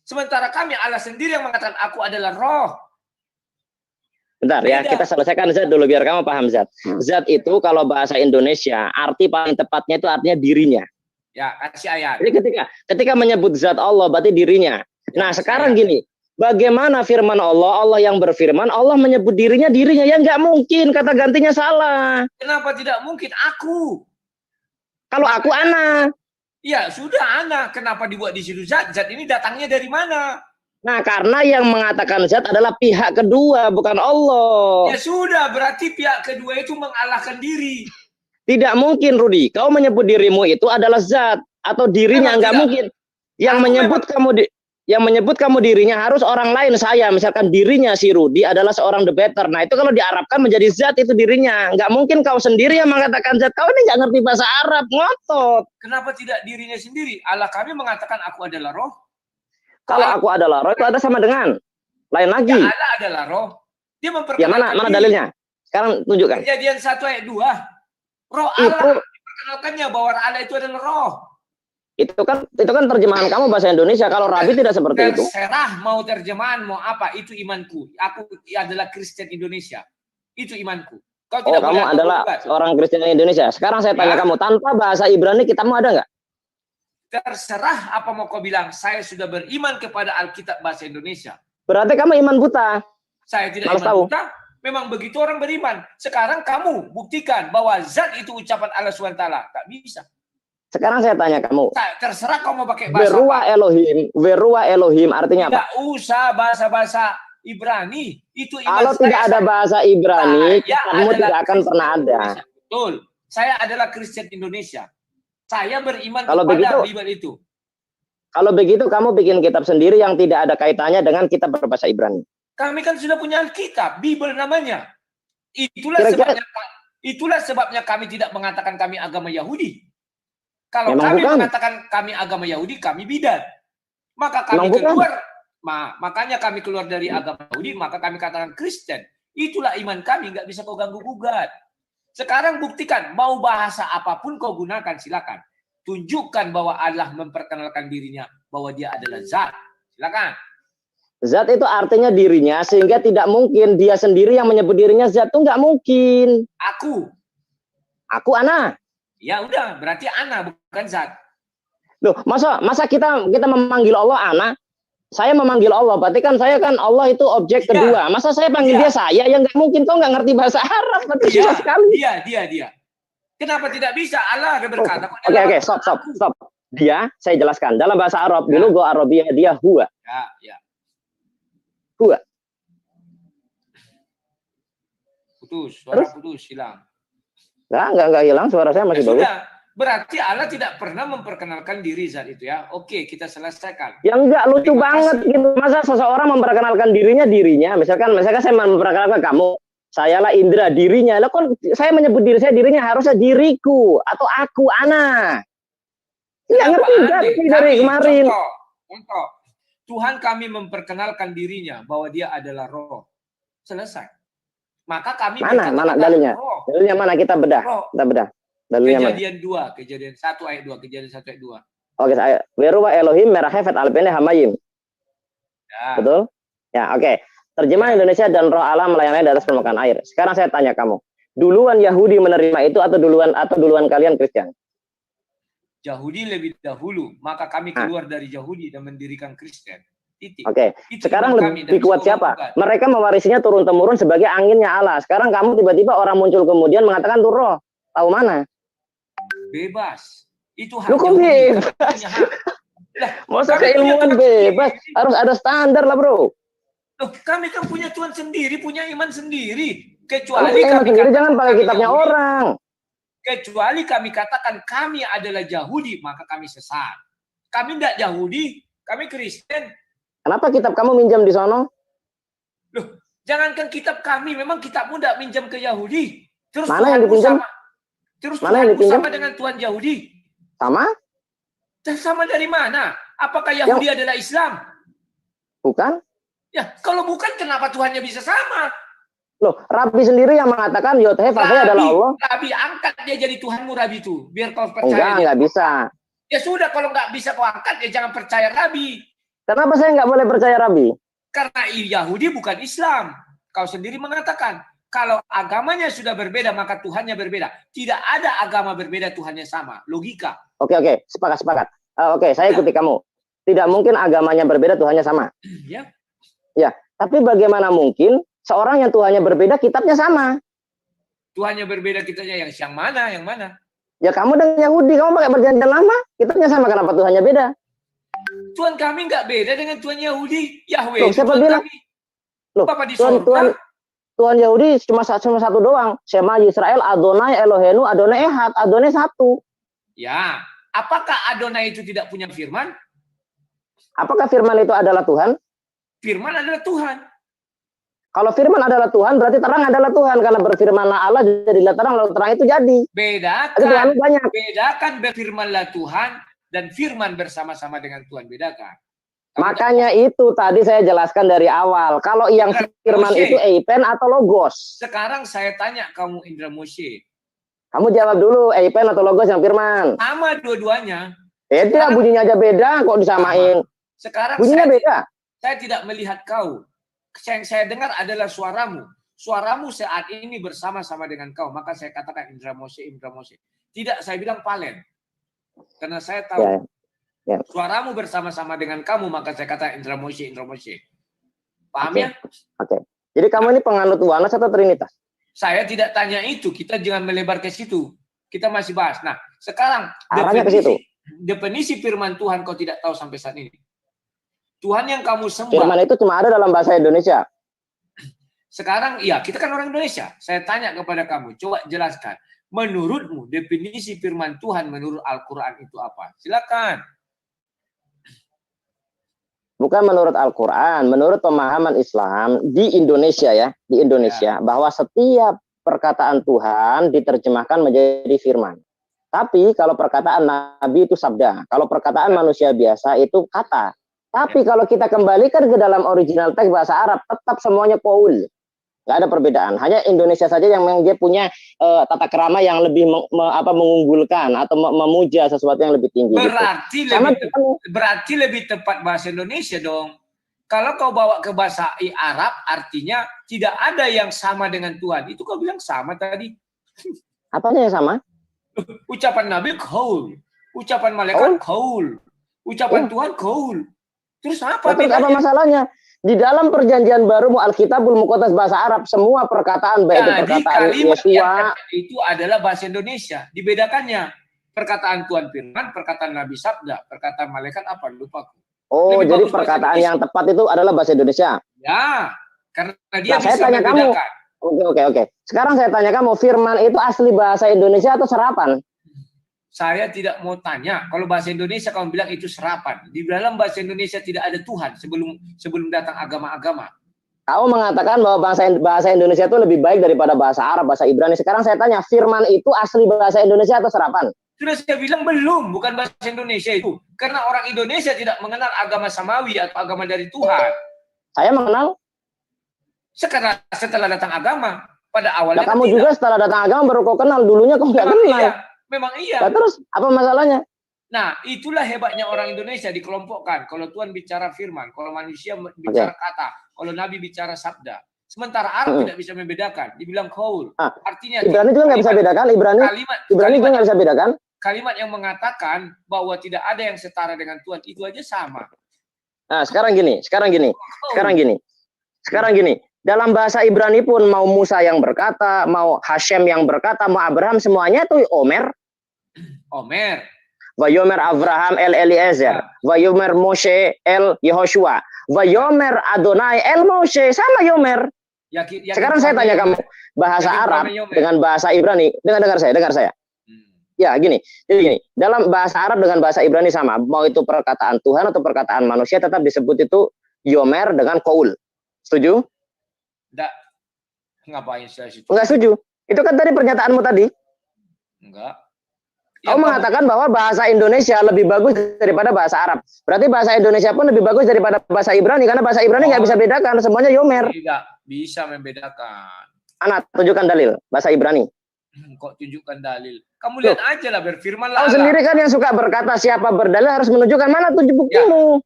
Sementara kami, Allah sendiri yang mengatakan aku adalah roh.
Bentar ya, kita selesaikan zat dulu biar kamu paham zat. Zat itu kalau bahasa Indonesia arti paling tepatnya itu artinya dirinya.
Ya, kasih ayat.
Jadi ketika menyebut zat Allah berarti dirinya. Nah, sekarang gini, bagaimana firman Allah, Allah yang berfirman, Allah menyebut dirinya ya nggak mungkin, kata gantinya salah.
Kenapa tidak mungkin? Aku.
Kalau aku ana.
Ya, sudah ana. Kenapa dibuat di situ zat? Zat ini datangnya dari mana?
Nah, karena yang mengatakan zat adalah pihak kedua, bukan Allah.
Ya sudah, berarti pihak kedua itu mengalahkan diri.
Tidak mungkin, Rudi. Kau menyebut dirimu itu adalah zat atau dirinya, nggak mungkin. Yang menyebut kamu dirinya harus orang lain. Saya, misalkan dirinya si Rudi adalah seorang debater. Nah, itu kalau diarabkan menjadi zat itu dirinya. Nggak mungkin kau sendiri yang mengatakan zat. Kau ini nggak ngerti bahasa Arab, ngotot.
Kenapa tidak dirinya sendiri? Allah kami mengatakan aku adalah roh.
Kalau aku adalah roh itu ada sama dengan lain lagi.
Ya, Allah adalah roh. Dia memperkenalkan.
Ya mana dalilnya? Sekarang tunjukkan.
Kejadian 1 ayat 2. Roh Allah diperkenalkannya bahwa Allah itu adalah roh.
Itu kan terjemahan kamu bahasa Indonesia. Kalau Rabi tidak seperti itu.
Terserah mau terjemahan mau apa, itu imanku. Aku adalah Kristen Indonesia. Itu imanku. Kau tidak
kamu adalah orang Kristen Indonesia. Sekarang saya tanya kamu, tanpa bahasa Ibrani kitabmu ada nggak?
Terserah apa mau kau bilang. Saya sudah beriman kepada Alkitab bahasa Indonesia.
Berarti kamu iman buta.
Saya tidak iman buta. Memang begitu orang beriman. Sekarang kamu buktikan bahwa zat itu ucapan Allah SWT. Tak bisa.
Sekarang saya tanya kamu.
Terserah kau mau pakai bahasa
Verua Elohim artinya apa?
Tidak usah bahasa-bahasa Ibrani. Itu
kalau tidak ada bahasa Ibrani, kamu tidak akan pernah ada.
Betul. Saya adalah Kristen Indonesia. Saya beriman kepada Bible itu.
Kalau begitu kamu bikin kitab sendiri yang tidak ada kaitannya dengan kitab berbahasa Ibrani.
Kami kan sudah punya Alkitab, Bible namanya. Itulah sebabnya kami tidak mengatakan kami agama Yahudi. Kalau kami mengatakan kami agama Yahudi, kami bidat. Maka kami makanya kami keluar dari agama Yahudi, maka kami katakan Kristen. Itulah iman kami, nggak bisa kau ganggu gugat. Sekarang buktikan, mau bahasa apapun kau gunakan, silakan. Tunjukkan bahwa Allah memperkenalkan dirinya, bahwa dia adalah zat. Silakan.
Zat itu artinya dirinya, sehingga tidak mungkin dia sendiri yang menyebut dirinya zat, itu nggak mungkin.
Aku
ana.
Ya udah, berarti ana bukan zat.
Loh, masa kita memanggil Allah ana? Saya memanggil Allah, berarti kan saya kan Allah itu objek kedua. Masa saya panggil dia saya? Yang nggak mungkin, kau nggak ngerti bahasa Arab, berarti susah sekali.
Dia. Kenapa tidak bisa? Allah ada berkata.
Oke, stop. Dia, saya jelaskan. Dalam bahasa Arab, dulu gua Arabiyah dia huwa.
Ya.
Huwa.
Putus, hilang.
Enggak hilang, suara saya masih bagus.
Sudah. Berarti Allah tidak pernah memperkenalkan diri zat itu ya. Oke, kita selesaikan.
Yang enggak lucu banget gitu. Masa seseorang memperkenalkan dirinya. Misalkan saya memperkenalkan kamu. Sayalah Indra, dirinya. Lah kok saya menyebut diri saya dirinya, harusnya diriku atau aku, ana. Ya ngerti dari kemarin.
Contoh. Tuhan kami memperkenalkan dirinya bahwa dia adalah roh. Selesai. Maka kami
mana dalilnya? Roh. Dalilnya mana? Kita bedah. Dalilnya
Kejadian 1 ayat 2.
Oke, saya Weruwa Elohim merahefet alpene hamayim. Ya. Betul? Ya, oke. Terjemahan Indonesia dan roh Allah melayani di atas permukaan air. Sekarang saya tanya kamu. Duluan Yahudi menerima itu atau duluan kalian Kristen?
Yahudi lebih dahulu, maka kami keluar dari Yahudi dan mendirikan Kristen.
Oke. Sekarang lebih kuat siapa? Mereka mewarisinya turun-temurun sebagai anginnya Allah. Sekarang kamu tiba-tiba orang muncul kemudian mengatakan itu roh. Tahu mana?
Bebas. Itu hak
Yahudi. Masa keilmuan bebas? Harus ada standar lah, bro.
Loh, kami kan punya Tuhan sendiri, punya iman sendiri. Kecuali kami
sendiri, jangan pakai kitabnya Yahudi. Orang.
Kecuali kami katakan kami adalah Yahudi, maka kami sesat. Kami tidak Yahudi, kami Kristen.
Kenapa kitab kamu minjam di sono?
Loh, jangankan kitab kami, memang kitabmu tidak minjam ke Yahudi. Terus
mana yang dipinjam?
Tuhanmu sama dengan Tuhan Yahudi?
Sama?
Sama dari mana? Apakah Yahudi adalah Islam?
Bukan.
Ya, kalau bukan kenapa Tuhannya bisa sama?
Loh, Rabi sendiri yang mengatakan Yothe Fasih adalah Allah.
Rabi angkat dia jadi Tuhanmu, Rabi itu. Biar kau percaya.
Enggak bisa.
Ya sudah, kalau nggak bisa kau angkat, ya jangan percaya Rabi.
Kenapa saya nggak boleh percaya Rabi?
Karena Yahudi bukan Islam. Kau sendiri mengatakan, kalau agamanya sudah berbeda, maka Tuhannya berbeda. Tidak ada agama berbeda, Tuhannya sama. Logika.
Oke, sepakat. Oke, saya ikuti kamu. Tidak mungkin agamanya berbeda, Tuhannya sama. Ya, tapi bagaimana mungkin seorang yang Tuhannya berbeda, kitabnya sama?
Tuhannya berbeda, kitabnya yang mana?
Ya kamu dan Yahudi, kamu pakai perjanjian lama, kitabnya sama, kenapa Tuhannya beda?
Tuhan kami nggak beda dengan Tuhan Yahudi. Yahweh.
Loh, siapa bilang?
Loh, Bapak di surga.
Tuhan Yahudi cuma satu doang. Shema Yisrael, Adonai Elohenu, Adonai Ehad, Adonai satu.
Ya, apakah Adonai itu tidak punya firman?
Apakah firman itu adalah Tuhan?
Firman adalah Tuhan.
Kalau firman adalah Tuhan, berarti terang adalah Tuhan. Karena berfirmanlah Allah, jadilah terang, lalu terang itu jadi.
Bedakan berfirmanlah Tuhan dan firman bersama-sama dengan Tuhan. Bedakan.
Makanya itu tadi saya jelaskan dari awal. Kalau yang firman itu Eipen atau Logos.
Sekarang saya tanya kamu Indra Moshe.
Kamu jawab dulu, Eipen atau Logos yang firman?
Sama dua-duanya.
Beda, bunyinya aja beda kok disamain.
Sekarang
bunyinya beda.
Saya tidak melihat kau. Yang saya dengar adalah suaramu. Suaramu saat ini bersama-sama dengan kau. Maka saya katakan Indra Mose, Indra Mose. Tidak, saya bilang Palen. Karena saya tahu suaramu bersama-sama dengan kamu, maka saya katakan Indra Mose, Indra Mose. Paham ya?
Oke. Jadi kamu ini penganut Oneness atau Trinitas?
Saya tidak tanya itu. Kita jangan melebar ke situ. Kita masih bahas. Nah, sekarang definisi firman Tuhan kau tidak tahu sampai saat ini. Tuhan yang kamu sembah.
Firman itu cuma ada dalam bahasa Indonesia.
Sekarang, iya, kita kan orang Indonesia. Saya tanya kepada kamu, coba jelaskan. Menurutmu, definisi firman Tuhan menurut Al-Quran itu apa? Silakan.
Bukan menurut Al-Quran, menurut pemahaman Islam di Indonesia ya, di Indonesia, bahwa setiap perkataan Tuhan diterjemahkan menjadi firman. Tapi kalau perkataan Nabi itu sabda, kalau perkataan manusia biasa itu kata. Tapi kalau kita kembalikan ke dalam original teks bahasa Arab, tetap semuanya qaul. Nggak ada perbedaan. Hanya Indonesia saja yang memang dia punya tata krama yang lebih mengunggulkan atau memuja sesuatu yang lebih tinggi.
Berarti berarti lebih tepat bahasa Indonesia dong. Kalau kau bawa ke bahasa Arab, artinya tidak ada yang sama dengan Tuhan. Itu kau bilang sama tadi.
Apanya yang sama?
Ucapan Nabi qaul, ucapan malaikat qaul, ucapan Tuhan qaul. Terus apa
masalahnya? Di dalam perjanjian baru Alkitabul Muqaddas bahasa Arab, semua perkataan baik itu perkataan Yesua
itu adalah bahasa Indonesia. Dibedakannya perkataan Tuhan firman, perkataan Nabi sabda, perkataan malaikat apa? Lupa.
Oh, jadi perkataan yang tepat itu adalah bahasa Indonesia.
Ya, karena dia bisa
saya tanya
membedakan.
Oke. Sekarang saya tanya kamu, firman itu asli bahasa Indonesia atau serapan?
Saya tidak mau tanya. Kalau bahasa Indonesia kamu bilang itu serapan. Di dalam bahasa Indonesia tidak ada Tuhan sebelum datang agama-agama.
Kamu mengatakan bahwa bahasa Indonesia itu lebih baik daripada bahasa Arab, bahasa Ibrani. Sekarang saya tanya, firman itu asli bahasa Indonesia atau serapan?
Sudah saya bilang belum, bukan bahasa Indonesia itu. Karena orang Indonesia tidak mengenal agama samawi atau agama dari Tuhan.
Saya mengenal.
Setelah datang agama, pada awalnya.
Nah, kamu juga setelah datang agama baru kau kenal. Dulunya kau nggak kenal.
Iya. Memang iya.
Nah, terus apa masalahnya?
Nah, itulah hebatnya orang Indonesia dikelompokkan. Kalau Tuhan bicara firman, kalau manusia bicara kata, kalau Nabi bicara sabda. Sementara Arab tidak bisa membedakan. Dibilang qaul. Artinya
Ibrani juga nggak bisa bedakan. Ibrani juga nggak bisa bedakan.
Kalimat yang mengatakan bahwa tidak ada yang setara dengan Tuhan itu aja sama.
Nah, sekarang gini. Dalam bahasa Ibrani pun mau Musa yang berkata, mau Hashem yang berkata, mau Abraham, semuanya itu Omer. Vayomer Abraham el Eliezer. Vayomer Moshe el Yehoshua. Vayomer Adonai el Moshe. Sama Yomer. Sekarang saya tanya kamu, bahasa Arab dengan bahasa Ibrani, dengar saya. Ya gini, jadi gini, dalam bahasa Arab dengan bahasa Ibrani sama, mau itu perkataan Tuhan atau perkataan manusia tetap disebut itu Yomer dengan qaul. Setuju?
Enggak. Ngapain saya situ?
Enggak setuju. Itu kan tadi pernyataanmu tadi.
Enggak.
Kau mengatakan bahwa bahasa Indonesia lebih bagus daripada bahasa Arab. Berarti bahasa Indonesia pun lebih bagus daripada bahasa Ibrani, karena bahasa Ibrani nggak bisa bedakan, semuanya Yomer.
Tidak bisa membedakan.
Anak, tunjukkan dalil bahasa Ibrani.
Kok tunjukkan dalil? Kamu lihat aja lah, berfirmanlah.
Kau sendiri kan yang suka berkata siapa berdalil harus menunjukkan, mana tunjuk buktimu.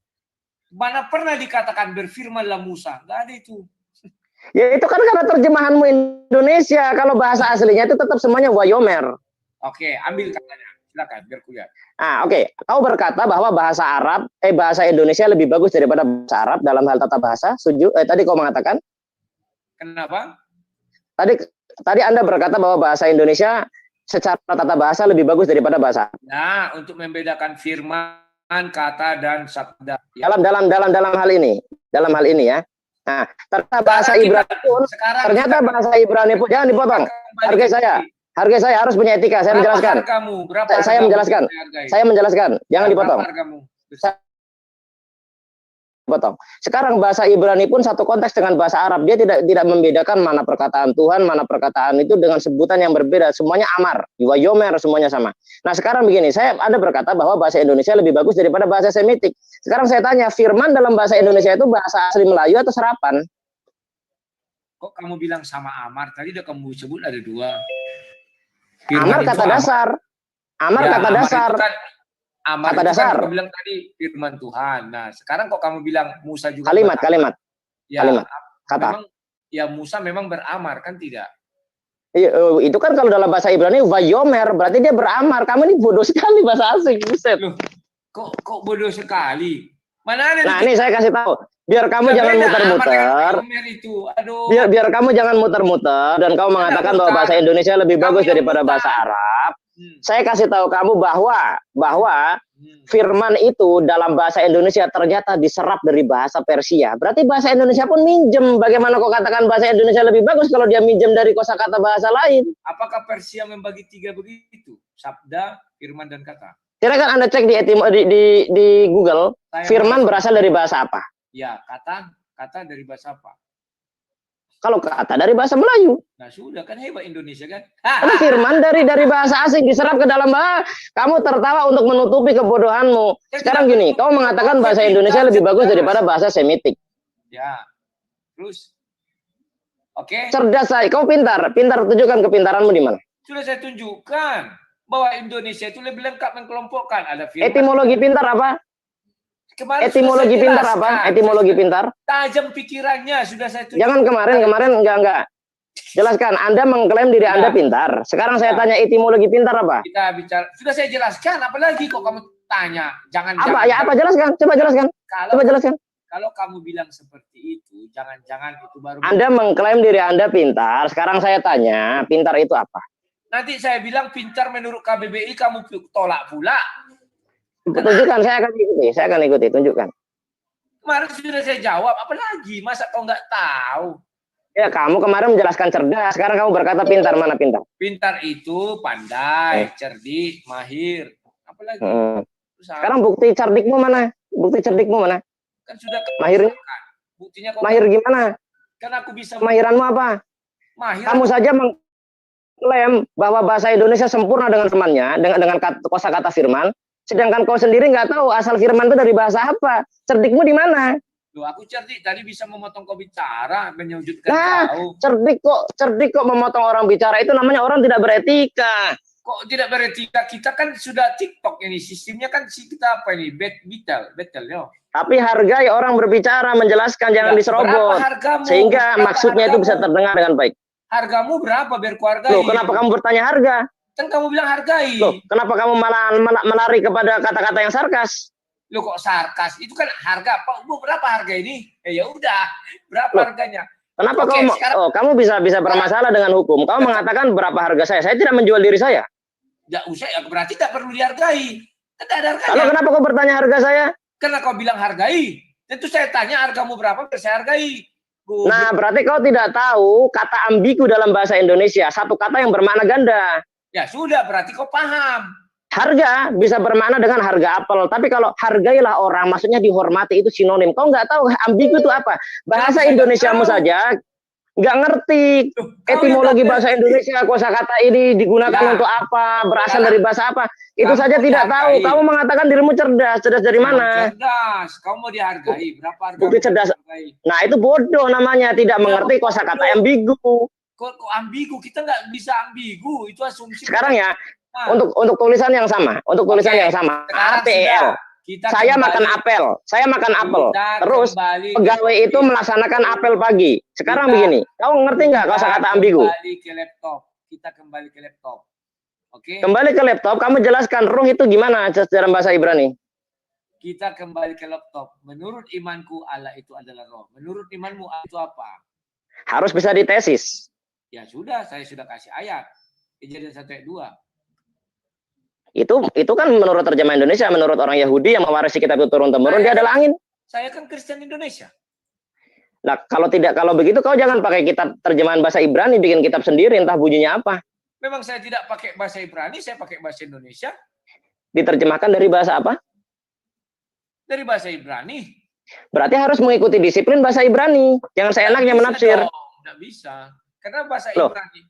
Mana pernah dikatakan berfirmanlah Musa? Nggak ada itu.
Ya itu kan karena terjemahanmu Indonesia. Kalau bahasa aslinya itu tetap semuanya Wayomer.
Oke, ambil katanya. Silakan, biar kulihat.
Oke. Kau berkata bahwa bahasa Indonesia lebih bagus daripada bahasa Arab dalam hal tata bahasa. Setuju? Tadi kau mengatakan.
Kenapa?
Tadi Anda berkata bahwa bahasa Indonesia secara tata bahasa lebih bagus daripada bahasa Arab.
Nah, untuk membedakan firman, kata, dan sabda.
Dalam hal ini ya. Nah, ternyata bahasa Ibrani pun jangan dipotong. Harga saya harus punya etika. Saya menjelaskan. Saya menjelaskan. Jangan dipotong. Potong. Sekarang bahasa Ibrani pun satu konteks dengan bahasa Arab. Dia tidak membedakan mana perkataan Tuhan, mana perkataan itu dengan sebutan yang berbeda. Semuanya amar, yomer, semuanya sama. Nah sekarang begini, Anda berkata bahwa bahasa Indonesia lebih bagus daripada bahasa Semitik. Sekarang saya tanya, firman dalam bahasa Indonesia itu bahasa asli Melayu atau serapan?
Kok kamu bilang sama amar? Tadi udah kamu sebut ada dua.
Amar kata dasar. Amar kata dasar.
Amar
Kata
itu
dasar.
kan kau bilang tadi firman Tuhan. Nah, sekarang kok kamu bilang Musa juga
Kalimat.
Ya,
Kalimat. Kata.
memang ya Musa memang beramar kan tidak?
Itu kan kalau dalam bahasa Ibrani vayomer, berarti dia beramar. Kamu ini bodoh sekali bahasa asing, buset.
Loh, kok bodoh sekali? Mana ada
Nah, ini saya kasih tahu. Biar kamu jangan muter-muter. Biar kamu jangan muter-muter dan kamu mengatakan bahwa bahasa Indonesia lebih bagus daripada bahasa Arab. Saya kasih tahu kamu bahwa firman itu dalam bahasa Indonesia ternyata diserap dari bahasa Persia. Berarti bahasa Indonesia pun minjem. Bagaimana kau katakan bahasa Indonesia lebih bagus kalau dia minjem dari kosakata bahasa lain?
Apakah Persia membagi 3 begitu? Sabda, firman, dan kata.
Silakan Anda cek di Google, firman berasal dari bahasa apa?
Ya, kata dari bahasa apa?
Kalau kata dari bahasa Melayu.
Nah, sudah kan hebat Indonesia kan?
Karena firman dari bahasa asing diserap ke dalam bahasa. Kamu tertawa untuk menutupi kebodohanmu. Sekarang gini, kau mengatakan bahasa Indonesia lebih bagus daripada bahasa Semitik.
Ya. Terus? Oke.
Cerdas saya, kau pintar tunjukkan kepintaranmu di mana?
Sudah saya tunjukkan bahwa Indonesia itu lebih lengkap mengkelompokkan. Ada firman.
Etimologi pintar apa? Etimologi pintar apa? Etimologi pintar?
Tajam pikirannya sudah saya tunjukkan.
Jangan kemarin enggak. Jelaskan, Anda mengklaim diri Anda pintar. Sekarang saya tanya etimologi pintar apa?
Kita bicara, sudah saya jelaskan, apalagi kok kamu tanya?
Apa jelaskan? Coba jelaskan.
Kalau kamu bilang seperti itu, jangan-jangan itu baru.
Anda mengklaim diri Anda pintar. Sekarang saya tanya, pintar itu apa?
Nanti saya bilang pintar menurut KBBI, kamu tolak pula.
Tunjukkan, saya akan ikuti, tunjukkan.
Kemarin sudah saya jawab, apalagi masa kau nggak tahu?
Ya, kamu kemarin menjelaskan cerdas, sekarang kamu berkata pintar. Mana pintar?
Pintar itu pandai, cerdik, mahir. Apalagi?
Sekarang bukti cerdikmu mana?
Kan sudah
mahirnya?
Buktinya kok
mahir gimana?
Kan aku bisa.
Mahiranmu apa?
Mahir.
Kamu saja mengklaim bahwa bahasa Indonesia sempurna dengan temannya, dengan kosakata firman. Sedangkan kau sendiri nggak tahu asal firman itu dari bahasa apa. Cerdikmu di mana?
Loh, aku cerdik tadi bisa memotong kau bicara, menyujudkan
kau. Cerdik kok memotong orang bicara, itu namanya orang tidak beretika.
Kok tidak beretika? Kita kan sudah TikTok ini, sistemnya kan kita apa ini? Betel ya.
Tapi hargai orang berbicara, menjelaskan, jangan diserobot. Sehingga maksudnya itu bisa terdengar dengan baik.
Hargamu berapa biar ku hargai?
Loh, kenapa kamu bertanya harga?
Kan kamu bilang hargai.
Loh, kenapa kamu malah melari kepada kata-kata yang sarkas?
Loh, kok sarkas? Itu kan harga. Pak, Bu, berapa harga ini? Ya udah, berapa harganya?
Kenapa kamu bisa bermasalah dengan hukum? Kamu mengatakan berapa harga saya? Saya tidak menjual diri saya.
Tidak usah, ya berarti tak perlu dihargai. Tidak ada harganya.
Lalu kenapa kau bertanya harga saya?
Karena kau bilang hargai. Tentu saya tanya hargamu berapa, biar saya hargai.
Nah, berarti kau tidak tahu kata ambigu dalam bahasa Indonesia. Satu kata yang bermakna ganda.
Ya sudah, berarti kau paham.
Harga bisa bermakna dengan harga apel. Tapi kalau hargailah orang, maksudnya dihormati, itu sinonim. Kau nggak tahu ambigu itu apa. Bahasa Indonesiamu saja nggak ngerti. Etimologi bahasa Indonesia, kosakata ini digunakan untuk apa, berasal dari bahasa apa. Itu saja tidak tahu. Kamu mengatakan dirimu cerdas. Cerdas dari mana?
Cerdas. Kamu mau dihargai. Berapa harga?
Bukti cerdas. Nah, itu bodoh namanya. Tidak mengerti kosakata ambigu.
Kok ambigu? Kita nggak bisa ambigu. Itu asumsi.
Sekarang ya, untuk tulisan yang sama, yang sama, APL. Saya makan apel. Terus pegawai itu melaksanakan apel pagi. Sekarang begini, kau ngerti nggak kosakata ambigu?
Kita kembali ke laptop. Oke.
Kembali ke laptop, kamu jelaskan ruh itu gimana dalam bahasa Ibrani?
Kita kembali ke laptop. Menurut imanku Allah itu adalah roh. Menurut imanmu Allah itu apa?
Harus bisa ditesis.
Ya sudah, saya sudah kasih ayat. Kejadian 1 ayat 2.
Itu kan menurut terjemahan Indonesia, menurut orang Yahudi yang mewarisi kitab itu turun-temurun, dia adalah angin.
Saya kan Kristen Indonesia.
Nah, kalau begitu kau jangan pakai kitab terjemahan bahasa Ibrani, bikin kitab sendiri, entah bunyinya apa.
Memang saya tidak pakai bahasa Ibrani, saya pakai bahasa Indonesia.
Diterjemahkan dari bahasa apa?
Dari bahasa Ibrani.
Berarti harus mengikuti disiplin bahasa Ibrani. Jangan seenaknya menafsir.
Tidak bisa. Karena bahasa Ibrani.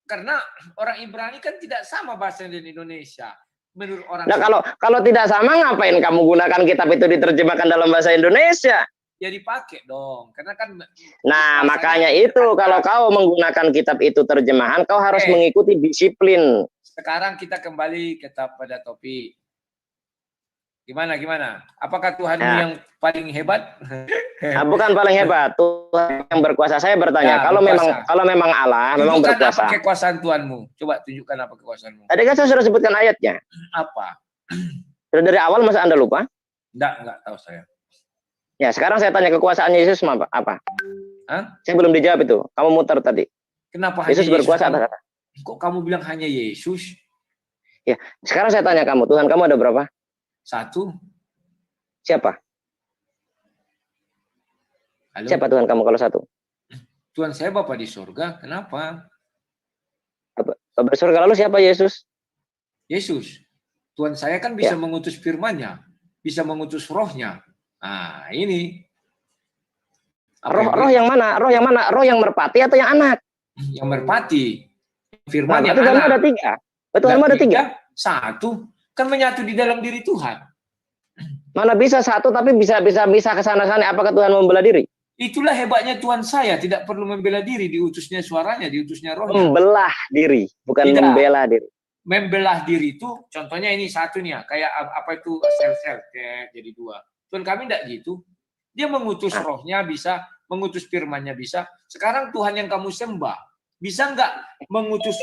Karena orang Ibrani kan tidak sama bahasa di Indonesia. Menurut orang.
Nah, kalau tidak sama, ngapain kamu gunakan kitab itu diterjemahkan dalam bahasa Indonesia?
Ya dipakai dong. Karena kan.
Nah, makanya itu kalau kau menggunakan kitab itu terjemahan, kau harus mengikuti disiplin.
Sekarang kita kembali pada topik. Gimana? Apakah Tuhanmu
Ya.
yang paling hebat?
Bukan paling hebat, Tuhan yang berkuasa. Saya bertanya,
Ya,
kalau
berkuasa.
memang Allah memang
Tunjukkan
berkuasa.
apa kekuasaan Tuhanmu. Coba tunjukkan apa kekuasaanmu.
Tadi kan saya sudah sebutkan ayatnya.
Apa?
Sudah dari awal, masa Anda lupa?
Enggak tahu saya.
Ya, sekarang saya tanya kekuasaan Yesus apa?
Hah?
Saya belum dijawab itu. Kamu muter tadi.
Kenapa
Yesus
hanya
berkuasa atas apa?
Kok kamu bilang hanya Yesus?
Ya, sekarang saya tanya kamu, Tuhan kamu ada berapa?
1.
Siapa?
Halo?
Siapa Tuhan kamu kalau 1?
Tuhan saya Bapa di surga. Kenapa?
Bapa surga, lalu siapa Yesus?
Yesus. Tuhan saya kan bisa mengutus firman-Nya, bisa mengutus rohnya. Nah, ini.
Roh yang mana? Roh yang merpati atau yang anak?
Yang merpati. Firman yang
Tuhan
anak.
ada 3. Tuhan ada 3.
1. Kan menyatu di dalam diri Tuhan.
Mana bisa 1 tapi bisa ke sana-sana. Apakah Tuhan membela diri?
Itulah hebatnya Tuhan saya, tidak perlu membela diri, diutusnya suaranya, diutusnya rohnya.
Membelah diri, bukan
Tidak.
membela diri.
Membelah diri itu, contohnya ini 1 nih ya, kayak apa itu sel-sel, jadi 2. Tuhan kami tidak gitu. Dia mengutus rohnya bisa, mengutus firman-Nya bisa. Sekarang Tuhan yang kamu sembah, bisa nggak mengutus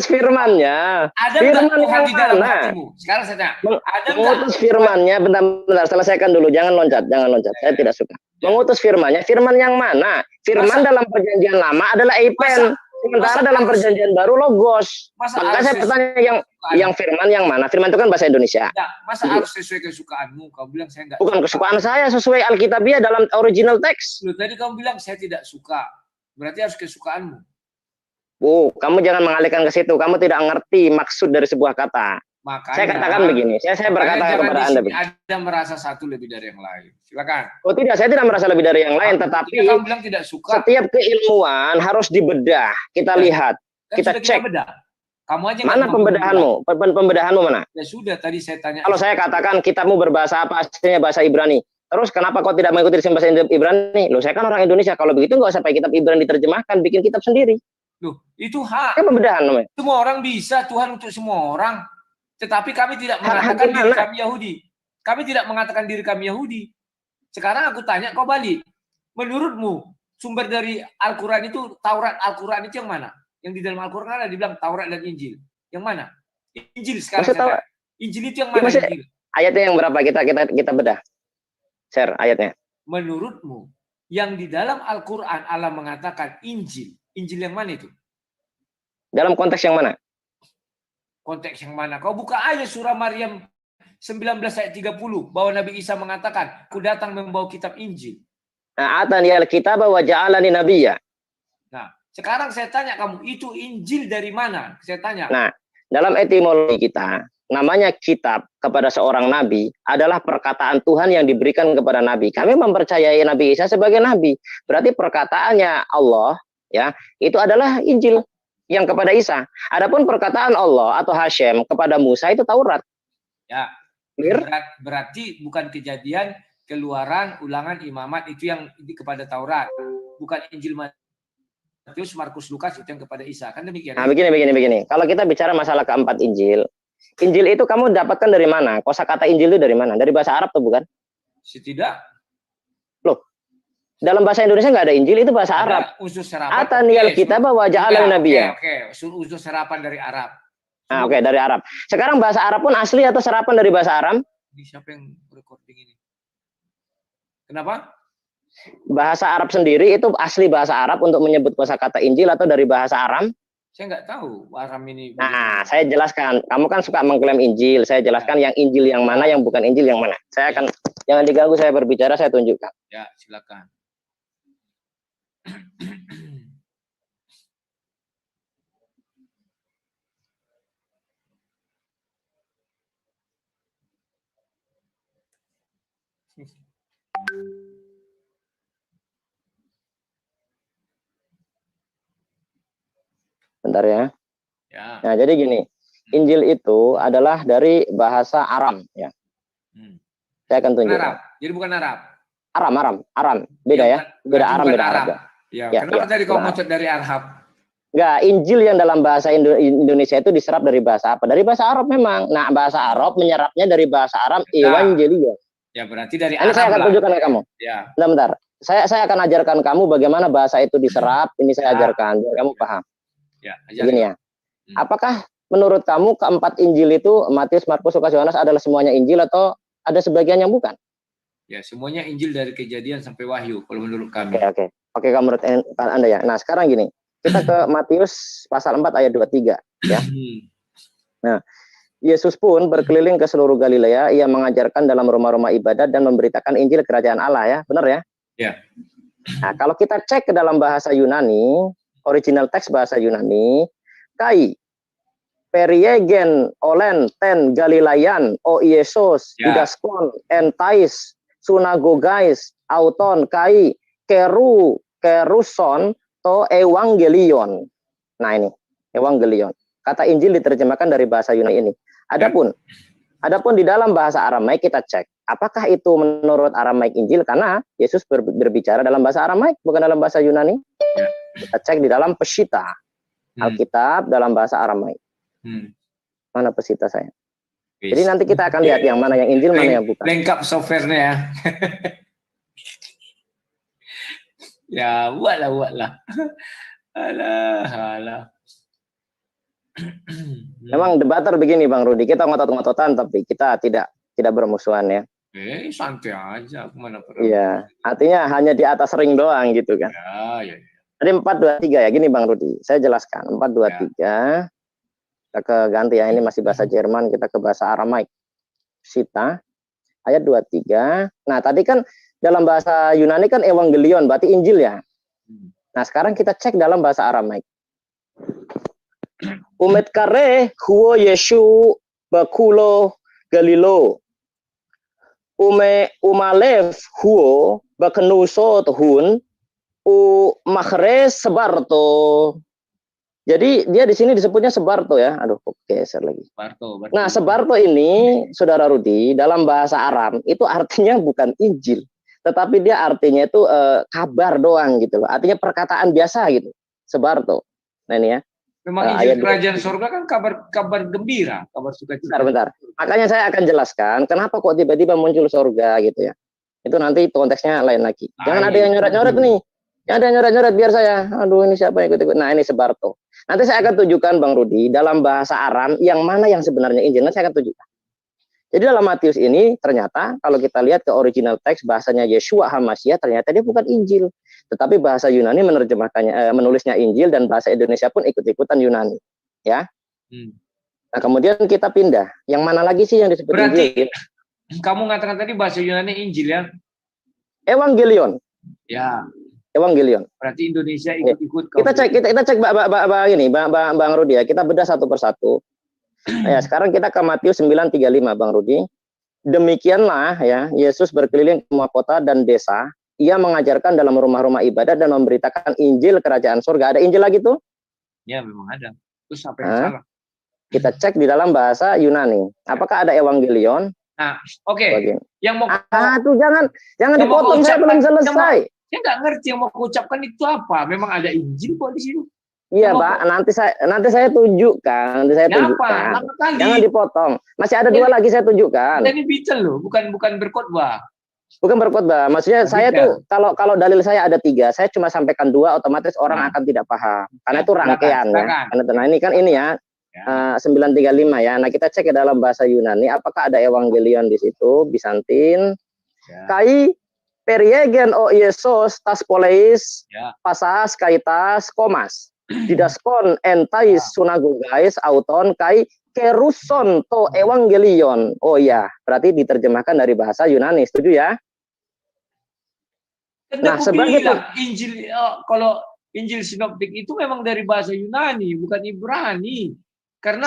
firman-Nya?
Ada
firman
Tuhan
di dalam hatimu? Sekarang saya tanya, ada
mengutus firman-Nya? Bentar, selesaikan dulu, jangan loncat. Saya tidak suka. Mengutus firman-Nya, firman yang mana? Firman dalam perjanjian lama adalah Eipen. Sementara dalam perjanjian baru Logos. Maka saya bertanya yang firman yang mana? Firman itu kan bahasa Indonesia.
Masa harus sesuai kesukaanmu? Kamu bilang saya enggak.
Bukan kesukaan saya, sesuai Alkitabiah dalam original text.
Loh, tadi kamu bilang saya tidak suka. Berarti harus kesukaanmu.
Kamu jangan mengalihkan ke situ. Kamu tidak mengerti maksud dari sebuah kata.
Makanya,
saya katakan begini. Saya berkata kepada Anda begini.
Ada merasa satu lebih dari yang lain. Silakan.
Tidak, saya tidak merasa lebih dari yang lain. Tetapi
kamu bilang tidak suka.
Setiap keilmuan harus dibedah. Kita lihat, kita cek.
Kamu aja
mana pembedahanmu? Pembedahanmu mana?
Ya sudah, tadi saya tanya.
Kalau saya katakan kitabmu berbahasa apa? Aslinya bahasa Ibrani. Terus kenapa kau tidak mengikuti bahasa Ibrani? Loh, saya kan orang Indonesia. Kalau begitu nggak usah pakai kitab Ibrani diterjemahkan, bikin kitab sendiri.
Loh, itu hak.
Kan pembedahan namanya.
Semua orang bisa, Tuhan untuk semua orang. Tetapi kami tidak mengatakan diri kami Yahudi. Kami tidak mengatakan diri kami Yahudi. Sekarang aku tanya, kau balik. Menurutmu, sumber dari Al-Quran itu, Taurat Al-Quran itu yang mana? Yang di dalam Al-Quran ada dibilang Taurat dan Injil. Yang mana? Injil sekarang. Injil itu yang mana? Injil?
Ayatnya yang berapa? Kita bedah. Share ayatnya.
Menurutmu, yang di dalam Al-Quran Allah mengatakan Injil. Injil yang mana itu?
Dalam konteks yang mana?
Konteks yang mana? Kau buka aja surah Maryam 19 ayat 30 bahwa Nabi Isa mengatakan, "Ku datang membawa kitab Injil."
Atani al-kitab wa ja'alani nabiyya.
Nah, sekarang saya tanya kamu, itu Injil dari mana? Saya tanya.
Nah, dalam etimologi kita, namanya kitab kepada seorang nabi adalah perkataan Tuhan yang diberikan kepada nabi. Kami mempercayai Nabi Isa sebagai nabi. Berarti perkataannya Allah, ya, itu adalah Injil yang kepada Isa. Adapun perkataan Allah atau Hashem kepada Musa itu Taurat.
Ya. Berarti bukan Kejadian, Keluaran, Ulangan, Imamat itu yang kepada Taurat. Bukan Injil Matius, Markus, Lukas itu yang kepada Isa. Kan demikian.
Nah, begini. Kalau kita bicara masalah keempat Injil, Injil itu kamu dapatkan dari mana? Kosakata Injil itu dari mana? Dari bahasa Arab tuh bukan?
Tidak.
Loh, dalam bahasa Indonesia nggak ada Injil, itu bahasa Arab.
Unsur serapan.
Ataniyal kitab wa ja'alani nabiyya.
Oke. Unsur serapan dari Arab.
Nah, oke, dari Arab. Sekarang bahasa Arab pun asli atau serapan dari bahasa Aram?
Ini siapa yang recording ini? Kenapa?
Bahasa Arab sendiri itu asli bahasa Arab untuk menyebut kosakata Injil atau dari bahasa Aram?
Saya nggak tahu Aram ini.
Nah, saya jelaskan. Kamu kan suka mengklaim Injil. Saya jelaskan yang Injil yang mana, yang bukan Injil yang mana. Saya akan, jangan diganggu saya berbicara, saya tunjukkan.
Ya, silakan.
Bentar ya.
Ya.
Nah, jadi gini, Injil itu adalah dari bahasa Aram, ya. Saya akan tunjukkan.
Arab. Jadi bukan Arab.
Aram. Beda ya. Beda Aram, beda Arab.
Ya. Kenapa tadi kau ngocot dari Arab?
Enggak, Injil yang dalam bahasa Indonesia itu diserap dari bahasa apa? Dari bahasa Arab memang. Nah, bahasa Arab menyerapnya dari bahasa Arab Evangelion.
Ya berarti dari
Ini
Arab
saya akan
lah.
tunjukkan ke kamu.
Ya.
Bentar. Saya akan ajarkan kamu bagaimana bahasa itu diserap. Ini saya ajarkan biar kamu paham.
Ya,
Begini ya. Apakah menurut kamu keempat Injil itu Matius, Markus, Lukas, Yohanes adalah semuanya Injil atau ada sebagian yang bukan?
Ya, semuanya Injil dari Kejadian sampai Wahyu kalau menurut kami.
Oke, kalau menurut Anda ya. Nah, sekarang gini. Kita ke Matius pasal 4 ayat 23 ya. Nah, Yesus pun berkeliling ke seluruh Galilea, ia mengajarkan dalam rumah-rumah ibadat dan memberitakan Injil kerajaan Allah ya. Benar ya?
Ya.
Nah, kalau kita cek ke dalam bahasa Yunani, original teks bahasa Yunani, kai periegen olen ten Galilayan o Yesus didaskon entais sunagogais auton kai keruson to evangelion. Nah ini evangelion. Kata Injil diterjemahkan dari bahasa Yunani ini. Adapun di dalam bahasa Aramaik kita cek apakah itu menurut Aramaik Injil karena Yesus berbicara dalam bahasa Aramaik bukan dalam bahasa Yunani. Kita cek di dalam Pesita Alkitab dalam bahasa Aramaik. Mana Pesita saya? Jadi nanti kita akan lihat yang mana yang Injil mana yang bukan.
Lengkap softwarenya ya. Ya buatlah. Alah.
Memang debater begini Bang Rudi, kita ngotot-ngototan tapi kita tidak bermusuhan ya.
Santai aja, kemana pernah.
Iya, artinya hanya di atas ring doang gitu kan.
Ya.
Jadi 4, 2, 3 ya, gini Bang Rudi, saya jelaskan 4, 2, 3. Kita ke ganti ya, ini masih bahasa Jerman, kita ke bahasa Aramaik. Sita, ayat 23. Nah tadi kan dalam bahasa Yunani kan Evangelion, berarti Injil ya. Nah sekarang kita cek dalam bahasa Aramaik. Umet kare huo Yesu bakulo Galilo. Umalev huo bakenuso tuhun makre sebarto. Jadi dia di sini disebutnya sebarto ya. Aduh, kok geser lagi. Sebarto. Nah, sebarto ini Saudara Rudi dalam bahasa Arab itu artinya bukan Injil, tetapi dia artinya itu kabar doang gitu loh. Artinya perkataan biasa gitu. Sebarto. Nah ini ya.
Memang Injil kerajaan surga kan kabar gembira, kabar sukacita.
Bentar. Makanya saya akan jelaskan kenapa kok tiba-tiba muncul surga gitu ya. Itu nanti konteksnya lain lagi. Jangan ada yang nyoret-nyoret nih. Jangan ada yang nyoret-nyoret biar saya. Aduh, ini siapa yang ikut-ikut. Nah, ini sebarto. Nanti saya akan tunjukkan Bang Rudi dalam bahasa Aram yang mana yang sebenarnya Injil. Nanti saya akan tunjukkan. Jadi dalam Matius ini ternyata kalau kita lihat ke original teks bahasanya Yeshua HaMashiach ternyata dia bukan Injil. Tetapi bahasa Yunani menerjemahkannya, menulisnya Injil dan bahasa Indonesia pun ikut-ikutan Yunani. Ya. Nah, kemudian kita pindah. Yang mana lagi sih yang disebut
berarti,
Injil?
Kamu mengatakan tadi bahasa Yunani Injil ya?
Evangelion.
Ya.
Evangelion.
Berarti Indonesia ikut-ikut.
Kita cek Bang Rudi ya. Kita bedah satu persatu. Ya, sekarang kita ke Matius 9:35 Bang Rudi. Demikianlah ya, Yesus berkeliling ke semua kota dan desa. Ia mengajarkan dalam rumah-rumah ibadat dan memberitakan Injil kerajaan surga. Ada Injil lagi tuh?
Ya, memang ada. Terus apa yang salah?
Kita cek di dalam bahasa Yunani. Apakah ada Evangelion?
Nah, oke. Yang mau
tuh jangan dipotong, saya belum selesai.
Saya nggak ngerti yang mau kuucapkan itu apa. Memang ada Injil kok di sini.
Iya, Pak. Nanti saya tunjukkan. Jangan dipotong. Masih ada 2 lagi saya tunjukkan.
Ini bicara loh, bukan berkhotbah.
Bukan berkhotbah. Maksudnya saya tuh kalau dalil saya ada 3, saya cuma sampaikan 2, otomatis orang akan tidak paham. Karena itu rangkaian ya. Nah ini kan ini ya. 935 ya. Nah kita cek ke dalam bahasa Yunani. Apakah ada Evangelion di situ? Bizantin. Kai periegen o Yesus tas poleis pasas kaitas komas. Didaskon entais sunagogais auton kai keruson to evangelion. Oh ya, berarti diterjemahkan dari bahasa Yunani. Setuju ya?
Nah, sebagai Injil kalau Injil sinoptik itu memang dari bahasa Yunani, bukan Ibrani. Karena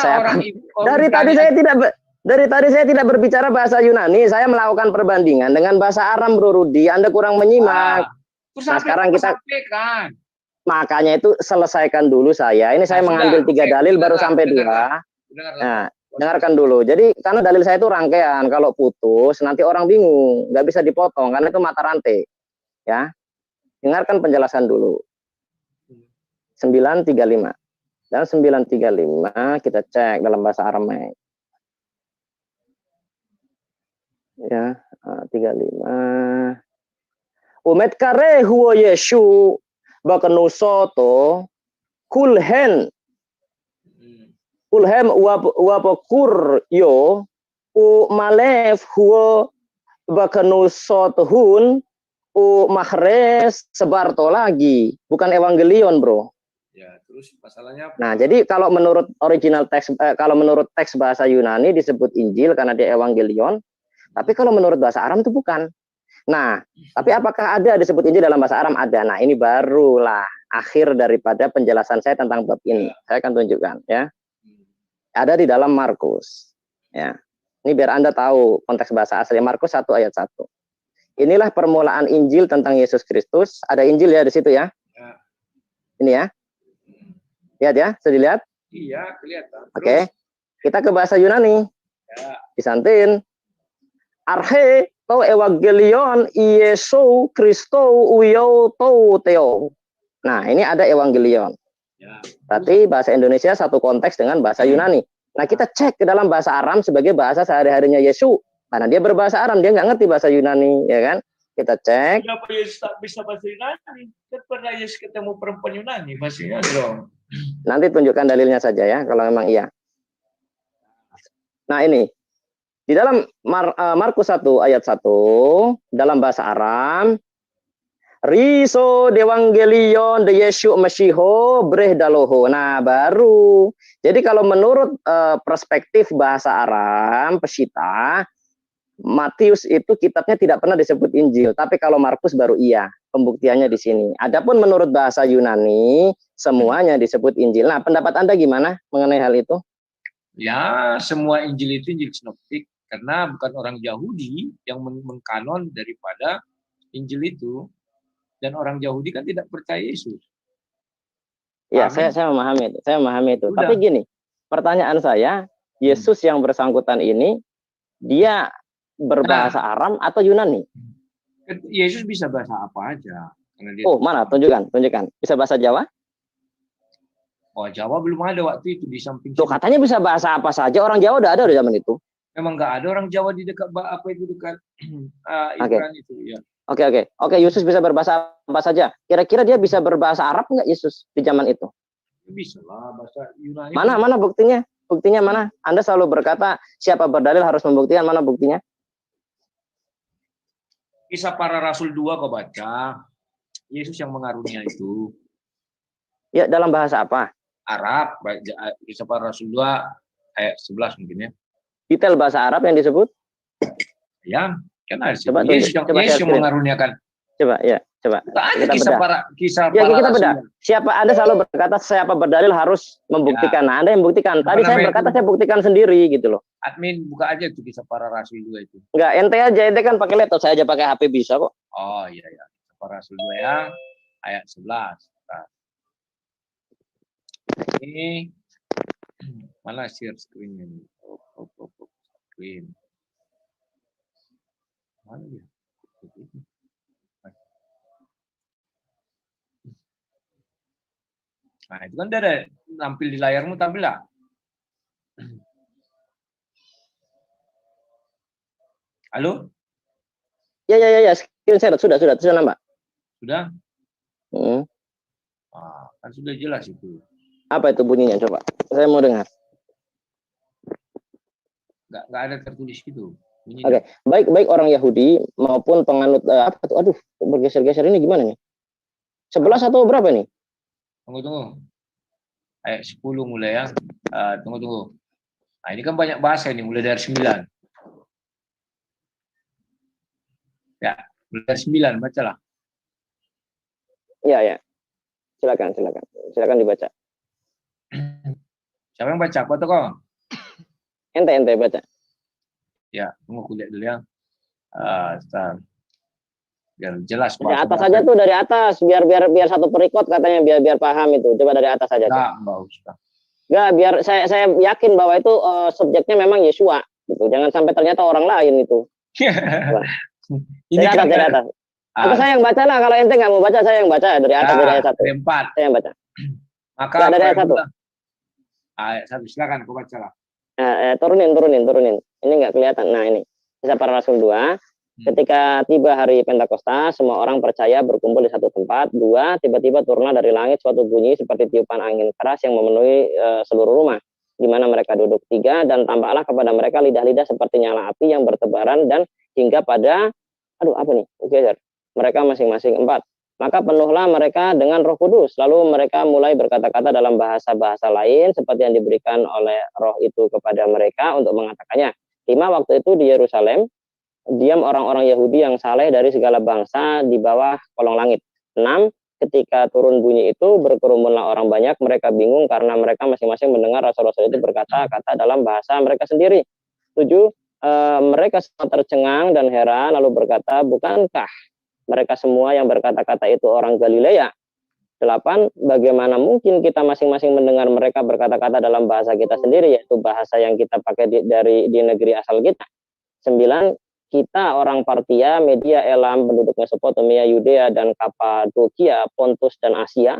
dari tadi saya tidak berbicara bahasa Yunani, saya melakukan perbandingan dengan bahasa Aram, Bro Rudi. Anda kurang menyimak. Nah, sekarang kita sampaikan. Makanya itu selesaikan dulu saya. Ini saya mengambil 3 dalil baru sampai 2. Nah, dengarkan dulu. Jadi karena dalil saya itu rangkaian. Kalau putus nanti orang bingung, nggak bisa dipotong karena itu mata rantai. Ya, dengarkan penjelasan dulu. 935. Dan 935 kita cek dalam bahasa Aramaik. Ya, 35. Umet kare huwa Yesu bakanusoto kulhen wapakur yo u malef huwa bakanusotohun u mahres sebarto lagi, bukan evangelion, bro.
Ya, terus masalahnya apa?
Nah, jadi kalau menurut original teks, kalau menurut teks bahasa Yunani disebut Injil karena dia evangelion, tapi kalau menurut bahasa Aram itu bukan. Nah, tapi apakah ada disebut Injil dalam bahasa Aram? Ada. Nah, ini barulah akhir daripada penjelasan saya tentang bab ini. Saya akan tunjukkan, ya. Ada di dalam Markus, ya. Ini biar Anda tahu konteks bahasa asli. Markus 1 ayat 1. Inilah permulaan Injil tentang Yesus Kristus. Ada Injil ya di situ ya. Ini ya. Lihat ya, sudah dilihat?
Iya, kelihatan.
Oke. Kita ke bahasa Yunani.
Ya.
Disantin. Arhe to evangelion Yesu Kristo uyo to teo. Nah, ini ada evangelion.
Ya.
Berarti bahasa Indonesia satu konteks dengan bahasa Yunani. Nah, kita cek ke dalam bahasa Aram sebagai bahasa sehari-harinya Yesus. Karena dia berbahasa Aram, dia nggak ngerti bahasa Yunani, ya kan? Kita cek.
Kenapa Yesus tak bisa bahasa Yunani? Kan pernah Yesus ketemu perempuan Yunani, bahasa Yunani dong.
Nanti tunjukkan dalilnya saja ya, kalau memang iya. Nah, ini. Di dalam Markus 1 ayat 1, dalam bahasa Aram, Riso devangelion de Yesu Mesiho brehdaloho. Nah, baru. Jadi kalau menurut perspektif bahasa Aram, Pesita, Matius itu kitabnya tidak pernah disebut Injil, tapi kalau Markus baru iya. Pembuktiannya di sini. Adapun menurut bahasa Yunani, semuanya disebut Injil. Nah, pendapat Anda gimana mengenai hal itu?
Ya, semua Injil itu Injil sinoptik karena bukan orang Yahudi yang mengkanon daripada Injil itu, dan orang Yahudi kan tidak percaya Yesus.
Ya, saya memahami itu. Saya memahami itu.
Udah.
Tapi gini, pertanyaan saya, Yesus yang bersangkutan ini dia berbahasa Aram atau Yunani?
Yesus bisa bahasa apa aja. Karena dia
mana? Tunjukkan. Bisa bahasa Jawa?
Oh, Jawa belum ada waktu itu di samping.
Tuh, katanya bisa bahasa apa saja. Orang Jawa udah ada di zaman itu.
Memang nggak ada orang Jawa di dekat apa itu dekat Ibrani itu ya.
Oke, Yesus bisa berbahasa apa saja. Kira-kira dia bisa berbahasa Arab nggak Yesus di zaman itu?
Bisa lah, bahasa Yunani.
Mana buktinya? Buktinya mana? Anda selalu berkata siapa berdalil harus membuktikan, mana buktinya?
Kisah Para Rasul 2 kau baca. Yesus yang mengarunia itu.
Ya, dalam bahasa apa?
Arab. Kisah Para Rasul 2 ayat 11 mungkin ya.
Detail bahasa Arab yang disebut?
Ya, kan ada.
Coba
Yesus yang mengaruniakan.
Coba.
Ada kisah para
kita
Rasul.
beda. Siapa Anda selalu berkata siapa berdalil harus membuktikan. Nah, Anda yang buktikan. Tadi saya berkata saya buktikan sendiri gitu loh.
Admin buka aja tuh Kisah Para Rasul 2 itu.
Enggak, ente kan pakai laptop, saya aja pakai HP bisa kok.
Oh iya. Kisah Para Rasul 2 ya, ayat 11. Nah. Ini mana share screen-nya nih? Screen. Mana dia? Nah, itu kan udah ada tampil di layarmu, tampil lah. Halo?
Ya, screen share sudah nambah.
Sudah? Kan sudah jelas itu.
Apa itu bunyinya coba? Saya mau dengar.
Nggak ada tertulis gitu.
Oke. Baik orang Yahudi maupun penganut bergeser-geser ini gimana nih? 11 atau berapa nih?
Tunggu. Ayat 10 mulai ya. Tunggu. Nah, ini kan banyak bahasa ini mulai dari 9. Ya, mulai dari 9 bacalah.
Ya. Silakan dibaca.
Siapa yang baca? Aku atau kau?
Ente baca.
Ya, tunggu aku lihat dulu ya. Biar jelas.
Dari atas saja tuh, dari atas biar satu perikot katanya biar paham itu. Coba dari atas saja.
Enggak usah.
Enggak, biar saya yakin bahwa itu subjeknya memang Yesua gitu. Jangan sampai ternyata orang lain itu.
Ini
dari atas. Atau saya yang baca lah, kalau ente nggak mau baca saya yang baca dari atas dari ayat 1.
Dari 4.
Saya yang baca.
Maka
Nggak dari ayat 1.
Ayat 1, silakan kau baca lah.
Turunin. Ini nggak kelihatan. Nah ini. Kisah Para Rasul 2. Ketika tiba hari Pentakosta, semua orang percaya berkumpul di satu tempat. 2, tiba-tiba turunlah dari langit suatu bunyi seperti tiupan angin keras yang memenuhi seluruh rumah di mana mereka duduk. 3, dan tampaklah kepada mereka lidah-lidah seperti nyala api yang bertebaran dan hingga pada, mereka masing-masing. 4, maka penuhlah mereka dengan Roh Kudus. Lalu mereka mulai berkata-kata dalam bahasa-bahasa lain seperti yang diberikan oleh Roh itu kepada mereka untuk mengatakannya. 5, waktu itu di Yerusalem diam orang-orang Yahudi yang saleh dari segala bangsa di bawah kolong langit. 6, ketika turun bunyi itu berkerumunlah orang banyak, mereka bingung karena mereka masing-masing mendengar rasul-rasul itu berkata-kata dalam bahasa mereka sendiri. 7, mereka semua tercengang dan heran lalu berkata, bukankah mereka semua yang berkata-kata itu orang Galilea? 8, bagaimana mungkin kita masing-masing mendengar mereka berkata-kata dalam bahasa kita sendiri, yaitu bahasa yang kita pakai di negeri asal kita. 9, kita orang Partia, Media, Elam, penduduk Mesopotamia, Yudea, dan Kapadokia, Pontus, dan Asia.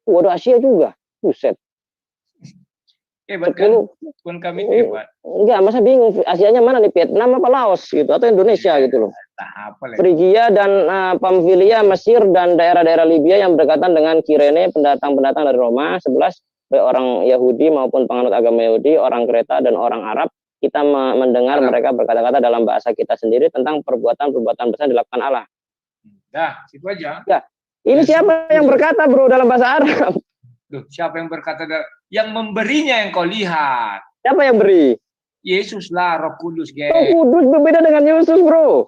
Waduh, Asia juga. Buset.
Hebat kan? Tuan kami hebat.
Enggak, masa bingung. Asianya mana nih? Vietnam apa Laos gitu? Atau Indonesia gitu loh. Frigia dan Pamfilia, Mesir, dan daerah-daerah Libya yang berdekatan dengan Kirene, pendatang-pendatang dari Roma. 11, baik orang Yahudi maupun penganut agama Yahudi, orang Kreta, dan orang Arab. Kita mendengar mereka berkata-kata dalam bahasa kita sendiri tentang perbuatan-perbuatan besar dilakukan Allah.
Dah, situ aja.
Ya. Ini siapa yang berkata, bro, dalam bahasa Arab?
Duh, siapa yang berkata? Yang memberinya yang kau lihat.
Siapa yang beri?
Yesus lah, Roh Kudus, guys.
Roh Kudus berbeda dengan Yesus, bro.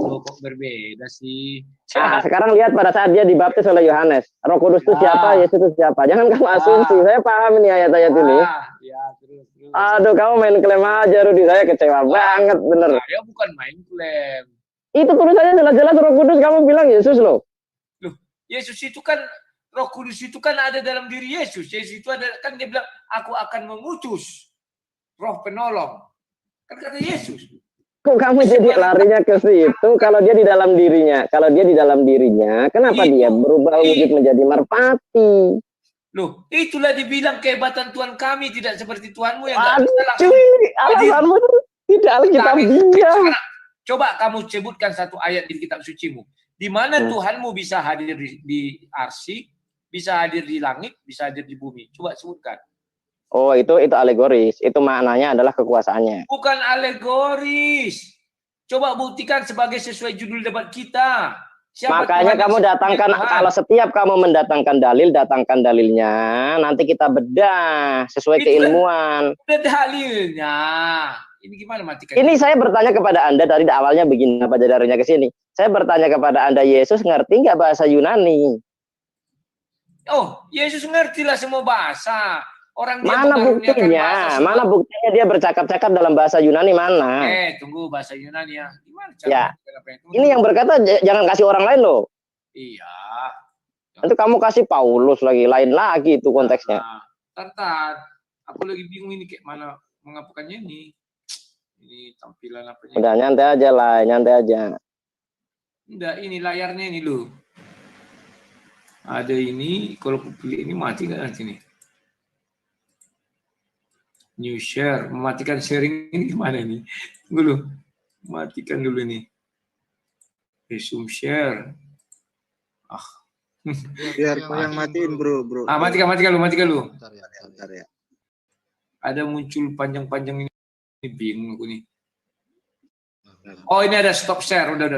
Oh, kok berbeda sih?
Nah, sekarang lihat pada saat dia dibaptis oleh Yohanes. Roh Kudus itu siapa? Yesus itu siapa? Jangan kamu asumsi. Saya paham ini ayat-ayat ini.
Ya, terus.
Aduh, kamu main klaim aja, Rudi. Saya kecewa banget, bener.
Saya bukan main klaim.
Itu tulisannya jelas-jelas Roh Kudus. Kamu bilang Yesus loh.
Loh, Yesus itu kan, Roh Kudus itu kan ada dalam diri Yesus. Yesus itu ada, kan dia bilang, aku akan mengutus Roh Penolong. Kan kata Yesus.
Kok kamu jadi larinya ke situ? Kalau dia di dalam dirinya, kenapa dia berubah wujud menjadi merpati?
Loh, itulah dibilang kehebatan Tuhan kami tidak seperti Tuhanmu yang
nggak bisa langsung. Alasanmu tidak alkitabiah.
Coba kamu sebutkan satu ayat di kitab sucimu, di mana Tuhanmu bisa hadir di arsy, bisa hadir di langit, bisa hadir di bumi. Coba sebutkan.
Oh, itu alegoris. Itu maknanya adalah kekuasaannya.
Bukan alegoris. Coba buktikan sebagai sesuai judul debat kita. Siapa
makanya kamu datangkan, kalau setiap kamu mendatangkan dalil, datangkan dalilnya. Nanti kita bedah sesuai keilmuan.
Dalilnya. Ini gimana matikan?
Ini saya bertanya kepada Anda dari awalnya begini, apa jadarnya ke sini. Saya bertanya kepada Anda, Yesus ngerti nggak bahasa Yunani?
Oh, Yesus ngertilah semua bahasa. Orang dia
mana buktinya? Mana buktinya dia bercakap-cakap dalam bahasa Yunani mana?
Tunggu bahasa Yunani ya. Gimana cara?
Ya. Ini yang berkata jangan kasih orang lain loh.
Iya.
Nanti kamu kasih Paulus lagi, lain lagi itu konteksnya.
Tar. Aku lagi bingung ini kayak mana mengapakannya ini. Ini tampilan apanya?
Udah nyantai aja lah, nyantai aja.
Udah ini layarnya ini loh. Ada ini, kalau aku pilih ini mati nggak nanti nih? New share, mematikan sharing ini gimana nih? Tunggu dulu, matikan dulu nih. Resume share.
Biar kau yang matiin bro.
Matikan lu.
Bentar ya.
Ada muncul panjang-panjang ini, bingung aku nih. Oh ini ada stop share, udah.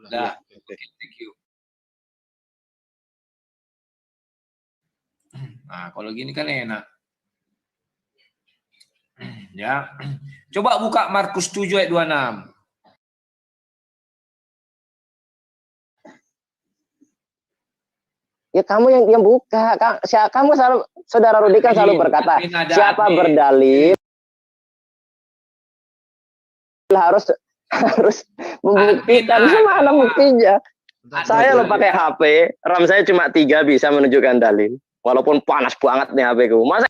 Okay, thank you. Nah kalau gini kan enak. Ya, coba buka Markus 7 ayat 26.
Ya kamu yang buka. Kamu selalu, saudara Rudi kan selalu berkata, siapa berdalil harus membuktikan. Mana buktinya? Saya lo pakai HP, RAM saya cuma 3 bisa menunjukkan dalil. Walaupun panas banget nih HP ku. Masa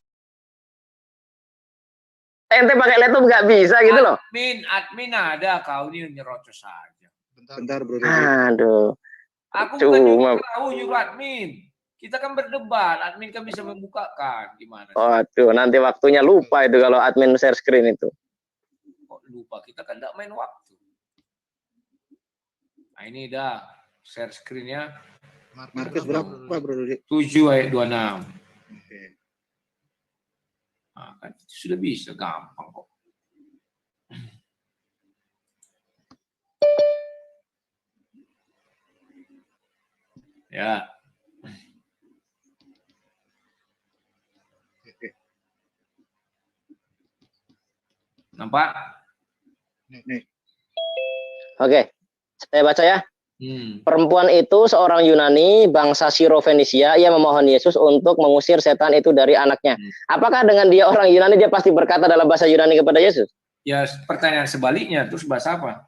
ente pakai laptop nggak bisa gitu loh?
Admin ada, kau ini nyerocos saja.
Bentar bro.
Aduh.
Aku bukan tahu nyuruh admin. Kita kan berdebat, admin kan bisa membukakan gimana?
Waduh, nanti waktunya lupa itu kalau admin share screen itu.
Kok lupa? Kita kan tidak main waktu. Nah ini dah share screen-nya.
Markus berapa, Bro Rudi?
7 ayat 26.
Oke.
Nah, kan itu sudah bisa, gampang kok. Ya. Nampak?
Nih.
Oke, saya baca ya. Perempuan itu seorang Yunani, bangsa Syro-Fenisia. Ia memohon Yesus untuk mengusir setan itu dari anaknya. Apakah dengan dia orang Yunani, dia pasti berkata dalam bahasa Yunani kepada Yesus?
Ya, pertanyaan sebaliknya, terus bahasa apa?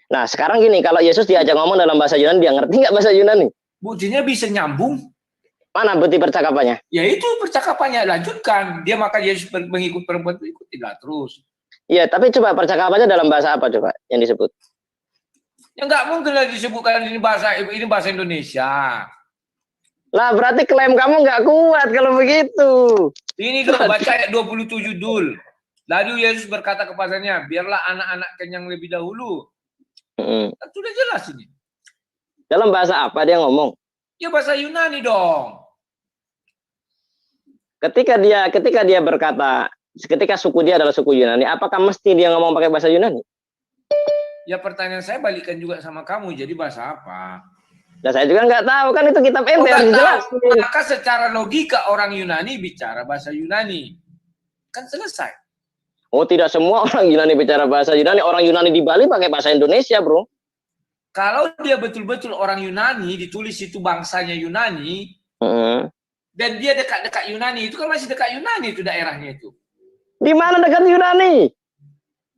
Nah, sekarang gini, kalau Yesus diajak ngomong dalam bahasa Yunani, dia ngerti nggak bahasa Yunani?
Buktinya bisa nyambung.
Mana bukti percakapannya?
Ya itu percakapannya, lanjutkan. Dia maka Yesus mengikut perempuan itu, ikutilah terus.
Iya, tapi coba percakapannya dalam bahasa apa coba yang disebut?
Ya nggak mungkin lah disebutkan ini bahasa Indonesia.
Lah berarti klaim kamu nggak kuat kalau begitu.
Ini dong, baca ayat 27 dul. Lalu Yesus berkata kepadanya, biarlah anak-anak kenyang lebih dahulu. Sudah jelas ini.
Dalam bahasa apa dia ngomong?
Ya bahasa Yunani dong.
Ketika dia berkata, ketika suku dia adalah suku Yunani, apakah mesti dia ngomong pakai bahasa Yunani?
Ya pertanyaan saya balikkan juga sama kamu, jadi bahasa apa?
Nah saya juga nggak tahu, kan itu kitab ente yang jelas.
Maka secara logika orang Yunani bicara bahasa Yunani. Kan selesai.
Oh tidak semua orang Yunani bicara bahasa Yunani, orang Yunani di Bali pakai bahasa Indonesia bro.
Kalau dia betul-betul orang Yunani, ditulis itu bangsanya Yunani, dan dia dekat-dekat Yunani, itu kan masih dekat Yunani itu daerahnya itu.
Di mana dekat Yunani?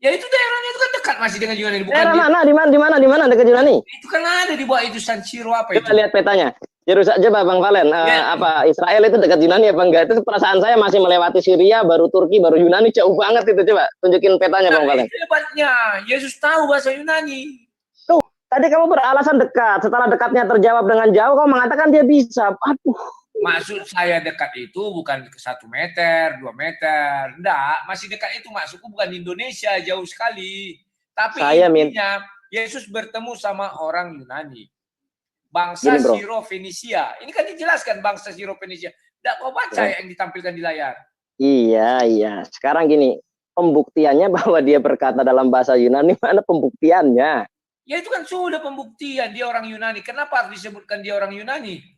Ya itu daerahnya itu kan dekat masih dengan Yunani. Bukan
daerah mana? Di mana dekat Yunani?
Itu kan ada di bawah itu San Siro apa itu?
Coba lihat petanya. Yerusalem, coba Bang Valen, apa Israel itu dekat Yunani apa enggak? Itu perasaan saya masih melewati Syria, baru Turki, baru Yunani, jauh banget itu. Coba tunjukin petanya Bang Valen.
Hebatnya, Yesus tahu bahasa Yunani.
Tuh, tadi kamu beralasan dekat. Setelah dekatnya terjawab dengan jauh, kamu mengatakan dia bisa. Aduh.
Maksud saya dekat itu bukan 1 meter, 2 meter. Enggak, masih dekat itu maksudku bukan di Indonesia, jauh sekali. Tapi intinya Yesus bertemu sama orang Yunani. Bangsa Syro-Fenisia. Ini kan dijelaskan bangsa Syro-Fenisia. Enggak kau baca yang ditampilkan di layar.
Iya. Sekarang gini, pembuktiannya bahwa dia berkata dalam bahasa Yunani, mana pembuktiannya?
Ya itu kan sudah pembuktian dia orang Yunani. Kenapa harus disebutkan dia orang Yunani?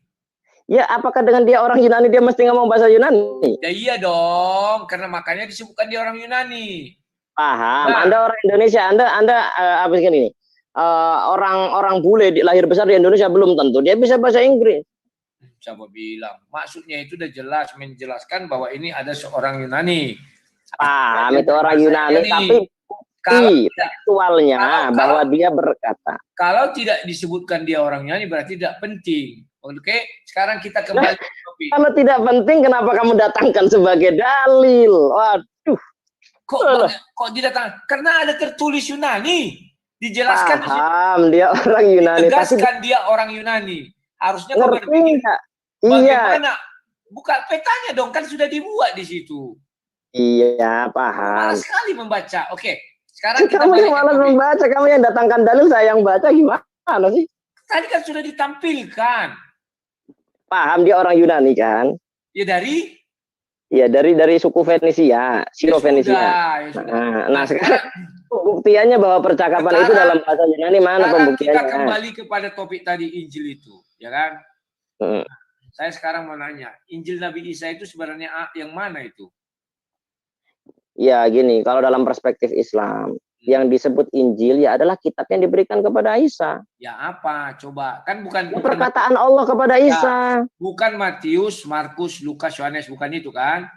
Ya, apakah dengan dia orang Yunani dia mesti ngomong bahasa Yunani?
Ya iya dong, karena makanya disebutkan dia orang Yunani.
Paham. Nah, Anda orang Indonesia, Anda apa gini? Orang bule lahir besar di Indonesia belum tentu dia bisa bahasa Inggris.
Siapa bilang? Maksudnya itu udah jelas menjelaskan bahwa ini ada seorang Yunani.
Paham, itu orang Yunani, tapi tekstualnya bahwa dia berkata.
Kalau tidak disebutkan dia orang Yunani berarti tidak penting. Oke, sekarang kita kembali ke topik.
Kalau tidak penting, kenapa kamu datangkan sebagai dalil? Waduh.
Kok didatangkan? Karena ada tertulis Yunani. Dijelaskan.
Paham, dia orang Yunani.
Tegaskan dia orang Yunani. Harusnya kau
berpikir.
Bagaimana? Buka petanya dong, kan sudah dibuat di situ.
Iya, paham.
Malas sekali membaca. Oke, sekarang kita
kamu yang malas membaca, kamu yang datangkan dalil, saya yang baca, gimana sih?
Tadi kan sudah ditampilkan.
Paham, dia orang Yunani kan?
Ya dari?
Ya dari suku Fenisia, Syro-Fenisia. Nah sekarang pembuktiannya bahwa percakapan itu dalam bahasa Yunani, mana pembuktiannya?
Kita kembali kepada topik tadi Injil itu, ya kan? Saya sekarang mau nanya, Injil Nabi Isa itu sebenarnya yang mana itu?
Ya gini, kalau dalam perspektif Islam, yang disebut Injil ya adalah kitab yang diberikan kepada Isa.
Ya apa? Coba. Kan bukan
perkataan Allah kepada Isa.
Bukan Matius, Markus, Lukas, Yohanes, bukan itu kan?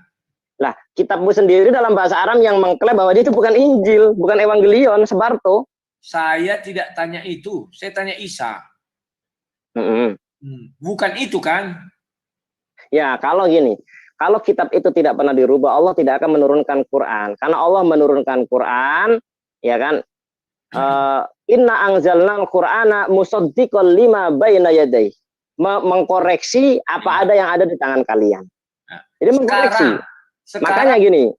Lah, kitabmu sendiri dalam bahasa Arab yang mengklaim bahwa dia itu bukan Injil, bukan Evangelion, Sebarto.
Saya tidak tanya itu, saya tanya Isa. Bukan itu kan?
Ya, kalau gini, kalau kitab itu tidak pernah dirubah, Allah tidak akan menurunkan Quran. Karena Allah menurunkan Quran, ya kan, inna anzalnal qur'ana musaddiqan lima baina yadayhi. mengkoreksi apa ada yang ada di tangan kalian.
Nah,
Jadi mengkoreksi. Makanya gini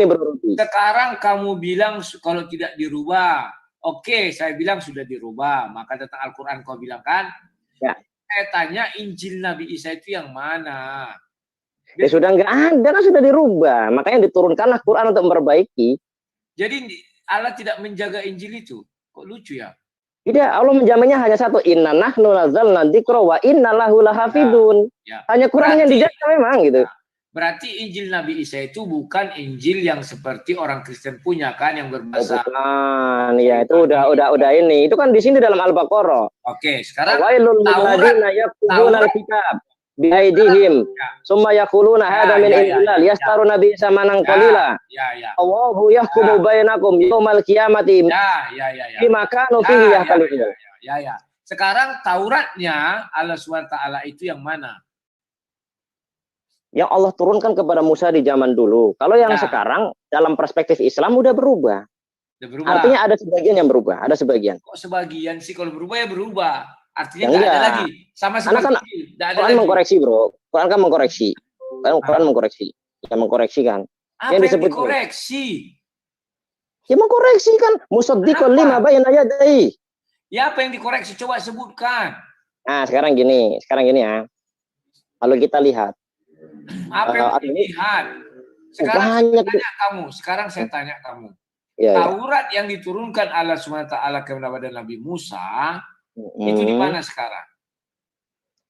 Bro Rudi.
Sekarang kamu bilang kalau tidak dirubah. Oke, saya bilang sudah dirubah. Maka tentang Al-Quran kau bilang kan?
Ya.
Saya tanya Injil Nabi Isa itu yang mana?
Ya sudah nggak ada, kan sudah dirubah. Makanya diturunkanlah Quran untuk memperbaiki.
Jadi Allah tidak menjaga Injil itu. Kok lucu ya?
Tidak, Allah menjaminnya hanya satu. Inna nahnu nazzalna dzikra wa inna lahu lahafidun.
Ya.
Hanya Quran yang dijaga memang gitu.
Berarti Injil Nabi Isa itu bukan Injil yang seperti orang Kristen punya kan, yang berbahasa.
Bukan, ya itu udah ini. Itu kan di sini dalam Al-Baqarah.
Oke, sekarang
Wailul lilladzina yaktubuna al-kitab biaidihim summa yaquluna hadza min indillah liyastaruna bi samanan qalila.
Ya.
Allahu yahkumu bainakum yaumal qiyamati.
Ya.
Bima kanu fihi yahtalifun.
Ya. Sekarang Tauratnya Allah SWT itu yang mana?
Yang Allah turunkan kepada Musa di zaman dulu. Kalau yang sekarang dalam perspektif Islam udah berubah. Artinya ada sebagian yang berubah, ada sebagian.
Kok sebagian sih? Kalau berubah ya berubah. Artinya
nggak
ada lagi. Sama seperti
Quran mengkoreksi, Bro. Quran kan mengkoreksi. Quran mengkoreksi. Ya mengkoreksi kan.
Apa yang disebut dikoreksi?
Ya mengkoreksi kan. Musaddiqan lima bayna yadayhi.
Ya apa yang dikoreksi? Coba sebutkan.
Nah, sekarang gini ya. Kalau kita lihat.
Apa yang dilihat? Sekarang saya tanya kamu. Taurat yang diturunkan Allah SWT kepada Nabi Musa itu di mana sekarang?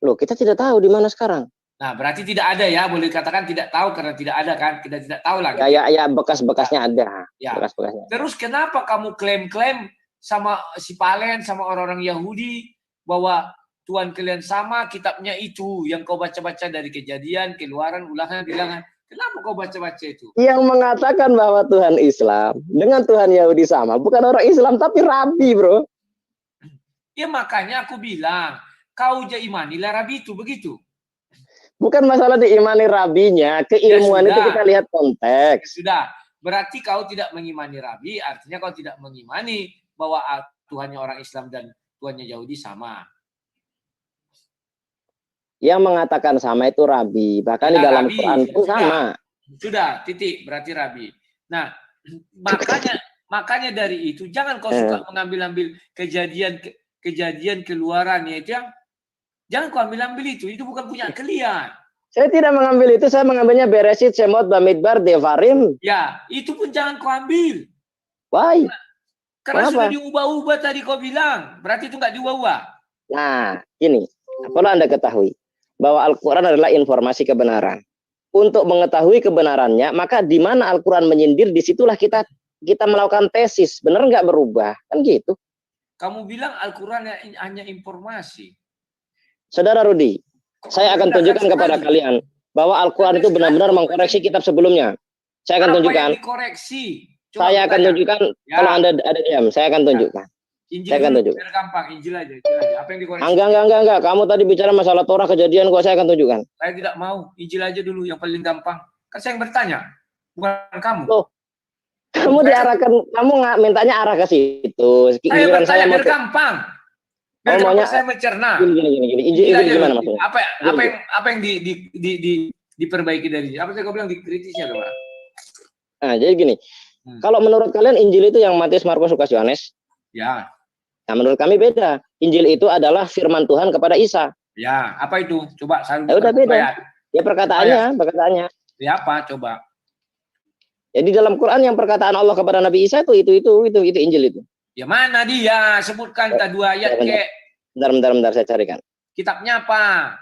Loh, kita tidak tahu di mana sekarang.
Nah, berarti tidak ada ya, boleh dikatakan tidak tahu karena tidak ada kan? Kita tidak tahu lagi.
Ya, bekas-bekasnya ada.
Ya.
Bekas-bekasnya.
Terus kenapa kamu klaim-klaim sama si Palen, sama orang-orang Yahudi bahwa Tuhan kalian sama, kitabnya itu yang kau baca-baca dari Kejadian, Keluaran, Ulangan, Bilangan. Kenapa kau baca-baca itu?
Yang mengatakan bahwa Tuhan Islam dengan Tuhan Yahudi sama, bukan orang Islam tapi rabi, Bro.
Ya makanya aku bilang, kau imanilah rabi itu, begitu.
Bukan masalah diimani rabinya, keilmuan itu kita lihat konteks.
Sudah, berarti kau tidak mengimani rabi, artinya kau tidak mengimani bahwa Tuhannya orang Islam dan Tuhannya Yahudi sama.
Yang mengatakan sama itu rabi, bahkan di dalam rabi, Quran pun sama.
Sudah, titik, berarti rabi. Nah, makanya dari itu jangan kau suka mengambil-ambil kejadian Keluaran ya itu yang jangan kau ambil itu bukan punya kalian.
Saya tidak mengambil itu, saya mengambilnya Beresit, Shemot, Bamidbar, Devarim.
Ya, itu pun jangan kau ambil.
Why?
Karena sudah diubah-ubah tadi kau bilang, berarti itu nggak diubah-ubah.
Nah, ini perlu Anda ketahui bahwa Al-Quran adalah informasi kebenaran. Untuk mengetahui kebenarannya, maka di mana Al-Quran menyindir, disitulah kita melakukan tesis. Benar nggak berubah? Kan gitu.
Kamu bilang Al-Quran hanya informasi.
Saudara Rudi, saya akan tunjukkan kepada kalian bahwa Al-Quran itu benar-benar mengkoreksi kitab sebelumnya. Saya akan tunjukkan. Saya akan tunjukkan kalau Anda ada diam. Saya akan tunjukkan.
Injil saya akan tunjuk. Gampang, Injil aja. Apa yang dikoreksi?
Enggak. Kamu tadi bicara masalah Torah Kejadian, saya akan tunjukkan.
Saya tidak mau. Injil aja dulu yang paling gampang. Kan saya yang bertanya, bukan kamu.
Loh, kamu diarahkan, kamu nggak mintanya arah ke situ.
Saya bertanya biar gampang. Biar gampang saya mencerna.
Gini. Injil gimana maksudnya?
Apa yang diperbaiki dari apa yang kau bilang dikritisnya loh?
Nah, jadi gini. Kalau menurut kalian Injil itu yang Matius, Markus, Lukas, Yohanes?
Ya.
Nah, menurut kami beda. Injil itu adalah firman Tuhan kepada Isa.
Ya, apa itu? Coba saya
udah beda. Ya perkataannya.
Ya apa? Coba.
Ya di dalam Quran yang perkataan Allah kepada Nabi Isa itu Injil itu.
Ya mana dia? Sebutkan kita 2 ayat kek.
Bentar saya carikan.
Kitabnya apa?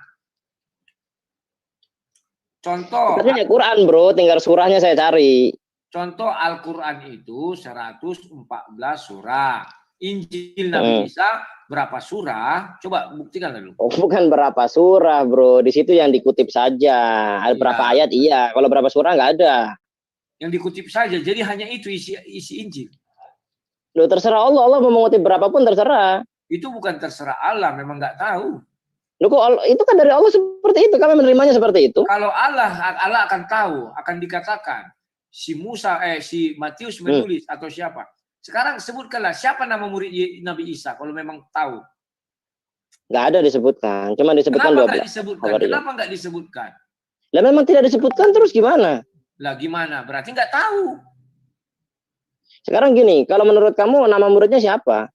Contoh.
Kitabnya Quran, Bro, tinggal surahnya saya cari.
Contoh Al-Quran itu 114 surah. Injil Nabi Isa berapa surah? Coba buktikan dulu. Oh, bukan berapa surah, Bro. Di situ yang dikutip saja. Ada berapa ayat, iya. Kalau berapa surah nggak ada. Yang dikutip saja. Jadi hanya itu isi Injil. Loh, terserah Allah. Allah mau mengutip berapapun terserah. Itu bukan terserah Allah. Memang nggak tahu. Loh, kok itu kan dari Allah seperti itu. Kami menerimanya seperti itu. Kalau Allah akan tahu. Akan dikatakan. Si Matius menulis atau siapa. Sekarang sebutkanlah siapa nama murid Nabi Isa kalau memang tahu.
Nggak ada disebutkan, cuma disebutkan
Kenapa nggak
12
disebutkan?
Hawariyun.
Kenapa nggak disebutkan?
Lah memang tidak disebutkan, terus gimana?
Lah gimana? Berarti nggak tahu.
Sekarang gini, kalau menurut kamu nama muridnya siapa?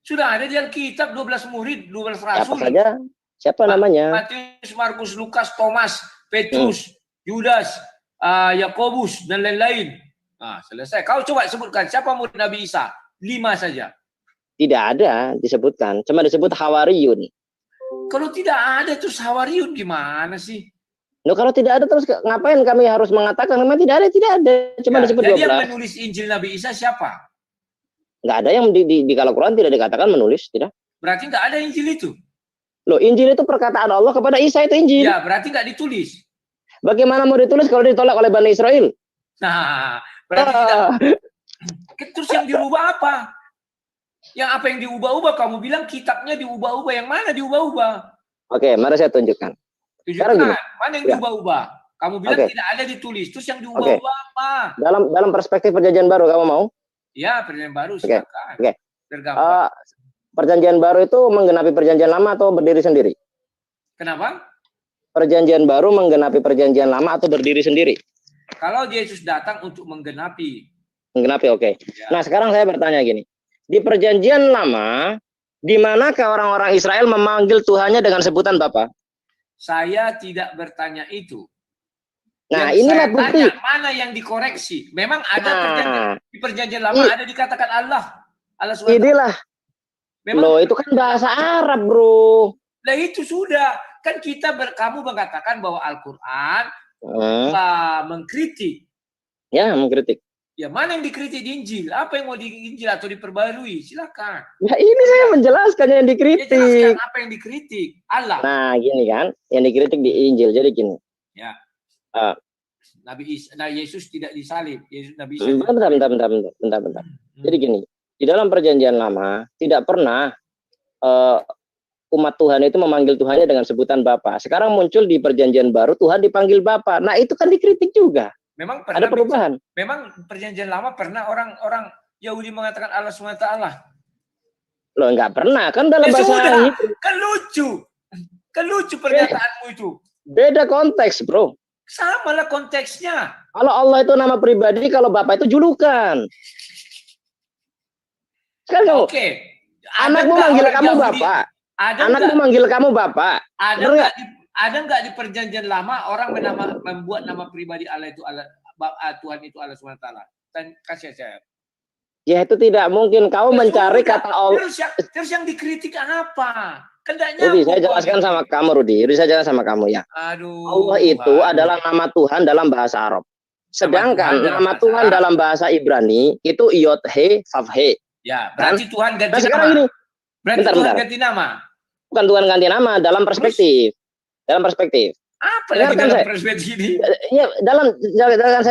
Sudah ada di Alkitab 12 murid, 12
Siapa
rasul.
saja? Siapa namanya?
Matius, Markus, Lukas, Thomas, Petrus, Yudas, Yakobus, dan lain-lain. Nah, selesai. Kau coba sebutkan siapa murid Nabi Isa? 5 saja.
Tidak ada disebutkan, cuma disebut Hawariyun.
Kalau tidak ada terus Hawariyun gimana sih?
Loh, kalau tidak ada terus ngapain kami harus mengatakan memang tidak ada, cuma
Ya,
disebut
jadi
12.
yang menulis Injil Nabi Isa siapa?
Nggak ada yang di kalau Quran tidak dikatakan menulis, tidak.
Berarti nggak ada Injil itu.
Loh, Injil itu perkataan Allah kepada Isa, itu Injil.
Ya, berarti nggak ditulis.
Bagaimana mau ditulis kalau ditolak oleh Bani Israel?
Nah, berarti tidak. Terus yang dirubah apa? Yang apa yang diubah-ubah? Kamu bilang kitabnya diubah-ubah. Yang mana diubah-ubah?
Oke, mari saya tunjukkan.
Tunjukkan.
Gini.
Mana yang
Ya.
diubah-ubah? Kamu bilang tidak ada ditulis. Terus yang diubah-ubah apa?
Dalam perspektif perjanjian baru, kamu mau?
Ya, perjanjian baru silakan.
Oke.
Tergampang.
Perjanjian baru itu menggenapi perjanjian lama atau berdiri sendiri?
Kenapa?
Perjanjian baru menggenapi perjanjian lama atau berdiri sendiri?
Kalau Yesus datang untuk menggenapi.
Menggenapi, oke.
Ya.
Nah, sekarang saya bertanya gini. Di perjanjian lama, di manakah orang-orang Israel memanggil Tuhannya dengan sebutan Bapa?
Saya tidak bertanya itu.
Nah,
yang
inilah
saya
bukti.
Tanya, mana yang dikoreksi? Memang ada di perjanjian lama ada dikatakan Allah. Allah SWT.
Inilah.
Memang,
loh, itu kan bahasa Arab, bro.
Lah itu sudah. Kan kamu mengatakan bahwa Al-Quran mengkritik.
Ya, mengkritik.
Ya, mana yang dikritik di Injil? Apa yang mau di Injil atau diperbarui? Silakan.
Ya, ini saya menjelaskan yang dikritik.
Ya, jelaskan apa yang dikritik. Allah.
Nah, gini kan, yang dikritik di Injil. Jadi gini.
Ya. Yesus tidak disalib. Nabi Isa
bentar. Jadi gini, di dalam perjanjian lama tidak pernah umat Tuhan itu memanggil Tuhannya dengan sebutan Bapa. Sekarang muncul di perjanjian baru Tuhan dipanggil Bapa. Nah, itu kan dikritik juga.
Memang
ada perubahan.
Memang perjanjian lama pernah orang-orang Yahudi mengatakan Allah SWT.
Loh, enggak pernah. Kan dalam bahasa
sudah. Kan lucu pernyataanmu itu.
Beda konteks, bro.
Sama lah konteksnya.
Kalau Allah itu nama pribadi, kalau Bapa itu julukan. Sekarang
Oke.
Anakmu manggil kamu Bapak. Anakmu manggil kamu Bapak.
Ada nggak di perjanjian lama orang membuat nama pribadi Allah itu Tuhan itu Allah SWT? Dan kasih saya.
Ya, itu tidak mungkin. Kau mencari kata Allah.
Terus yang dikritik apa?
Rudi, saya jelaskan sama kamu, Rudi. Saya jelaskan sama kamu ya.
Aduh.
Allah itu adalah nama Tuhan dalam bahasa Arab. Sedangkan nama Tuhan dalam bahasa Ibrani itu Yod He Vav He.
Ya, berarti Tuhan ganti
nama.
Ini, berarti Tuhan ganti nama.
Bukan Tuhan ganti nama, dalam perspektif. Dalam perspektif.
Apa lagi dalam perspektif ini?
Ya, dengarkan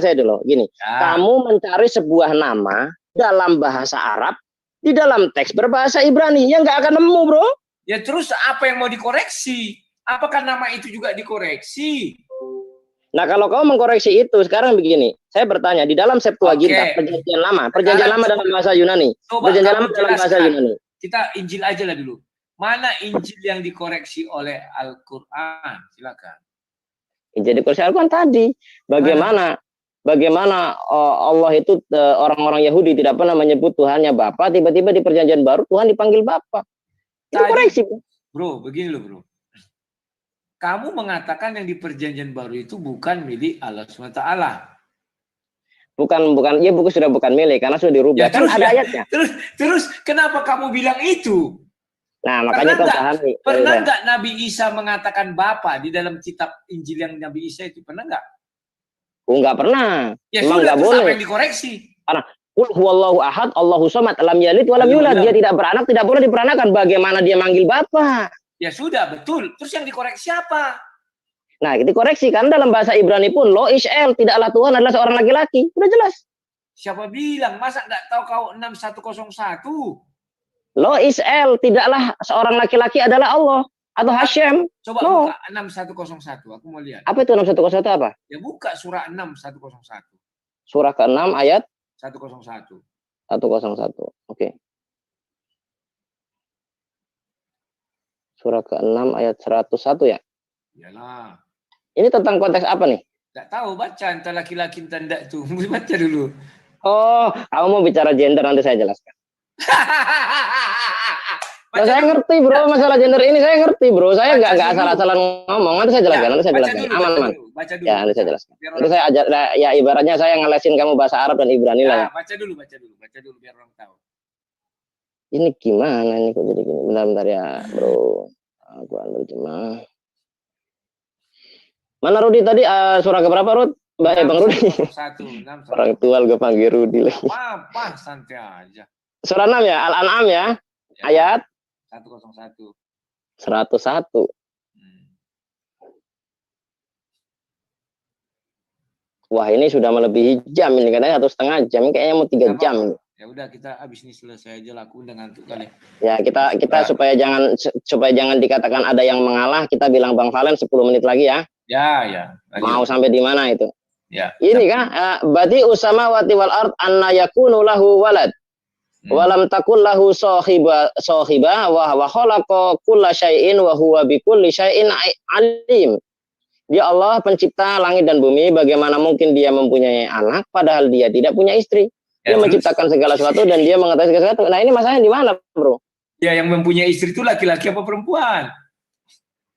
saya dulu. Gini, kamu mencari sebuah nama dalam bahasa Arab di dalam teks berbahasa Ibrani yang nggak akan nemu, bro.
Ya, terus apa yang mau dikoreksi? Apakah nama itu juga dikoreksi?
Nah, kalau kau mengkoreksi itu, sekarang begini, saya bertanya, di dalam Septuaginta, perjanjian lama dalam bahasa Yunani, perjanjian lama dalam bahasa Yunani.
Kita Injil aja lah dulu. Mana Injil yang dikoreksi oleh Al-Quran? Silakan.
Injil dikoreksi Al-Quran tadi. Bagaimana Allah itu orang-orang Yahudi tidak pernah menyebut Tuhannya Bapa, tiba-tiba di perjanjian baru Tuhan dipanggil Bapa. Itu koreksi.
Bro, begini loh, bro. Kamu mengatakan yang di perjanjian baru itu bukan milik Allah SWT.
Bukan, ya buku sudah bukan milik karena sudah dirubah.
Ya,
kan ada ayatnya.
Terus kenapa kamu bilang itu?
Nah, makanya kau pahami.
Pernah nggak Nabi Isa mengatakan Bapa di dalam kitab Injil yang Nabi Isa itu? Pernah nggak?
Nggak pernah.
Ya,
memang nggak boleh.
Apa yang dikoreksi?
Qul huwallahu ahad, Allahu samad, lam yalid wa lam yulad. Dia tidak beranak, tidak boleh diperanakan. Bagaimana dia manggil Bapa?
Ya sudah, betul. Terus yang dikoreksi apa?
Nah, dikoreksi kan dalam bahasa Ibrani pun Lo Ish'el, tidaklah Tuhan adalah seorang laki-laki. Sudah jelas.
Siapa bilang? Masa nggak tahu kau 6101?
Lo Ish'el, tidaklah seorang laki-laki adalah Allah atau Hashem.
Coba buka 6101. Aku mau lihat.
Apa itu 6101 apa?
Ya buka surah 6101.
Surah ke-6 ayat
101.
101. Oke. Surah ke-6 ayat 101 ya.
Iyalah.
Ini tentang konteks apa nih?
Tidak tahu, baca entah laki-laki entah enggak tuh. Baca dulu.
Oh, kamu mau bicara gender, nanti saya jelaskan. Nah, saya ngerti bro, masalah gender ini saya ngerti bro. Saya nggak asal-asalan ngomong. Nanti saya jelaskan, nanti saya jelaskan. Aman.
Baca dulu.
Ya, nanti saya jelaskan. Nanti saya ajar, ya ibaratnya saya ngelesin kamu bahasa Arab dan Ibrani lah ya.
Baca dulu biar orang tahu.
Ini gimana nih kok jadi gini? Bentar ya bro. Aku ambil jemaah. Mana Rudi tadi? Surah keberapa Rud? Bang Rudi.
1, 6,
Orang tua gue panggil Rudi lagi.
Apa santai aja.
Surah 6 ya, Al-An'am ya. Ayat
101.
101. Wah ini sudah melebihi jam ini, katanya 1,5 jam, kayaknya mau 3 jam.
Ya udah kita abis ini selesai aja lah, aku udah ngantuk kali.
Ya kita supaya jangan dikatakan ada yang mengalah, kita bilang Bang Valen 10 menit lagi ya.
Ya.
Mau sampai di mana itu?
Ya.
Ini kan badi usamawati wal ard anna yakunu lahu walad. Walam takul lahu sahiba wa khalaqa kulla syai'in wa huwa bikulli syai'in alim. Dia Allah pencipta langit dan bumi, bagaimana mungkin dia mempunyai anak padahal dia tidak punya istri. Dia menciptakan segala sesuatu dan dia mengetahui segala sesuatu. Nah ini masalahnya di mana, bro?
Ya yang mempunyai istri itu laki-laki apa perempuan?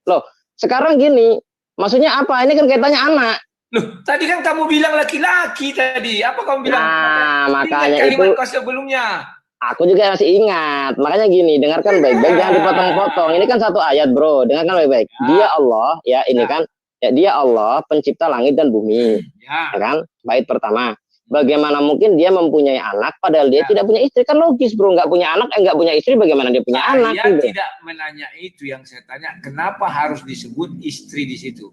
Loh, sekarang gini, maksudnya apa? Ini kan kaitannya anak.
Loh, tadi kan kamu bilang laki-laki tadi. Apa kamu bilang?
Nah, makanya
kalimat
itu.
kau sebelumnya.
Aku juga masih ingat. Makanya gini, dengarkan baik-baik, jangan dipotong-potong. Ini kan satu ayat, bro. Dengarkan baik-baik. Dia Allah, ya ini kan. Ya, dia Allah pencipta langit dan bumi. Ya kan? Bait pertama. Bagaimana mungkin dia mempunyai anak padahal dia tidak punya istri? Kan logis bro, nggak punya anak, nggak punya istri, bagaimana dia punya anak?
Dia tidak menanya itu, yang saya tanya kenapa harus disebut istri di situ.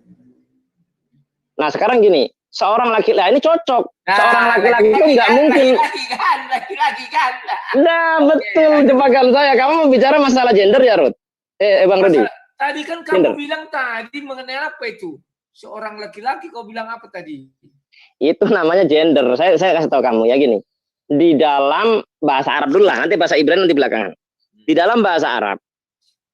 Nah sekarang gini, seorang laki-laki ini cocok, seorang laki-laki itu nggak mungkin.
Laki-laki kan.
Nah betul jebakan saya. Kamu mau bicara masalah gender ya Ruth? Bang Rudi.
Tadi kan kamu bilang tadi mengenai apa itu? Seorang laki-laki kau bilang apa tadi?
Itu namanya gender. Saya kasih tahu kamu ya gini. Di dalam bahasa Arab dulu lah, nanti bahasa Ibrani nanti belakangan. Di dalam bahasa Arab,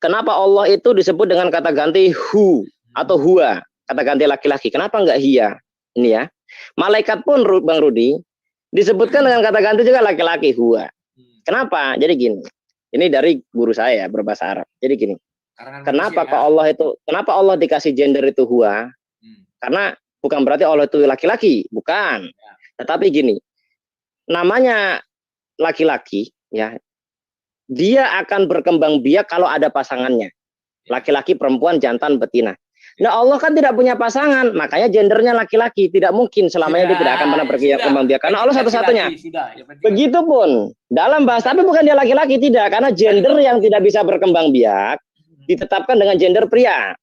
kenapa Allah itu disebut dengan kata ganti hu atau huwa, kata ganti laki-laki? Kenapa enggak hiya? Ini ya. Malaikat pun Bang Rudi disebutkan dengan kata ganti juga laki-laki huwa. Kenapa? Jadi gini. Ini dari guru saya berbahasa Arab. Jadi gini. Kenapa kenapa Allah dikasih gender itu huwa? Karena bukan berarti Allah itu laki-laki, bukan. Tetapi gini, namanya laki-laki, ya, dia akan berkembang biak kalau ada pasangannya. Laki-laki, perempuan, jantan, betina. Nah Allah kan tidak punya pasangan, makanya gendernya laki-laki. Tidak mungkin selamanya dia tidak akan pernah berkembang biak. Karena Allah satu-satunya. Begitupun dalam bahasa, tapi bukan dia laki-laki, tidak. Karena gender yang tidak bisa berkembang biak ditetapkan dengan gender pria.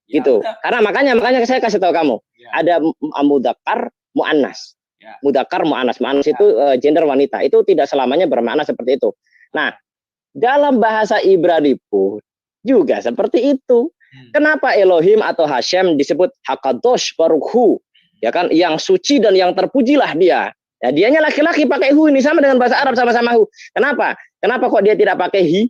Gitu. Karena makanya saya kasih tahu kamu, ada mudzakkar, muannas. Mudzakkar, muannas. Muannas itu gender wanita. Itu tidak selamanya bermakna seperti itu. Nah, dalam bahasa Ibrani pun juga seperti itu. Kenapa Elohim atau Hashem disebut Hakadosh Baruch? Ya kan, yang suci dan yang terpujilah dia. Ya, dianya laki-laki pakai hu, ini sama dengan bahasa Arab sama-sama hu. Kenapa? Kenapa kok dia tidak pakai hi?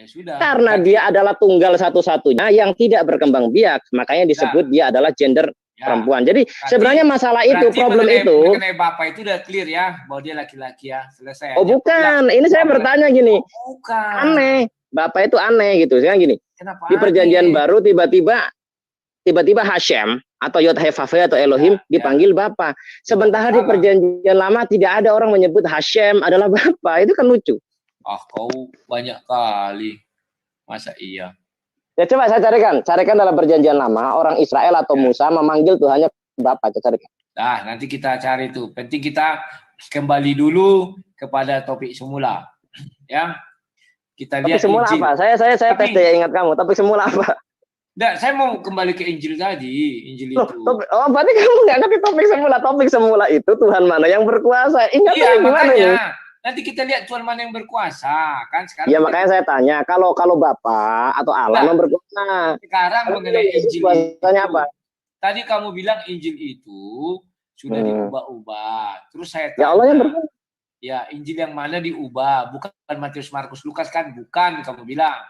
Ya sudah. Karena dia adalah tunggal satu-satunya yang tidak berkembang biak, makanya disebut dia adalah gender perempuan. Jadi sebenarnya masalah itu, problem itu.
Mengenai bapak itu udah clear ya, bahwa dia laki-laki ya, selesai.
Oh bukan, ini saya bertanya gini.
Bukan.
Aneh, bapak itu aneh gitu. Sekarang gini,
kenapa
di perjanjian baru tiba-tiba Hashem atau Yod He Vav He atau Elohim dipanggil bapak. Sementara di perjanjian lama tidak ada orang menyebut Hashem adalah bapak. Itu kan lucu.
Kau banyak kali. Masa iya?
Ya coba saya carikan dalam perjanjian lama orang Israel atau Musa memanggil Tuhannya Bapak. Carikan.
Nah, nanti kita cari itu. Penting kita kembali dulu kepada topik semula. Ya. Kita lihat
semula Injil. Apa? Saya tes daya ingat kamu. Topik semula apa?
Enggak, saya mau kembali ke Injil tadi. Injil itu.
Berarti kamu nggak ngerti topik semula. Topik semula itu Tuhan mana yang berkuasa. Ingat
gimana ini? Nanti kita lihat Tuhan mana yang berkuasa, kan sekarang.
Ya makanya saya tanya, kalau Bapa atau Allah yang berkuasa.
Sekarang mengenai Injil itu,
apa?
Tadi kamu bilang Injil itu sudah diubah-ubah. Terus saya tanya,
ya Allah yang berkuasa.
Ya, Injil yang mana diubah? Bukan Matius, Markus, Lukas kan? Bukan, kamu bilang.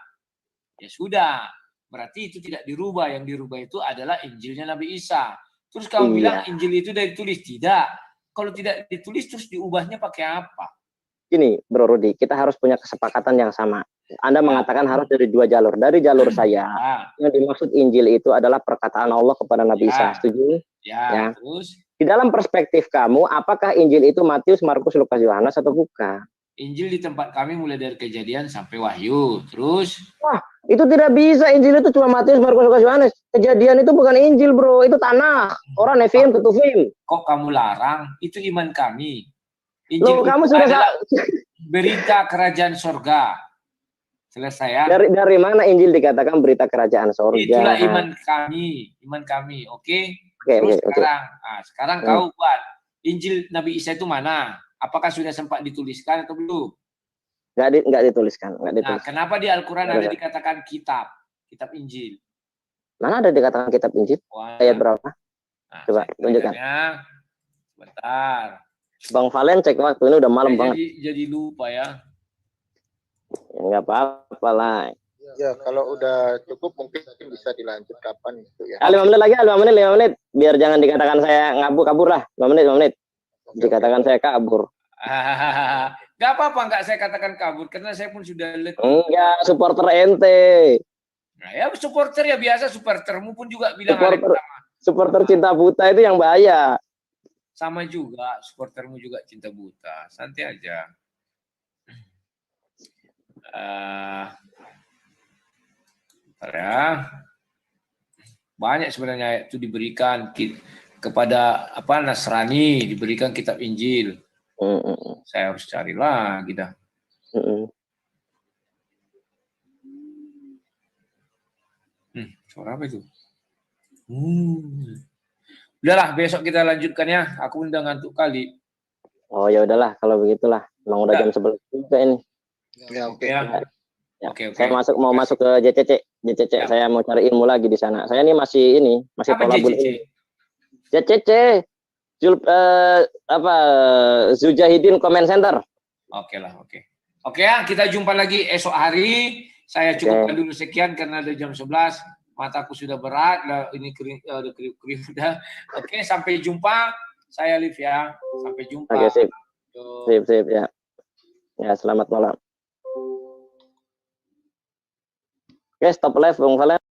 Ya sudah. berarti itu tidak dirubah. Yang dirubah itu adalah Injilnya Nabi Isa. Terus kamu bilang Injil itu dari ditulis. Tidak. Kalau tidak ditulis terus diubahnya pakai apa?
Gini, Bro Rudi, kita harus punya kesepakatan yang sama. Anda mengatakan harus dari dua jalur. Dari jalur saya, yang dimaksud Injil itu adalah perkataan Allah kepada Nabi Isa. Setuju?
Ya. Terus?
Di dalam perspektif kamu, apakah Injil itu Matius, Markus, Lukas, Yohanes atau bukan?
Injil di tempat kami mulai dari Kejadian sampai Wahyu. Terus?
Wah, itu tidak bisa. Injil itu cuma Matius, Markus, Lukas, Yohanes. Kejadian itu bukan Injil, bro. Itu tanah. Orang Neviim, Ketuvim.
Kok kamu larang? Itu iman kami. Injil
loh, kamu sudah
berita kerajaan sorga. Selesai ya.
Dari mana Injil dikatakan berita kerajaan sorga?
Itulah iman kami. Iman kami. Oke? Terus sekarang kau buat. Injil Nabi Isa itu mana? Apakah sudah sempat dituliskan atau belum?
Nggak dituliskan.
Nah, kenapa di Al-Quran ada dikatakan kitab Injil?
Mana ada dikatakan kitab Injil? Ayat berapa?
Nah,
coba tunjukkan.
Sebentar.
Bang Valen cek waktu, ini udah malam banget.
Jadi lupa ya.
Nggak apa-apa lah.
Ya, kalau udah cukup mungkin bisa dilanjut kapan gitu ya.
5 menit lagi, 5 menit. Biar jangan dikatakan saya kabur lah. 5 menit. Dikatakan saya kabur.
Gak apa-apa, nggak saya katakan kabur karena saya pun sudah letih.
Enggak, supporter ente.
Nah, ya supporter ya biasa, supportermu pun juga bilang
supporter cinta buta itu yang bahaya.
Sama juga, supportermu juga cinta buta. Santai aja. Ya. Banyak sebenarnya itu diberikan kepada Nasrani, diberikan kitab Injil. Saya harus cari lagi dah. Suara apa itu? Udahlah, besok kita lanjutkan ya. Aku udah ngantuk kali.
Oh ya udahlah, kalau begitulah. Emang udah jam 11 juga ini.
Ya, oke.
Oke.
Saya mau masuk ke JCC. Ya. Saya mau cari ilmu lagi di sana. Saya ini masih tolabul ini. JCC. Zujahidin Comment Center.
Oke lah. Oke ya, kita jumpa lagi esok hari. Saya cukupkan dulu sekian karena ada jam 11. Mataku sudah berat, ini kering udah. Oke, sampai jumpa. Saya Liv ya. Sampai jumpa.
Oke, sip ya. Ya, selamat malam. Oke, stop live Bang Valen.